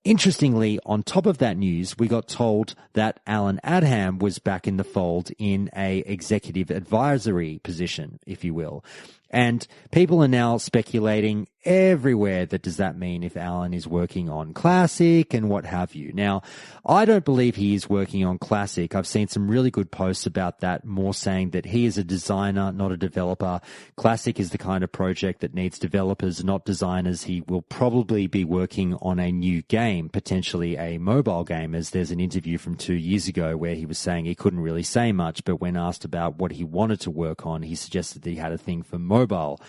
interestingly, on top of that news, we got told that Alan Adham was back in the fold in a executive advisory position, if you will. And people are now speculating everywhere that does that mean if Alan is working on Classic and what have you. Now, I don't believe he is working on Classic. I've seen some really good posts about that, more saying that he is a designer, not a developer. Classic is the kind of project that needs developers, not designers. He will probably be working on a new game, potentially a mobile game, as there's an interview from 2 years ago where he was saying he couldn't really say much, but when asked about what he wanted to work on, he suggested that he had a thing for mobile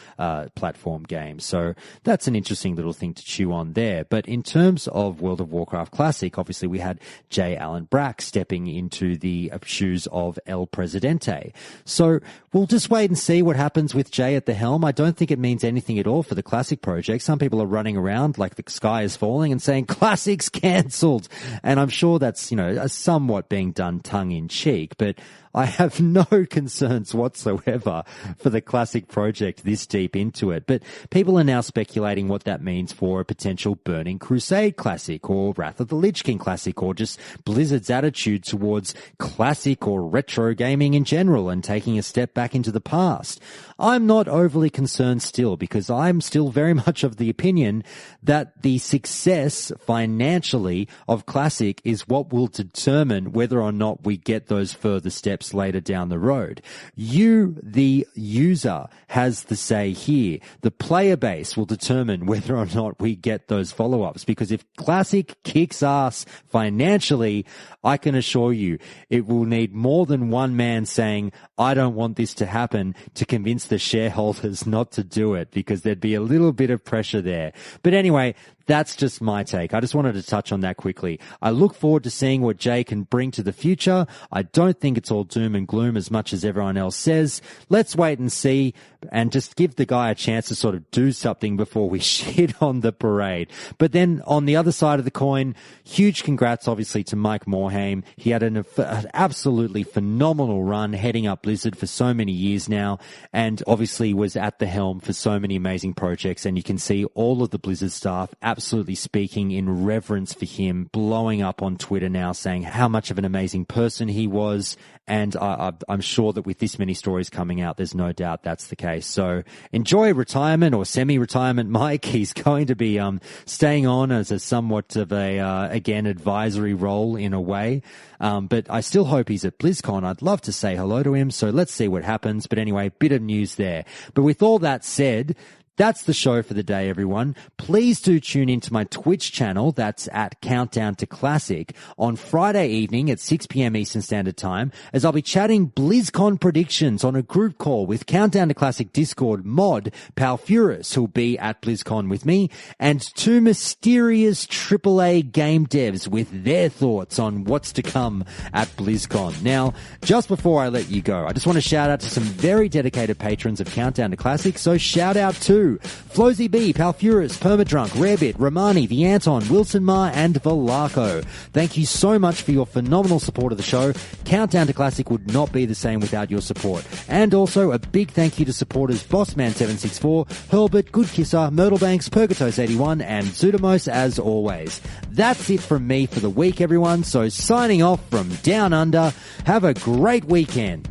platform games. So that's an interesting little thing to chew on there. But in terms of World of Warcraft Classic, obviously we had J. Allen Brack stepping into the shoes of El Presidente. So we'll just wait and see what happens with Jay at the helm. I don't think it means anything at all for the Classic project. Some people are running around like the sky is falling and saying Classic's cancelled. And I'm sure that's, somewhat being done tongue in cheek, but I have no concerns whatsoever for the Classic project this deep into it. But people are now speculating what that means for a potential Burning Crusade Classic or Wrath of the Lich King Classic, or just Blizzard's attitude towards classic or retro gaming in general and taking a step back into the past. I'm not overly concerned still, because I'm still very much of the opinion that the success financially of Classic is what will determine whether or not we get those further steps later down the road. You, the user, has the say here. The player base will determine whether or not we get those follow-ups, because if Classic kicks ass financially, I can assure you it will need more than one man saying, I don't want this to happen, to convince the shareholders not to do it, because there'd be a little bit of pressure there. But anyway, that's just my take. I just wanted to touch on that quickly. I look forward to seeing what Jay can bring to the future. I don't think it's all doom and gloom as much as everyone else says. Let's wait and see, and just give the guy a chance to sort of do something before we shit on the parade. But then on the other side of the coin, huge congrats obviously to Mike Morhaime. He had an absolutely phenomenal run heading up Blizzard for so many years now, and obviously was at the helm for so many amazing projects. And you can see all of the Blizzard staff absolutely speaking in reverence for him, blowing up on Twitter now, saying how much of an amazing person he was. And I'm sure that with this many stories coming out, there's no doubt that's the case. So enjoy retirement or semi-retirement, Mike. He's going to be staying on as a somewhat of a, again, advisory role in a way. But I still hope he's at BlizzCon. I'd love to say hello to him. So let's see what happens. But anyway, bit of news there. But with all that said, that's the show for the day, everyone. Please do tune into my Twitch channel. That's at Countdown to Classic on Friday evening at 6 p.m. Eastern Standard Time, as I'll be chatting BlizzCon predictions on a group call with Countdown to Classic Discord mod Palfurus, who'll be at BlizzCon with me, and two mysterious AAA game devs with their thoughts on what's to come at BlizzCon. Now, just before I let you go, I just want to shout out to some very dedicated patrons of Countdown to Classic. So shout out to Flozy B, Palfurus, Permadrunk, Rarebit, Romani, The Anton, Wilson Ma, and Velarco. Thank you so much for your phenomenal support of the show. Countdown to Classic would not be the same without your support. And also a big thank you to supporters Bossman764, Hurlbert, Good Kisser, Myrtlebanks, Purgatos81, and Zudamos as always. That's it from me for the week, everyone. So signing off from Down Under. Have a great weekend.